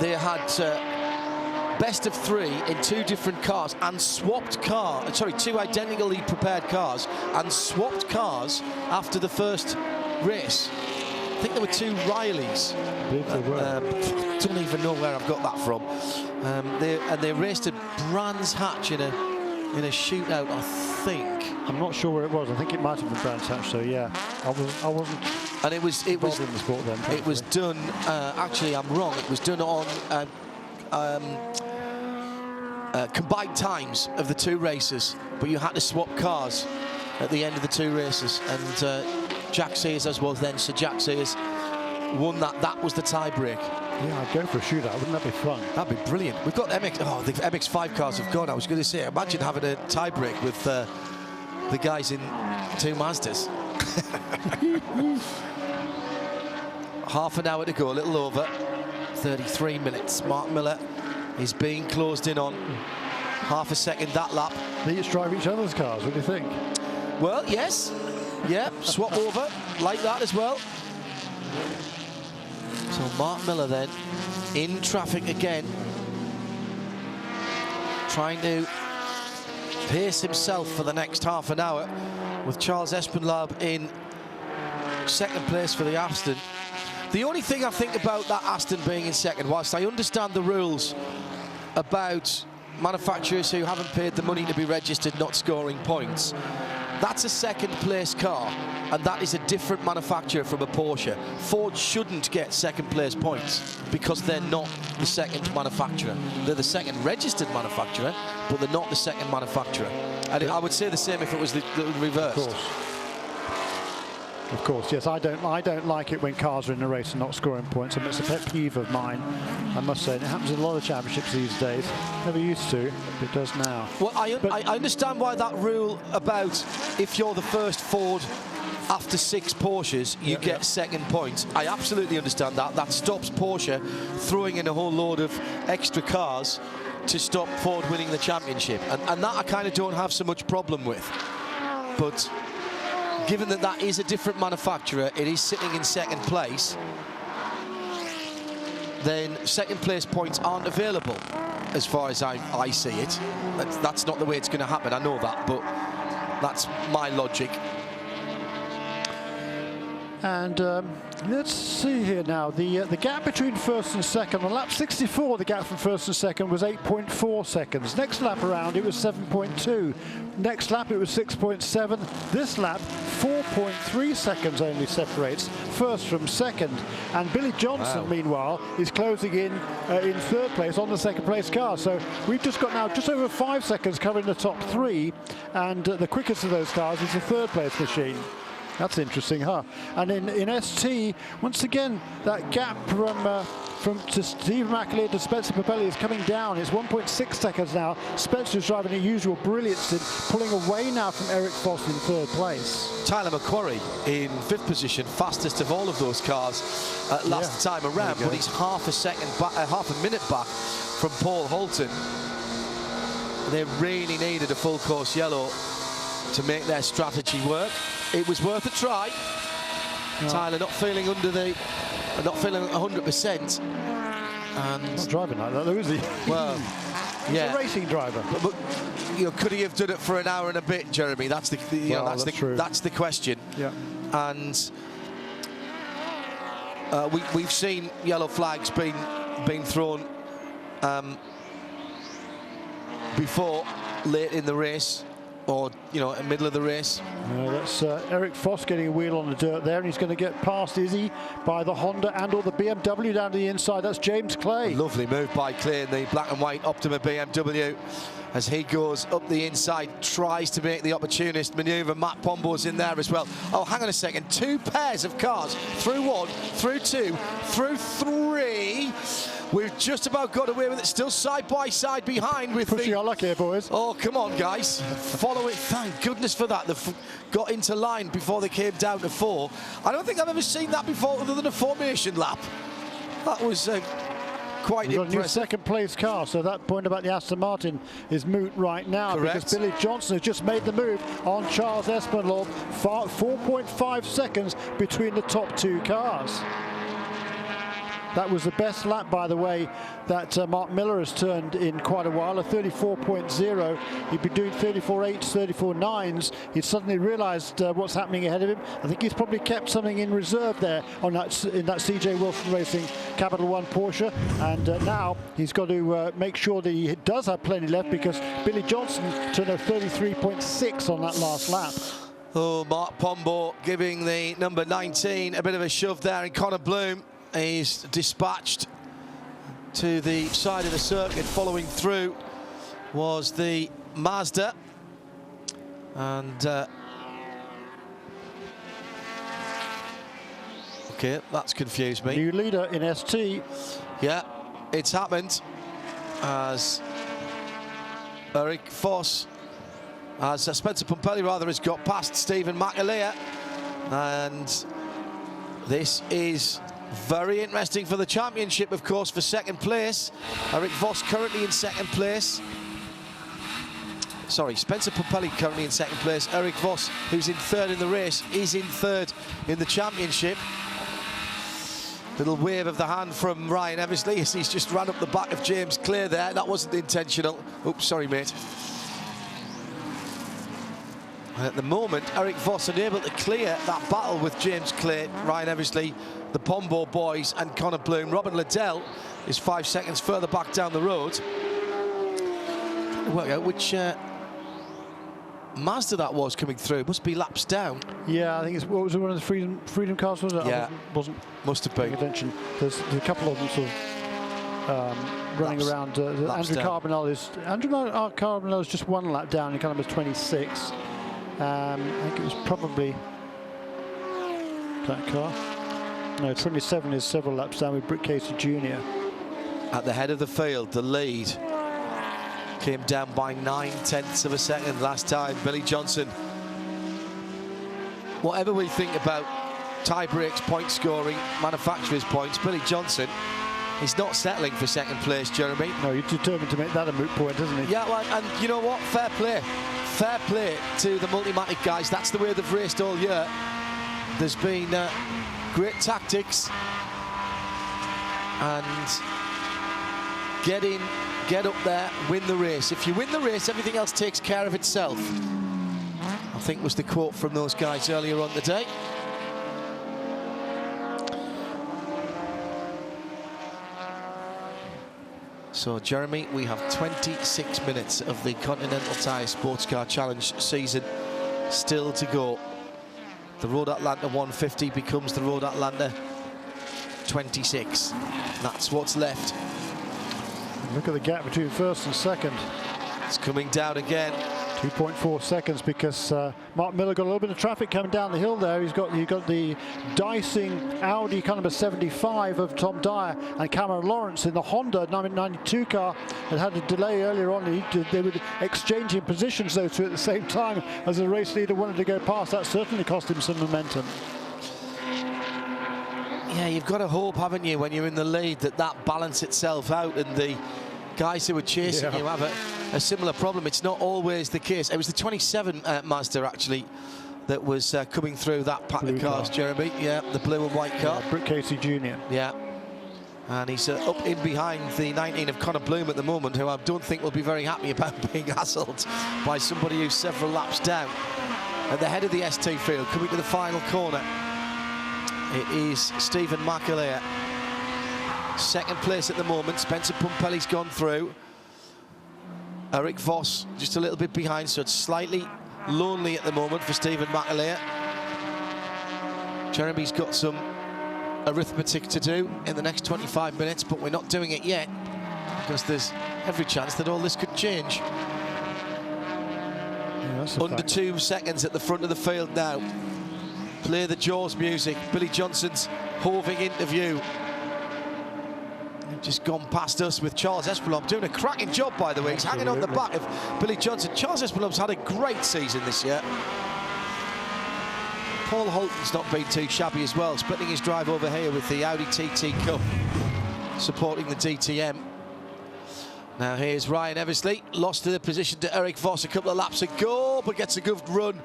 They had best of 3 in 2 different cars and swapped 2 identically prepared cars and swapped cars after the first race. I think there were 2 Rileys. Don't even know where I've got that from. They raced at Brands Hatch in a shootout, I think. I'm not sure where it was. I think it might have been Brands Hatch. So yeah, I wasn't. And it was in the sport then. It was done. Actually, I'm wrong. It was done on combined times of the 2 races, but you had to swap cars at the end of the 2 races, and Jack Sears, as was then Sir Jack Sears, won that. That was the tie-break. Yeah, I'd go for a shootout. Wouldn't that be fun? That'd be brilliant. We've got MX. Oh, the MX-5 cars have gone. I was going to say, imagine having a tie-break with the guys in 2 Mazdas. Half an hour to go, a little over. 33 minutes. Mark Miller is being closed in on. Half a second that lap. They each drive each other's cars, what do you think? Well, yes. Yeah, swap over like that as well. So Mark Miller then in traffic again, trying to pace himself for the next half an hour, with Charles Espenlaub in second place for the Aston. The only thing I think about that Aston being in second, whilst I understand the rules about manufacturers who haven't paid the money to be registered not scoring points, that's a second place car, and that is a different manufacturer from a Porsche. Ford shouldn't get second place points because they're not the second manufacturer. They're the second registered manufacturer, but they're not the second manufacturer. And I would say the same if it was the reverse. Of course, yes. I don't like it when cars are in a race and not scoring points, and it's a pet peeve of mine, I must say. And it happens in a lot of championships these days. Never used to, but it does now. Well, I understand why that rule about if you're the first Ford after 6 Porsches, you get second points. I absolutely understand that. That stops Porsche throwing in a whole load of extra cars to stop Ford winning the championship. And that I kind of don't have so much problem with. But given that that is a different manufacturer, it is sitting in second place, then second place points aren't available as far as I see it. That's not the way it's going to happen, I know that, but that's my logic. And let's see here now, the gap between first and second, on lap 64 the gap from first and second was 8.4 seconds. Next lap around it was 7.2. Next lap it was 6.7. This lap 4.3 seconds only separates first from second. And Billy Johnson, meanwhile, is closing in third place on the second place car. So we've just got now just over 5 seconds covering the top 3, and the quickest of those cars is the third place machine. That's interesting, huh? And in ST, once again, that gap from Steve McAleer to Spencer Puppelli is coming down. It's 1.6 seconds now. Spencer's driving a usual brilliance in pulling away now from Eric Foss in third place. Tyler McQuarrie in 5th position, fastest of all of those cars last time around, but he's half a minute back from Paul Holton. They really needed a full course yellow to make their strategy work. It was worth a try. Tyler not feeling 100%. And not driving like that, though, is he? Well, he's a racing driver. But you know, could he have done it for an hour and a bit, Jeremy? That's the question. Yeah. And we've seen yellow flags being thrown before, late in the race, or in the middle of the race. That's Eric Foss getting a wheel on the dirt there, and he's going to get past Izzy by the Honda and or the BMW down to the inside. That's James Clay. Lovely move by Clay in the black and white Optima BMW as he goes up the inside, tries to make the opportunist manoeuvre. Matt Pombo's in there as well. Oh, hang on a second. 2 pairs of cars through 1, through 2, through 3. We've just about got away with it, still side by side behind with pushing our luck here, boys. Oh, come on, guys. Follow it. Thank goodness for that. They've got into line before they came down to 4. I don't think I've ever seen that before other than a formation lap. That was quite We've got impressive. a new second place car, so that point about the Aston Martin is moot right now. Correct. Because Billy Johnson has just made the move on Charles Espinal. 4.5 seconds between the top 2 cars. That was the best lap, by the way, that Mark Miller has turned in quite a while, a 34.0. He'd been doing 34.8s, 34.9s. He's suddenly realised what's happening ahead of him. I think he's probably kept something in reserve there in that CJ Wilson Racing Capital One Porsche. And now he's got to make sure that he does have plenty left, because Billy Johnson turned a 33.6 on that last lap. Oh, Mark Pombo giving the number 19 a bit of a shove there, and Connor Bloom, he's dispatched to the side of the circuit. Following through was the Mazda, and okay, that's confused me. New leader in ST. Yeah, it's happened as Eric Foss, as Spencer Pumpelli rather, has got past Stephen McAleer, and this is very interesting for the championship, of course, for second place. Eric Voss currently in second place. Sorry, Spencer Puppelli currently in second place. Eric Voss, who's in third in the race, is in third in the championship. Little wave of the hand from Ryan Eversley as he's just ran up the back of James Clay there. That wasn't intentional. Oops, sorry, mate. And at the moment, Eric Voss unable to clear that battle with James Clay, Ryan Eversley, the Pombo boys, and Connor Bloom. Robin Liddell is 5 seconds further back down the road. Trying to work out which Mazda that was coming through. Must be laps down. Yeah, I think it's, what was it, one of the Freedom cars, was it? Yeah. I wasn't must have been. paying attention. There's a couple of them sort of running around. Andrew Carbonell is just 1 lap down. He kind of was 26. I think it was probably that car. No, 27 is several laps down with Britt Casey Jr. At the head of the field, the lead came down by 9/10 of a second last time. Billy Johnson whatever we think about tie breaks, point scoring, manufacturers' points, Billy Johnson is not settling for second place, Jeremy. No, he's determined to make that a moot point, isn't he? Yeah, well, and you know what? Fair play. Fair play to the Multimatic guys. That's the way they've raced all year. There's been great tactics and get up there, win the race. If you win the race, everything else takes care of itself, I think was the quote from those guys earlier on today. So, Jeremy, we have 26 minutes of the Continental Tire SportsCar Challenge season still to go. The Road Atlanta 150 becomes the Road Atlanta 26. That's what's left. Look at the gap between first and second. It's coming down again. 2.4 seconds because Mark Miller got a little bit of traffic coming down the hill there. You've got the dicing Audi car number 75 of Tom Dyer and Cameron Lawrence in the Honda 92 car that had a delay earlier on. They were exchanging positions, those two, at the same time as the race leader wanted to go past. That certainly cost him some momentum. Yeah, you've got to hope, haven't you, when you're in the lead, that balance itself out, and the guys who are chasing you have a similar problem. It's not always the case. It was the 27 Mazda, actually, that was coming through that pack of cars, Jeremy. Yeah, the blue and white car. Yeah, Britt Casey Jr. Yeah. And he's up in behind the 19 of Connor Bloom at the moment, who I don't think will be very happy about being hassled by somebody who's several laps down. At the head of the ST field, coming to the final corner, it is Stephen McAleer. Second place at the moment. Spencer Pumpelly's gone through. Eric Voss just a little bit behind, so it's slightly lonely at the moment for Stephen McAleer. Jeremy's got some arithmetic to do in the next 25 minutes, but we're not doing it yet because there's every chance that all this could change. Yeah, Under 2 seconds at the front of the field now. Play the Jaws music. Billy Johnson's hoving into view. Just gone past us with Charles Espelomb doing a cracking job, by the way. He's hanging on the back of Billy Johnson. Charles Espelomb's had a great season this year. Paul Holton's not been too shabby as well, splitting his drive over here with the Audi TT Cup, supporting the DTM. Now here's Ryan Eversley, lost the position to Eric Voss a couple of laps ago, but gets a good run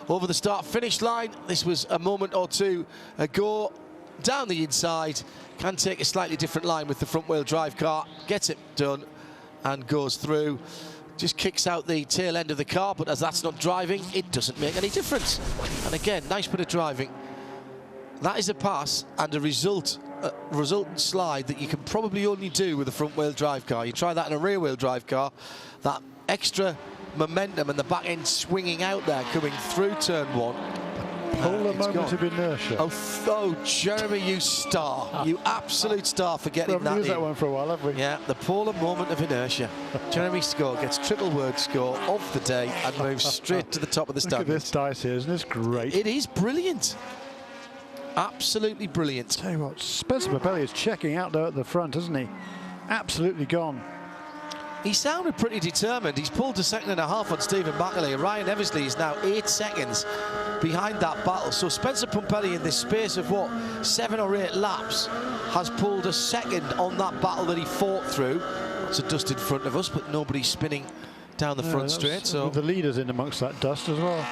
over the start-finish line. This was a moment or two ago. Down the inside, can take a slightly different line with the front-wheel drive car, gets it done and goes through. Just kicks out the tail end of the car, but as that's not driving, it doesn't make any difference. And again, nice bit of driving. That is a pass and a resultant slide that you can probably only do with a front-wheel drive car. You try that in a rear-wheel drive car, that extra momentum and the back end swinging out there coming through turn 1. Polar moment of inertia. Oh, Jeremy, you star. You absolute star for getting that in. We've used that one for a while, haven't we? Yeah, the polar moment of inertia. Jeremy Score gets triple word score of the day and moves straight to the top of the standings. Look at this dice here, isn't this great? It is brilliant. Absolutely brilliant. Tell you what, Spencer Pumpelly is checking out there at the front, isn't he? Absolutely gone. He sounded pretty determined. He's pulled a second and a half on Stephen McAleer. Ryan Eversley is now 8 seconds behind that battle. So Spencer Pumpelly, in this space of, what, 7 or 8 laps, has pulled a second on that battle that he fought through. It's a dust in front of us, but nobody's spinning down the front straight. So the leader's in amongst that dust as well.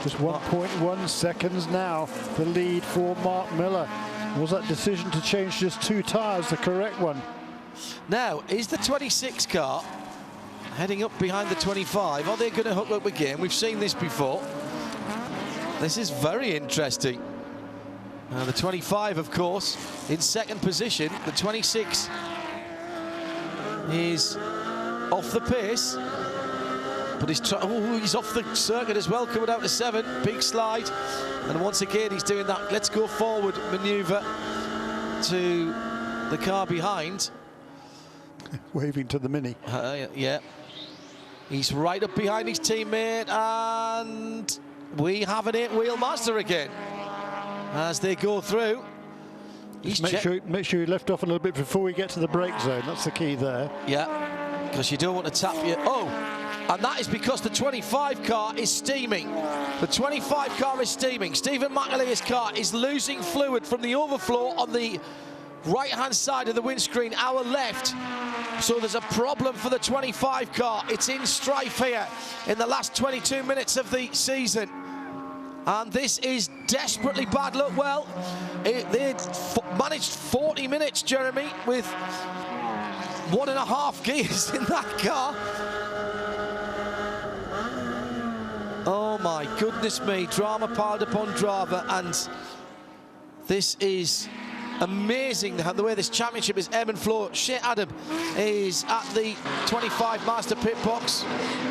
Just 1.1 seconds now, the lead for Mark Miller. Was that decision to change just 2 tyres the correct one? Now, is the 26 car heading up behind the 25? Are they going to hook up again? We've seen this before. This is very interesting. The 25, of course, in second position. The 26 is off the pace, but he's off the circuit as well, coming out to 7. Big slide, and once again he's doing that let's go forward manoeuvre to the car behind. Waving to the Mini. Yeah. He's right up behind his teammate, and we have an 8-wheel Mazda again as they go through. Make sure you lift off a little bit before we get to the brake zone. That's the key there. Yeah, because you don't want to tap your... Oh, And that is because the 25 car is steaming. The 25 car is steaming. Stephen McAleer's car is losing fluid from the overflow on the right-hand side of the windscreen, our left. So there's a problem for the 25 car. It's in strife here in the last 22 minutes of the season. And this is desperately bad luck. Well, they managed 40 minutes, Jeremy, with 1.5 gears in that car. Oh my goodness me, drama piled upon drama, and this is amazing the way this championship is ebb and flow. Shea Adam is at the 25 master pit box.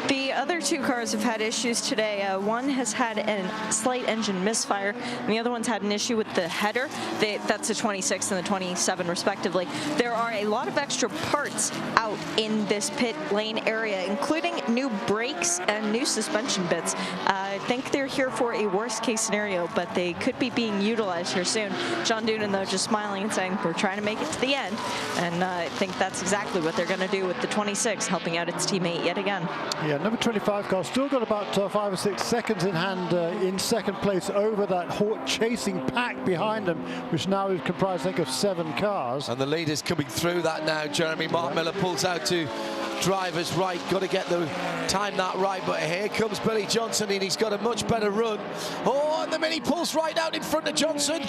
The other two cars have had issues today. One has had a slight engine misfire, and the other one's had an issue with the header. That's the 26 and the 27 respectively. There are a lot of extra parts out in this pit lane area, including new brakes and new suspension bits. I think they're here for a worst case scenario, but they could be being utilized here soon. John Doonan, though, just smiling and saying, we're trying to make it to the end. And I think that's exactly what they're going to do with the 26, helping out its teammate yet again. Yeah, number 25 car still got about 5 or 6 seconds in hand in second place over that chasing pack behind them, which now is comprised, I think, of 7 cars. And the leader's coming through that now, Jeremy. Mark Miller pulls out to driver's right. Got to get the time that right, but here comes Billy Johnson, and he's got a much better run. Oh, and the Mini pulls right out in front of Johnson.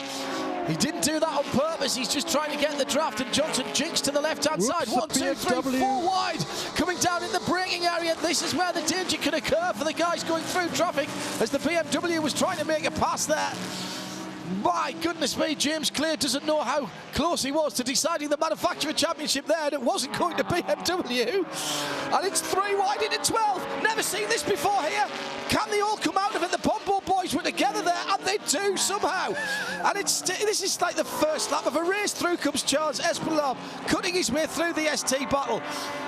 He didn't do that on purpose. He's just trying to get the draft, and Johnson jinks to the left-hand side. 1, 2, 3, 4 wide. Coming down in the braking area. This is where the danger can occur for the guys going through traffic, as the BMW was trying to make a pass there. My goodness me, James Clear doesn't know how close he was to deciding the manufacturer championship there, and it wasn't going to BMW. And it's 3 wide into 12. Never seen this before here. Can they all come out of it? The Pombo boys were together there, and they do somehow. And this is like the first lap of a race. Through comes Charles Espelard, cutting his way through the ST battle.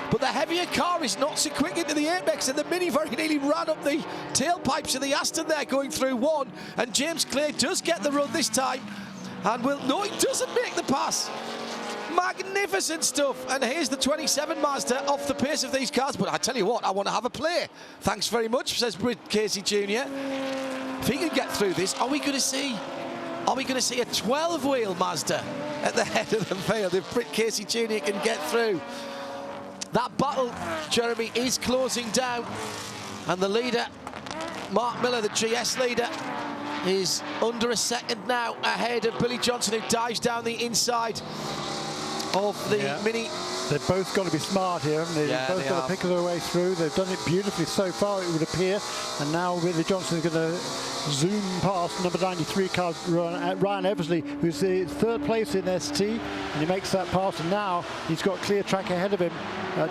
But the heavier car is not so quick into the apex, and the Mini very nearly ran up the tailpipes of the Aston there, going through 1. And James Clay does get the run this time, and no, he doesn't make the pass. Magnificent stuff. And here's the 27 Mazda off the pace of these cars. But I tell you what, I want to have a play. Thanks very much, says Britt Casey Jr. If he can get through this, are we going to see a 12-wheel Mazda at the head of the field if Britt Casey Jr. can get through? That battle, Jeremy, is closing down, and the leader, Mark Miller, the GS leader, is under a second now ahead of Billy Johnson, who dives down the inside of the Mini. They've both got to be smart here, haven't they? Yeah, They've both got to pick their way through. They've done it beautifully so far, it would appear. And now Billy Johnson is going to zoom past number 93 car, Ryan Eversley, who's the 3rd place in ST. And he makes that pass, and now he's got clear track ahead of him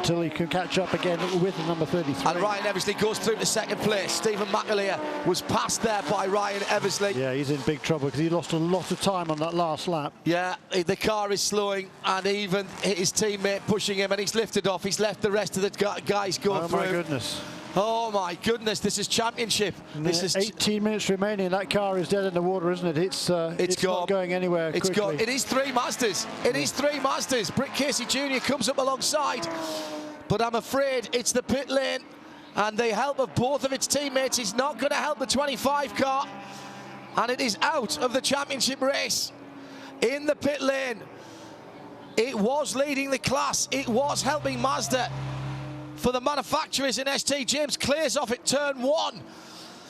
till he can catch up again with number 33. And Ryan Eversley goes through to second place. Stephen McAleer was passed there by Ryan Eversley. Yeah, he's in big trouble because he lost a lot of time on that last lap. Yeah, the car is slowing, and even his teammate pushing him, and he's lifted off. He's left the rest of the guys going through. Oh my goodness. Oh my goodness, this is championship. This is 18 minutes remaining. That car is dead in the water, isn't it? It's not going anywhere quickly. It's gone. It is 3 Mazdas. It is 3 Mazdas. Britt Casey Jr. comes up alongside, but I'm afraid it's the pit lane, and the help of both of its teammates is not going to help the 25 car, and it is out of the championship race. In the pit lane, it was leading the class. It was helping Mazda. For the manufacturers in ST, James clears off at turn 1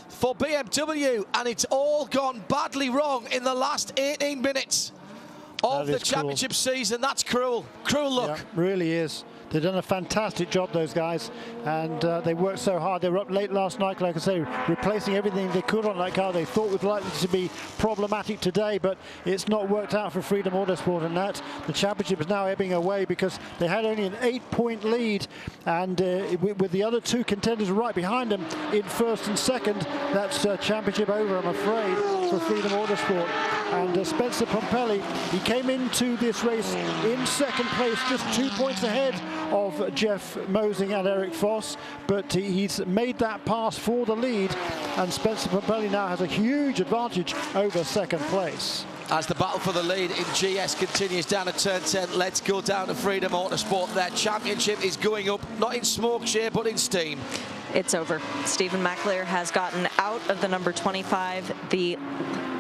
for BMW, and it's all gone badly wrong in the last 18 minutes of the championship season. That's cruel. Cruel luck. Yeah, really is. They've done a fantastic job, those guys, and they worked so hard. They were up late last night, like I say, replacing everything they could on that car. They thought was likely to be problematic today, but it's not worked out for Freedom Autosport, and that the championship is now ebbing away because they had only an 8-point lead, and with the other 2 contenders right behind them in 1st and 2nd, that's championship over, I'm afraid, for Freedom Autosport. And Spencer Pompelli, he came into this race in 2nd place, just 2 points ahead of Jeff Mosing and Eric Foss, but he's made that pass for the lead, and Spencer Pompelli now has a huge advantage over 2nd place. As the battle for the lead in GS continues down at turn 10, let's go down to Freedom Autosport. Their championship is going up, not in smoke shade, but in steam. it's over. Stephen McAleer has gotten out of the number 25. The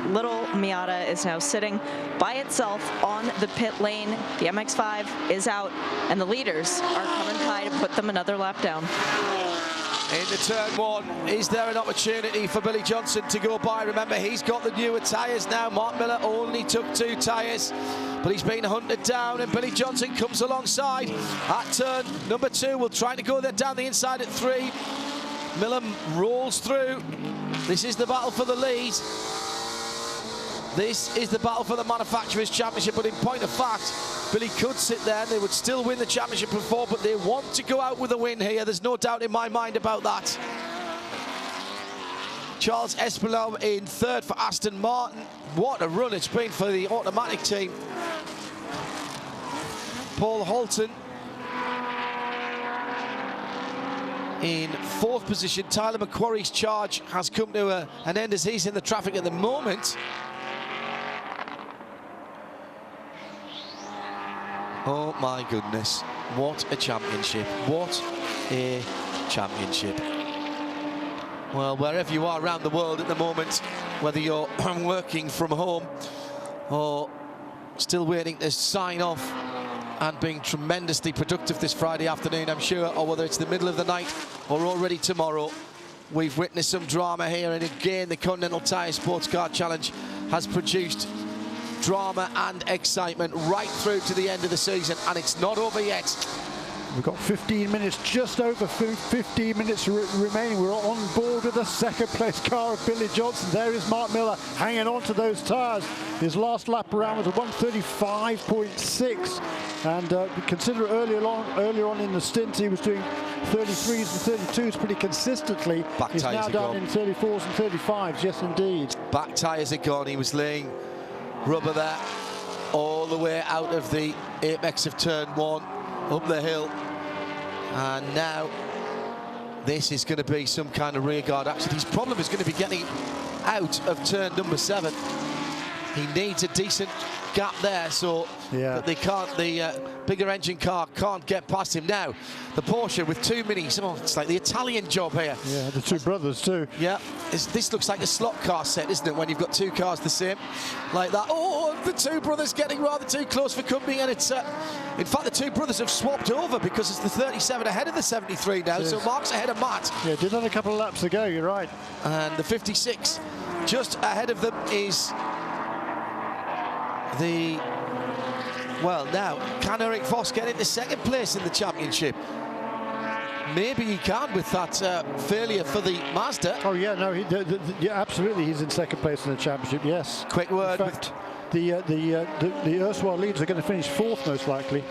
little Miata is now sitting by itself on the pit lane. The MX-5 is out, and the leaders are coming by to put them another lap down. Into turn one, is there an opportunity for Billy Johnson to go by? Remember, he's got the newer tyres now. Mark Miller only took 2 tyres, but he's been hunted down, and Billy Johnson comes alongside at turn number 2. We'll try to go there down the inside at 3. Miller rolls through. This is the battle for the lead. This is the battle for the Manufacturers' Championship, but in point of fact, Billy could sit there and they would still win the championship before, but they want to go out with a win here. There's no doubt in my mind about that. Charles Espelon in 3rd for Aston Martin. What a run it's been for the automatic team. Paul Holton in 4th position. Tyler McQuarrie's charge has come to an end as he's in the traffic at the moment. Oh my goodness, what a championship, what a championship. Well, wherever you are around the world at the moment, whether you're working from home or still waiting to sign off and being tremendously productive this Friday afternoon, I'm sure, or whether it's the middle of the night or already tomorrow, we've witnessed some drama here, and again the Continental Tire SportsCar Challenge has produced drama and excitement right through to the end of the season, and it's not over yet. We've got 15 minutes, just over 15 minutes remaining. We're on board with the 2nd place car of Billy Johnson. There is Mark Miller hanging on to those tyres. His last lap around was a 1:35.6, and consider earlier on in the stint he was doing 33s and 32s pretty consistently. He's now down in 34s and 35s. Yes, indeed. Back tyres are gone. He was laying rubber there all the way out of the apex of turn 1 up the hill, and now this is going to be some kind of rear guard action. His problem is going to be getting out of turn number 7. He needs a decent gap there so that they can't, the bigger engine car can't get past him. Now the Porsche with 2 minis, oh, it's like the Italian job here. Yeah, the 2 brothers too. Yeah, this looks like a slot car set, isn't it, when you've got 2 cars the same like that. Oh, the 2 brothers getting rather too close for company, and it's in fact the 2 brothers have swapped over because it's the 37 ahead of the 73 now, so Mark's ahead of Matt. Yeah, did that a couple of laps ago, you're right. And the 56 just ahead of them is the, well, now can Eric Voss get into 2nd place in the championship? Maybe he can with that failure for the Mazda. Oh yeah, no, yeah, absolutely, he's in 2nd place in the championship. Yes. Quick word. In fact, the erstwhile leads are going to finish 4th most likely.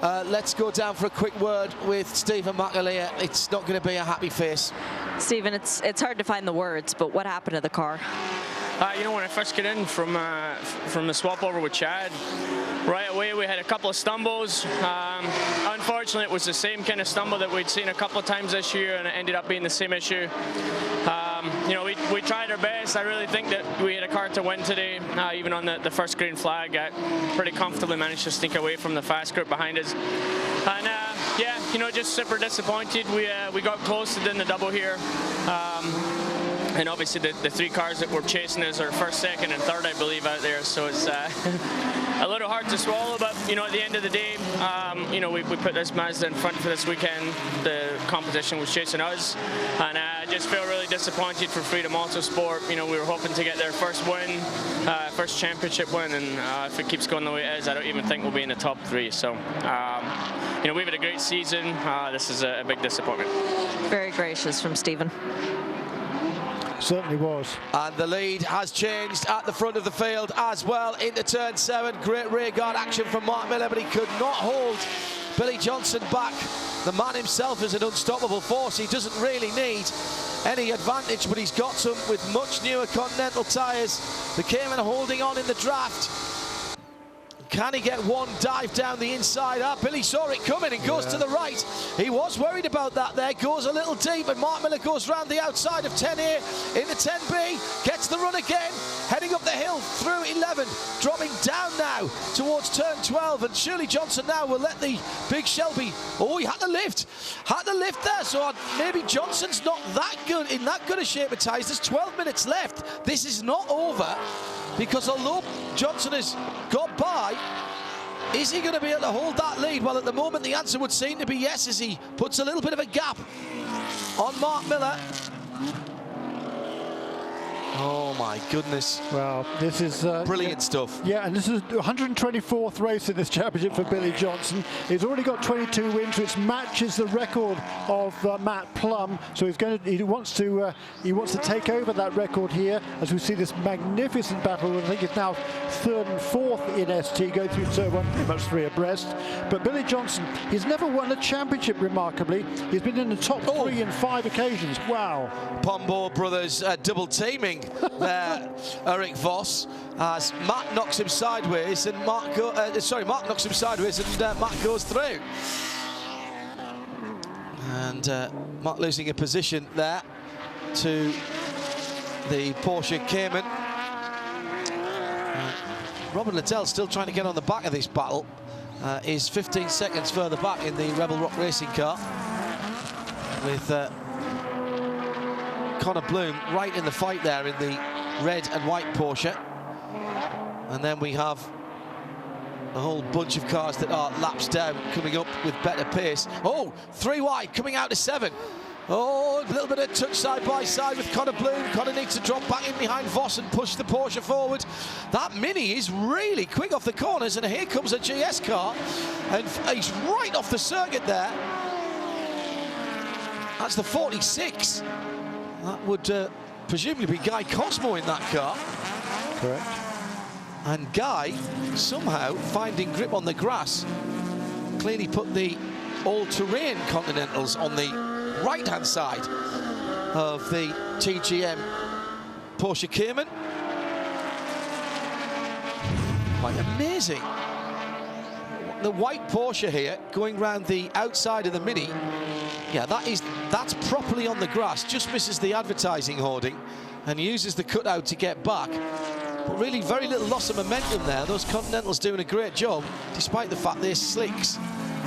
Let's go down for a quick word with Stephen McAleer. It's not going to be a happy face. Stephen, it's hard to find the words, but what happened to the car? You know, when I first got in from the swap over with Chad, right away we had a couple of stumbles. Unfortunately, it was the same kind of stumble that we'd seen a couple of times this year, and it ended up being the same issue. You know, we tried our best. I really think that we had a car to win today. Even on the first green flag, I pretty comfortably managed to sneak away from the fast group behind us. And yeah, you know, just super disappointed. We got close to doing the double here. And obviously the 3 cars that we're chasing is our 1st, 2nd, and 3rd, I believe, out there. So it's a little hard to swallow, but you know, at the end of the day, you know, we put this Mazda in front for this weekend. The competition was chasing us, and I just feel really disappointed for Freedom Autosport. You know, we were hoping to get their 1st win, 1st championship win, and if it keeps going the way it is, I don't even think we'll be in the top 3. So, you know, we've had a great season. This is a big disappointment. Very gracious from Stephen. Certainly was. And the lead has changed at the front of the field as well into turn 7. Great rear guard action from Mark Miller, but he could not hold Billy Johnson back. The man himself is an unstoppable force. He doesn't really need any advantage, but he's got some with much newer Continental tyres. The Cayman holding on in the draft. Can he get one dive down the inside? Billy saw it coming and goes to the right. He was worried about that there. Goes a little deep, and Mark Miller goes round the outside of 10 here into 10B. Gets the run again, heading up the hill through 11, dropping down now towards turn 12. And Shirley Johnson now will let the big Shelby. Oh, he had to lift. Had to lift there. So maybe Johnson's not that good, in that good a shape of tyres. There's 12 minutes left. This is not over, because although Johnson has got by, is he going to be able to hold that lead? Well, at the moment, the answer would seem to be yes, as he puts a little bit of a gap on Mark Miller. Oh my goodness. Well, this is brilliant stuff. Yeah, and this is the 124th race in this championship for Billy Johnson. He's already got 22 wins, which matches the record of Matt Plum. So he wants to take over that record here, as we see this magnificent battle. I think it's now 3rd and 4th in ST, go through turn 1, pretty much 3 abreast. But Billy Johnson, he's never won a championship, remarkably. He's been in the top 3 in 5 occasions. Wow. Pombo brothers double teaming there, Eric Voss, as Matt knocks him sideways and Mark knocks him sideways and Matt goes through. And Mark losing a position there to the Porsche Cayman. Robin Littell still trying to get on the back of this battle. Is 15 seconds further back in the Rebel Rock racing car, with Connor Bloom right in the fight there in the red and white Porsche. And then we have a whole bunch of cars that are laps down, coming up with better pace. Oh, 3 wide, coming out to 7. Oh, a little bit of touch side by side with Connor Bloom. Connor needs to drop back in behind Voss and push the Porsche forward. That Mini is really quick off the corners, and here comes a GS car, and he's right off the circuit there. That's the 46. That would presumably be Guy Cosmo in that car. Correct. And Guy, somehow finding grip on the grass, clearly put the all-terrain Continentals on the right-hand side of the TGM Porsche Cayman. Quite amazing. The white Porsche here going round the outside of the Mini. Yeah, that's properly on the grass, just misses the advertising hoarding and uses the cutout to get back. But really very little loss of momentum there. Those Continentals doing a great job, despite the fact they're slicks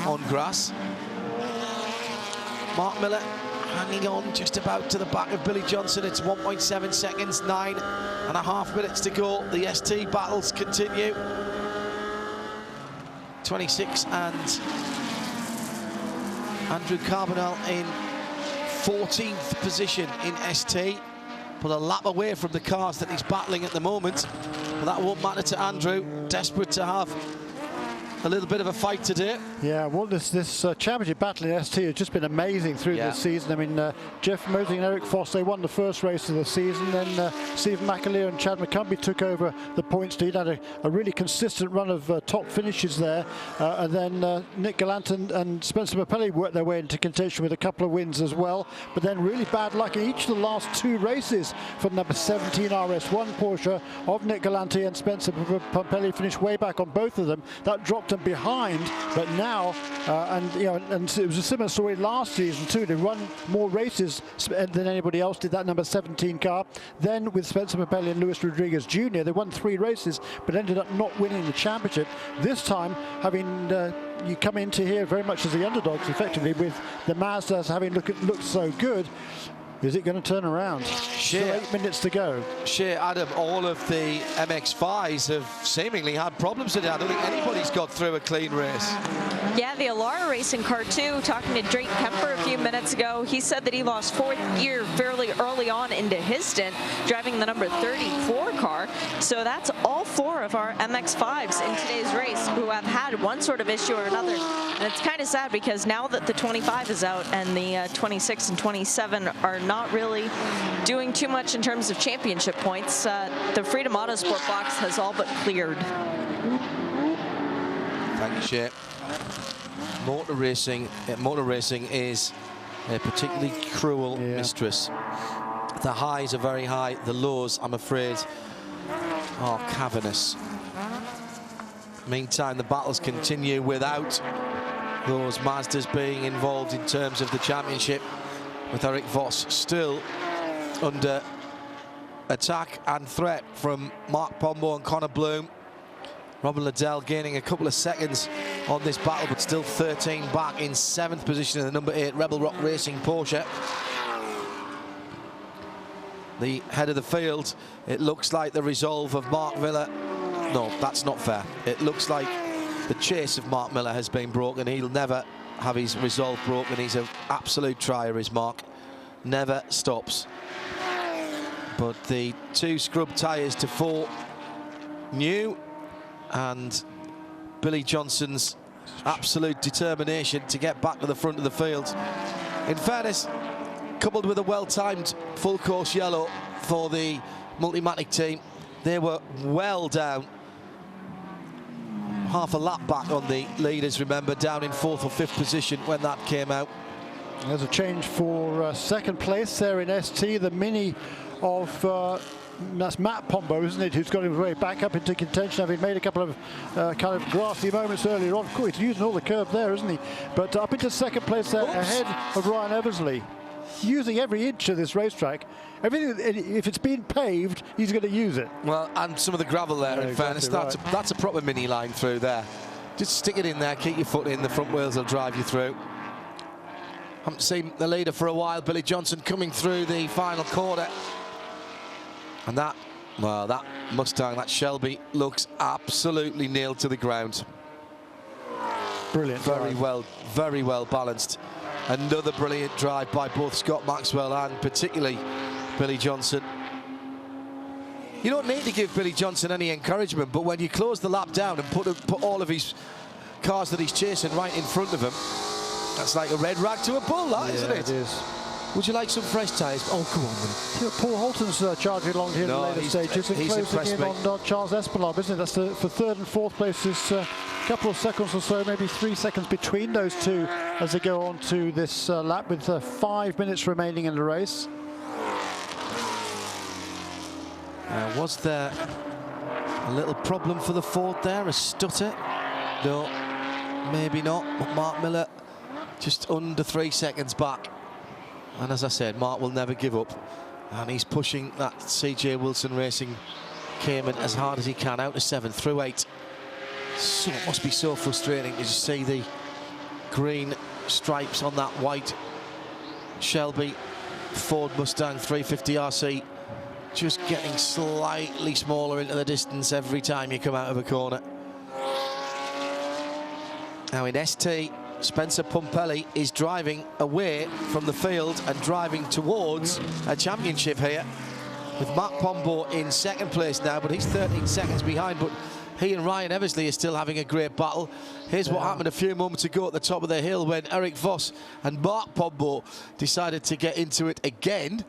on grass. Mark Miller hanging on just about to the back of Billy Johnson. It's 1.7 seconds, 9.5 minutes to go. The ST battles continue. 26 and Andrew Carbonell in 14th position in ST, but a lap away from the cars that he's battling at the moment. But that won't matter to Andrew, desperate to have a little bit of a fight today. Yeah, well, this championship battle in ST has just been amazing through this season. I mean, Jeff Mosing and Eric Foss, they won the first race of the season. Then Stephen McAleer and Chad McCumbee took over the points lead. Had a really consistent run of top finishes there. And then Nick Gallant and Spencer Mapelli worked their way into contention with a couple of wins as well. But then really bad luck in each of the last 2 races for number 17 RS1 Porsche of Nick Galante and Spencer Mapelli finished way back on both of them. That dropped them behind, but now and it was a similar story last season too. They won more races than anybody else did, that number 17 car. Then with Spencer Mapelli and Luis Rodriguez Jr., they won 3 races but ended up not winning the championship. This time, having you come into here very much as the underdogs, effectively, with the Mazdas having looked so good. Is it going to turn around? Still 8 minutes to go. Adam, all of the MX-5s have seemingly had problems today. I don't think anybody's got through a clean race. Yeah, the Alara racing car too. Talking to Drake Kemper a few minutes ago, he said that he lost 4th gear fairly early on into his stint, driving the number 34 car. So that's all 4 of our MX-5s in today's race who have had one sort of issue or another. And it's kind of sad because now that the 25 is out and the 26 and 27 are not really doing too much in terms of championship points, the Freedom Autosport box has all but cleared. Thank you, Shea. Motor racing is a particularly cruel mistress. The highs are very high, the lows, I'm afraid, are cavernous. Meantime, the battles continue without those Mazdas being involved in terms of the championship, with Eric Voss still under attack and threat from Mark Pombo and Connor Bloom. Robin Liddell gaining a couple of seconds on this battle, but still 13 back in 7th position in the number 8 Rebel Rock Racing Porsche. The head of the field, it looks like the resolve of Mark Miller. No, that's not fair. It looks like the chase of Mark Miller has been broken. He'll never have his resolve broken. He's an absolute trier, is Mark. Never stops. But the 2 scrub tyres to 4 new, and Billy Johnson's absolute determination to get back to the front of the field. In fairness, coupled with a well-timed full course yellow for the Multimatic team, they were well down. Half a lap back on the leaders, remember, down in 4th or 5th position when that came out. There's a change for second place there in ST, the Mini of that's Matt Pombo, isn't it, who's got his way back up into contention, having made a couple of kind of grassy moments earlier on. Of course, he's using all the curve there, isn't he? But up into second place there, ahead of Ryan Eversley, using every inch of this racetrack. Everything, if it's been paved, he's going to use it. Well, and some of the gravel there, in fairness, that's a proper mini line through there. Just stick it in there, keep your foot in, the front wheels will drive you through. Haven't seen the leader for a while, Billy Johnson, coming through the final quarter. And that, well, that Mustang, that Shelby, looks absolutely nailed to the ground. Brilliant. Very well balanced. Another brilliant drive by both Scott Maxwell and particularly Billy Johnson. You don't need to give Billy Johnson any encouragement, but when you close the lap down and put all of his cars that he's chasing right in front of him, that's like a red rag to a bull, that, isn't it? It is. Would you like some fresh tyres? Oh, come on then. Paul Holton's charging along here in the later stages and closing in on Charles Espinal, isn't it? That's for 3rd and 4th place. Is a couple of seconds or so, maybe 3 seconds between those two as they go on to this lap with 5 minutes remaining in the race. Was there a little problem for the Ford there, a stutter? No, maybe not. But Mark Miller just under 3 seconds back. And as I said, Mark will never give up. And he's pushing that CJ Wilson Racing Cayman as hard as he can, out to 7th, through 8. So it must be so frustrating to just see the green stripes on that white Shelby Ford Mustang 350 RC, just getting slightly smaller into the distance every time you come out of a corner. Now in ST, Spencer Pumpelly is driving away from the field and driving towards a championship here, with Mark Pombo in 2nd place now, but he's 13 seconds behind. But he and Ryan Eversley are still having a great battle. Here's what happened a few moments ago at the top of the hill when Eric Voss and Mark Pombo decided to get into it again.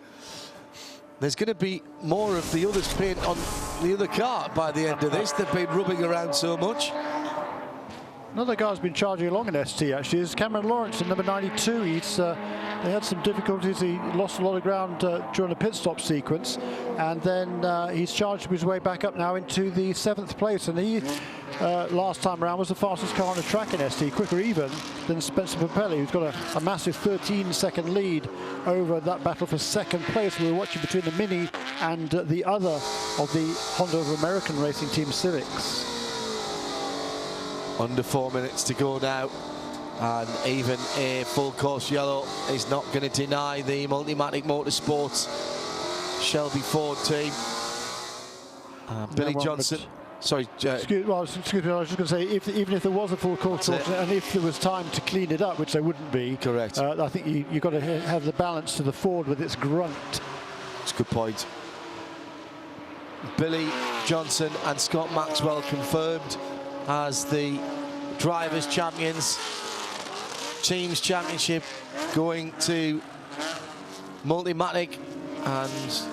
There's going to be more of the others paint on the other car by the end of this. They've been rubbing around so much. Another guy's been charging along in ST actually is Cameron Lawrence in number 92. They had some difficulties. He lost a lot of ground during the pit stop sequence, and then he's charged his way back up now into the 7th place. And he, last time around, was the fastest car on the track in ST, quicker even than Spencer Pumpelly, who's got a massive 13-second lead over that battle for 2nd place. We were watching between the Mini and the other of the Honda of American Racing Team Civics. Under 4 minutes to go now, and even a full course yellow is not going to deny the Multimatic Motorsports Shelby Ford team. Billy Johnson. Sorry, excuse me, I was just going to say, even if there was a full course and if there was time to clean it up, which there wouldn't be, correct. I think you've got to have the balance to the Ford with its grunt. That's a good point. Billy Johnson and Scott Maxwell confirmed as the drivers' champions. Teams championship going to Multimatic, and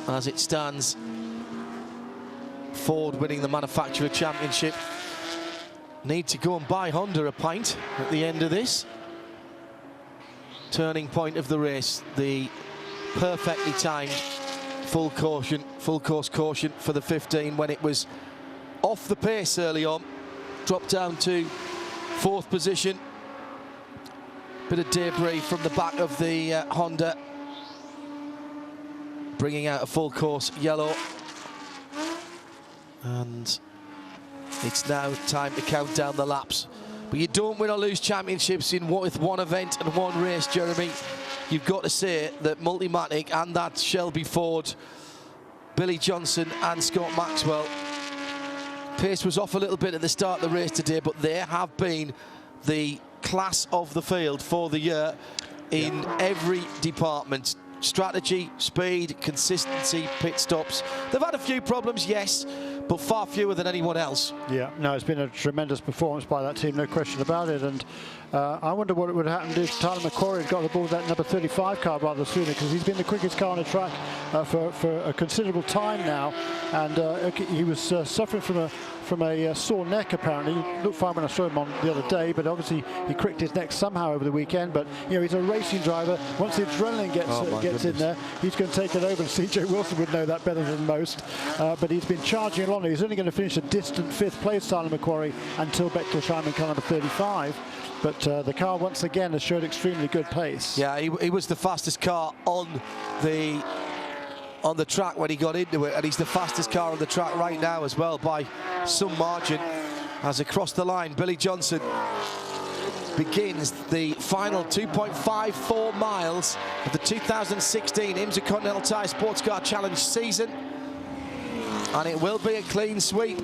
as it stands, Ford winning the manufacturer championship. Need to go and buy Honda a pint at the end of this. Turning point of the race, the perfectly timed full course caution for the 15 when it was off the pace early on, dropped down to 4th position. Bit of debris from the back of the Honda, bringing out a full course yellow. And it's now time to count down the laps. But you don't win or lose championships with one event and one race, Jeremy. You've got to say that Multimatic and that Shelby Ford, Billy Johnson and Scott Maxwell, pace was off a little bit at the start of the race today, but they have been the class of the field for the year in every department. Strategy, speed, consistency, pit stops. They've had a few problems, yes, but far fewer than anyone else. Yeah, no, it's been a tremendous performance by that team, no question about it. And I wonder what would happen if Tyler McQuarrie had got the ball with that number 35 car rather sooner, because he's been the quickest car on the track for a considerable time now. And he was suffering from a sore neck, apparently. He looked fine when I saw him on the other day, but obviously he cricked his neck somehow over the weekend. But you know, he's a racing driver. Once the adrenaline gets in there, he's going to take it over. And CJ Wilson would know that better than most. But he's been charging along. He's only going to finish a distant 5th place, Tyler McQuarrie, until Bechtolsheim car number 35. But the car once again has showed extremely good pace. Yeah, he was the fastest car on the track when he got into it, and he's the fastest car on the track right now as well by some margin. As across the line, Billy Johnson begins the final 2.54 miles of the 2016 IMSA Continental Tire SportsCar Challenge season, and it will be a clean sweep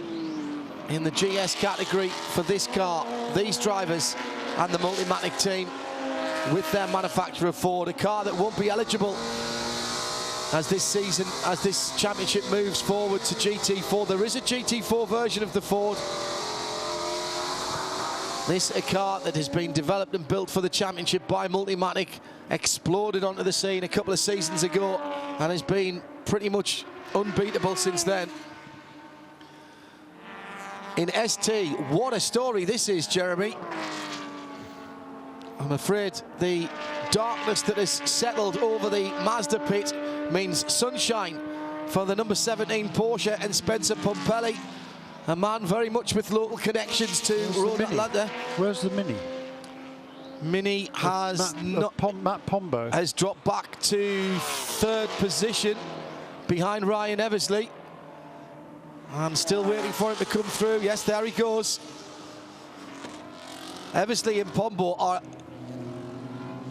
in the GS category for this car, these drivers and the Multimatic team with their manufacturer Ford, a car that won't be eligible as this season, as this championship moves forward to GT4. There is a GT4 version of the Ford. This a car that has been developed and built for the championship by Multimatic, exploded onto the scene a couple of seasons ago and has been pretty much unbeatable since then. In ST, what a story this is, Jeremy. I'm afraid the darkness that has settled over the Mazda pit means sunshine for the number 17 Porsche and Spencer Pumpelly, a man very much with local connections to Road Atlanta. Where's the Mini? Mini has Matt Pombo has dropped back to 3rd position behind Ryan Eversley. I'm still waiting for him to come through. Yes, there he goes. Eversley and Pombo are,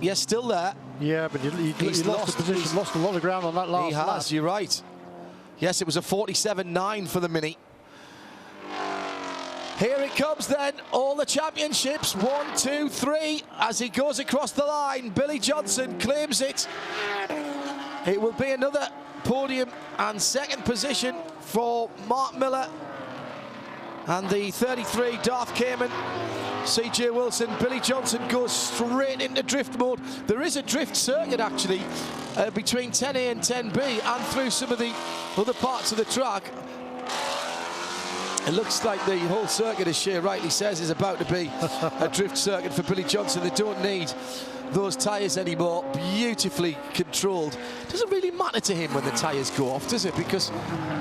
yes, still there. Yeah, but he's lost the position. He's lost a lot of ground on that last lap. He has, you're right. Yes, it was a 47.9 for the Mini. Here it comes then, all the championships, 1, 2, 3, as he goes across the line. Billy Johnson claims it. It will be another podium and 2nd position for Mark Miller and the 33 Darth Kamen. CJ Wilson, Billy Johnson goes straight into drift mode. There is a drift circuit actually between 10A and 10B and through some of the other parts of the track. It looks like the whole circuit, as Shea rightly says, is about to be a drift circuit for Billy Johnson. They don't need those tyres anymore, beautifully controlled. Doesn't really matter to him when the tyres go off, does it? Because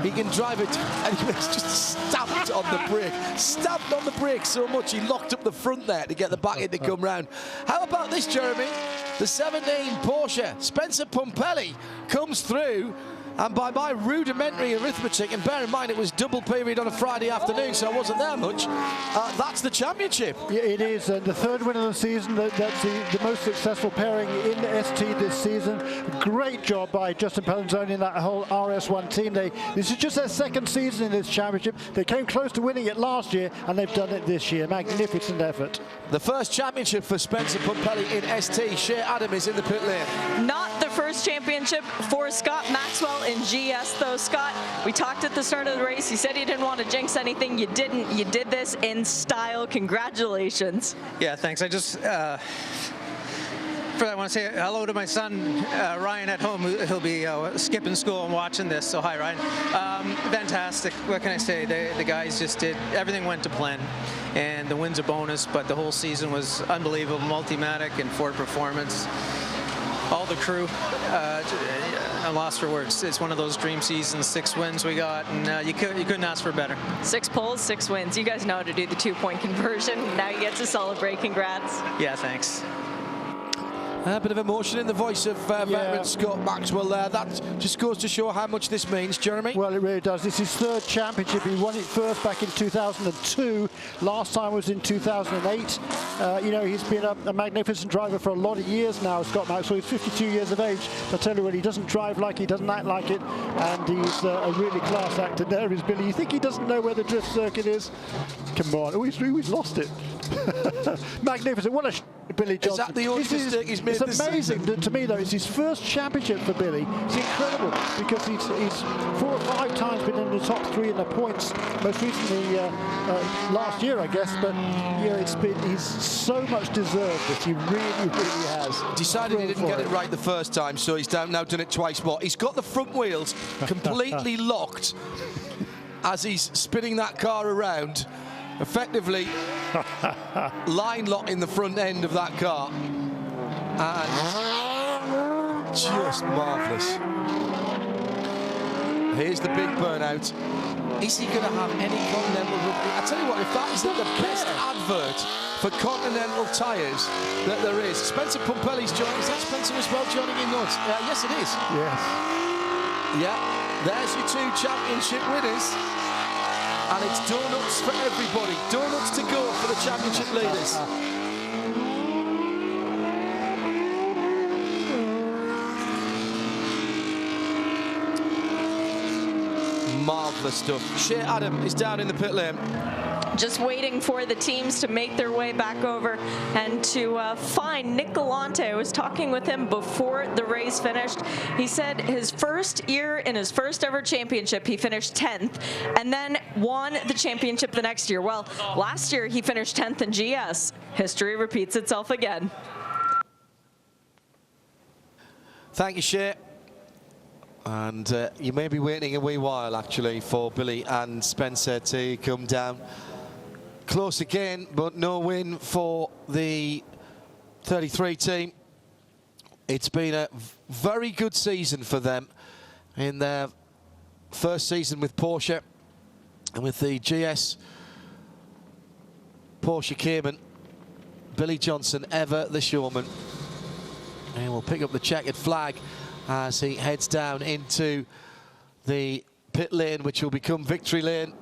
he can drive it and he just stamped on the brake so much he locked up the front there to get the back end to come round. How about this, Jeremy? The 17 Porsche, Spencer Pumpelly, comes through, and by my rudimentary arithmetic, and bear in mind it was double period on a Friday afternoon, so I wasn't there much, that's the championship. Yeah, it is the 3rd win of the season. That's the most successful pairing in the ST this season. Great job by Justin Pellanzoni and that whole RS1 team. This is just their 2nd season in this championship. They came close to winning it last year, and they've done it this year. Magnificent effort. The first championship for Spencer Pumpelly in ST. Shea Adam is in the pit lane. Not the first championship for Scott Maxwell in GS though. Scott, we talked at the start of the race. You said you didn't want to jinx anything. You didn't. You did this in style. Congratulations. Yeah, thanks. I just I want to say hello to my son Ryan at home. He'll be skipping school and watching this. So hi, Ryan. Fantastic. What can I say? The guys just did everything went to plan, and the win's a bonus. But the whole season was unbelievable. Multimatic and Ford Performance. all the crew. I'm lost for words. It's one of those dream seasons, 6 wins we got, and you couldn't ask for better. 6 poles, 6 wins. You guys know how to do the 2-point conversion. Now you get to celebrate. Congrats. Yeah, thanks. A bit of emotion in the voice of veteran Scott Maxwell there. That just goes to show how much this means, Jeremy. Well, it really does. This is his 3rd championship. He won it first back in 2002. Last time was in 2008. You know, he's been a magnificent driver for a lot of years now, Scott Maxwell. He's 52 years of age. I tell you what, he doesn't drive like he doesn't act like it, and he's a really class actor. There is Billy. You think he doesn't know where the drift circuit is? Come on. Oh, he's lost it. Magnificent. What a Billy Johnson. Is that the only mistake he's made It's amazing. To me, though, it's his first championship for Billy. It's incredible because he's 4 or 5 times been in the top 3 in the points. Most recently last year, I guess. But you know, he's so much deserved this. He really, really has. Decided he didn't get it right the first time, so he's now done it twice more. He's got the front wheels completely locked as he's spinning that car around. Effectively line lock in the front end of that car, and just marvellous. Here's the big burnout. Is he going to have any Continental rugby? I tell you what, if that isn't the best advert for Continental Tires that there is. Spencer Pumpelly's joining. Is that Spencer as well joining in notes? Yes, it is. Yes. Yeah, there's your 2 championship winners. And it's donuts for everybody. Donuts to go for the championship leaders. Marvellous stuff. Shea Adam is down in the pit lane. Just waiting for the teams to make their way back over and to find Nick Galante. I was talking with him before the race finished. He said his first year in his first ever championship, he finished 10th and then won the championship the next year. Well, last year he finished 10th in GS. History repeats itself again. Thank you, Shea. And you may be waiting a wee while, actually, for Billy and Spencer to come down. Close again, but no win for the 33 team. It's been a very good season for them in their first season with Porsche and with the GS Porsche Cayman. Billy Johnson, ever the showman. And we'll pick up the checkered flag as he heads down into the pit lane, which will become victory lane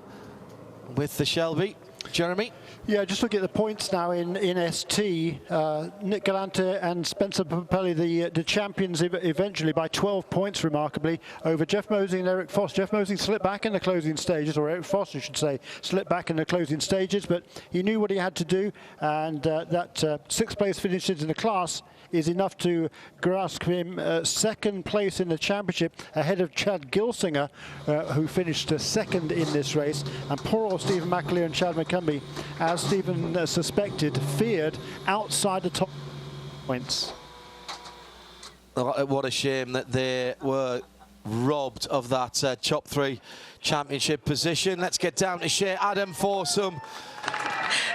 with the Shelby. Jeremy? Yeah, just look at the points now in ST. Nick Galante and Spencer Pumpelly, the champions eventually by 12 points, remarkably, over Jeff Mosey and Eric Foss. Jeff Mosey slipped back in the closing stages, or Eric Foss, I should say, slipped back in the closing stages, but he knew what he had to do, and that 6th place finishes in the class is enough to grasp him 2nd place in the championship, ahead of Chad Gilsinger, who finished 2nd in this race, and poor old Stephen McAleer and Chad McCumbee, as Stephen suspected, feared, outside the top points. What a shame that they were robbed of that top 3 championship position. Let's get down to Shea Adam for some.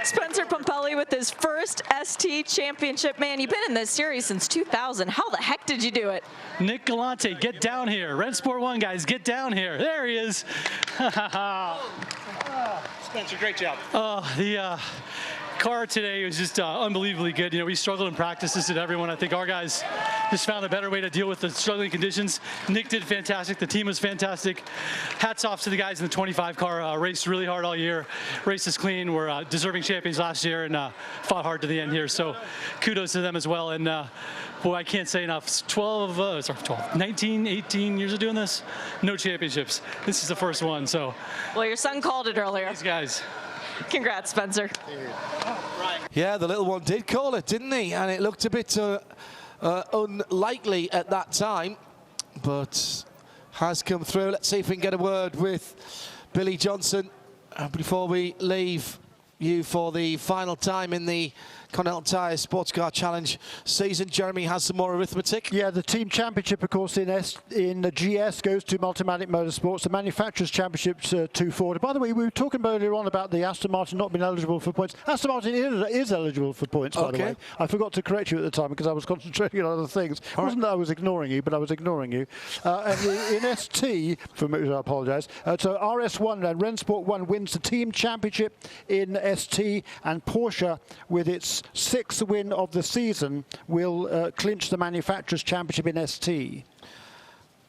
Spencer Pumpelly with his first ST championship. Man, you've been in this series since 2000. How the heck did you do it? Nick Galante, get down here. Red Sport 1 guys, get down here. There he is. Spencer, great job. The car today was just unbelievably good. You know, we struggled in practice, as did everyone. I think our guys just found a better way to deal with the struggling conditions. Nick did fantastic. The team was fantastic. Hats off to the guys in the 25 car. Raced really hard all year. Raced is clean. We're deserving champions last year and fought hard to the end here. So kudos to them as well. And boy, I can't say enough. 19, 18 years of doing this. No championships. This is the first one. So. Well, your son called it earlier. These guys. Congrats, Spencer. Yeah, the little one did call it, didn't he? And it looked a bit unlikely at that time, but has come through. Let's see if we can get a word with Billy Johnson before we leave you for the final time in the Continental Tire SportsCar Challenge season. Jeremy has some more arithmetic. Yeah, the team championship, of course, in the GS goes to Multimatic Motorsports. The manufacturers' championships to Ford. By the way, we were talking earlier on about the Aston Martin not being eligible for points. Aston Martin is eligible for points, by the way. I forgot to correct you at the time because I was concentrating on other things. It wasn't that I was ignoring you, but I was ignoring you. And in ST, for which I apologise, so RS1 and Rennsport 1 wins the team championship in ST, and Porsche, with its 6th win of the season, will clinch the manufacturers' championship in ST.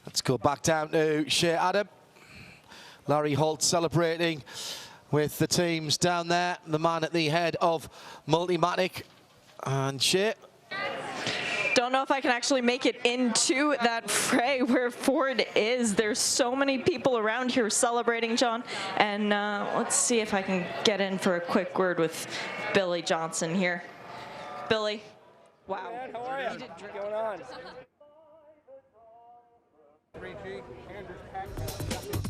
Let's go back down to Shea Adam. Larry Holt celebrating with the teams down there. The man at the head of Multimatic. And Shea. Don't know if I can actually make it into that fray where Ford is. There's so many people around here celebrating, John. And let's see if I can get in for a quick word with Billy Johnson here. Billy, wow. Man, how are you? What's going on? 3G, Anders Pack.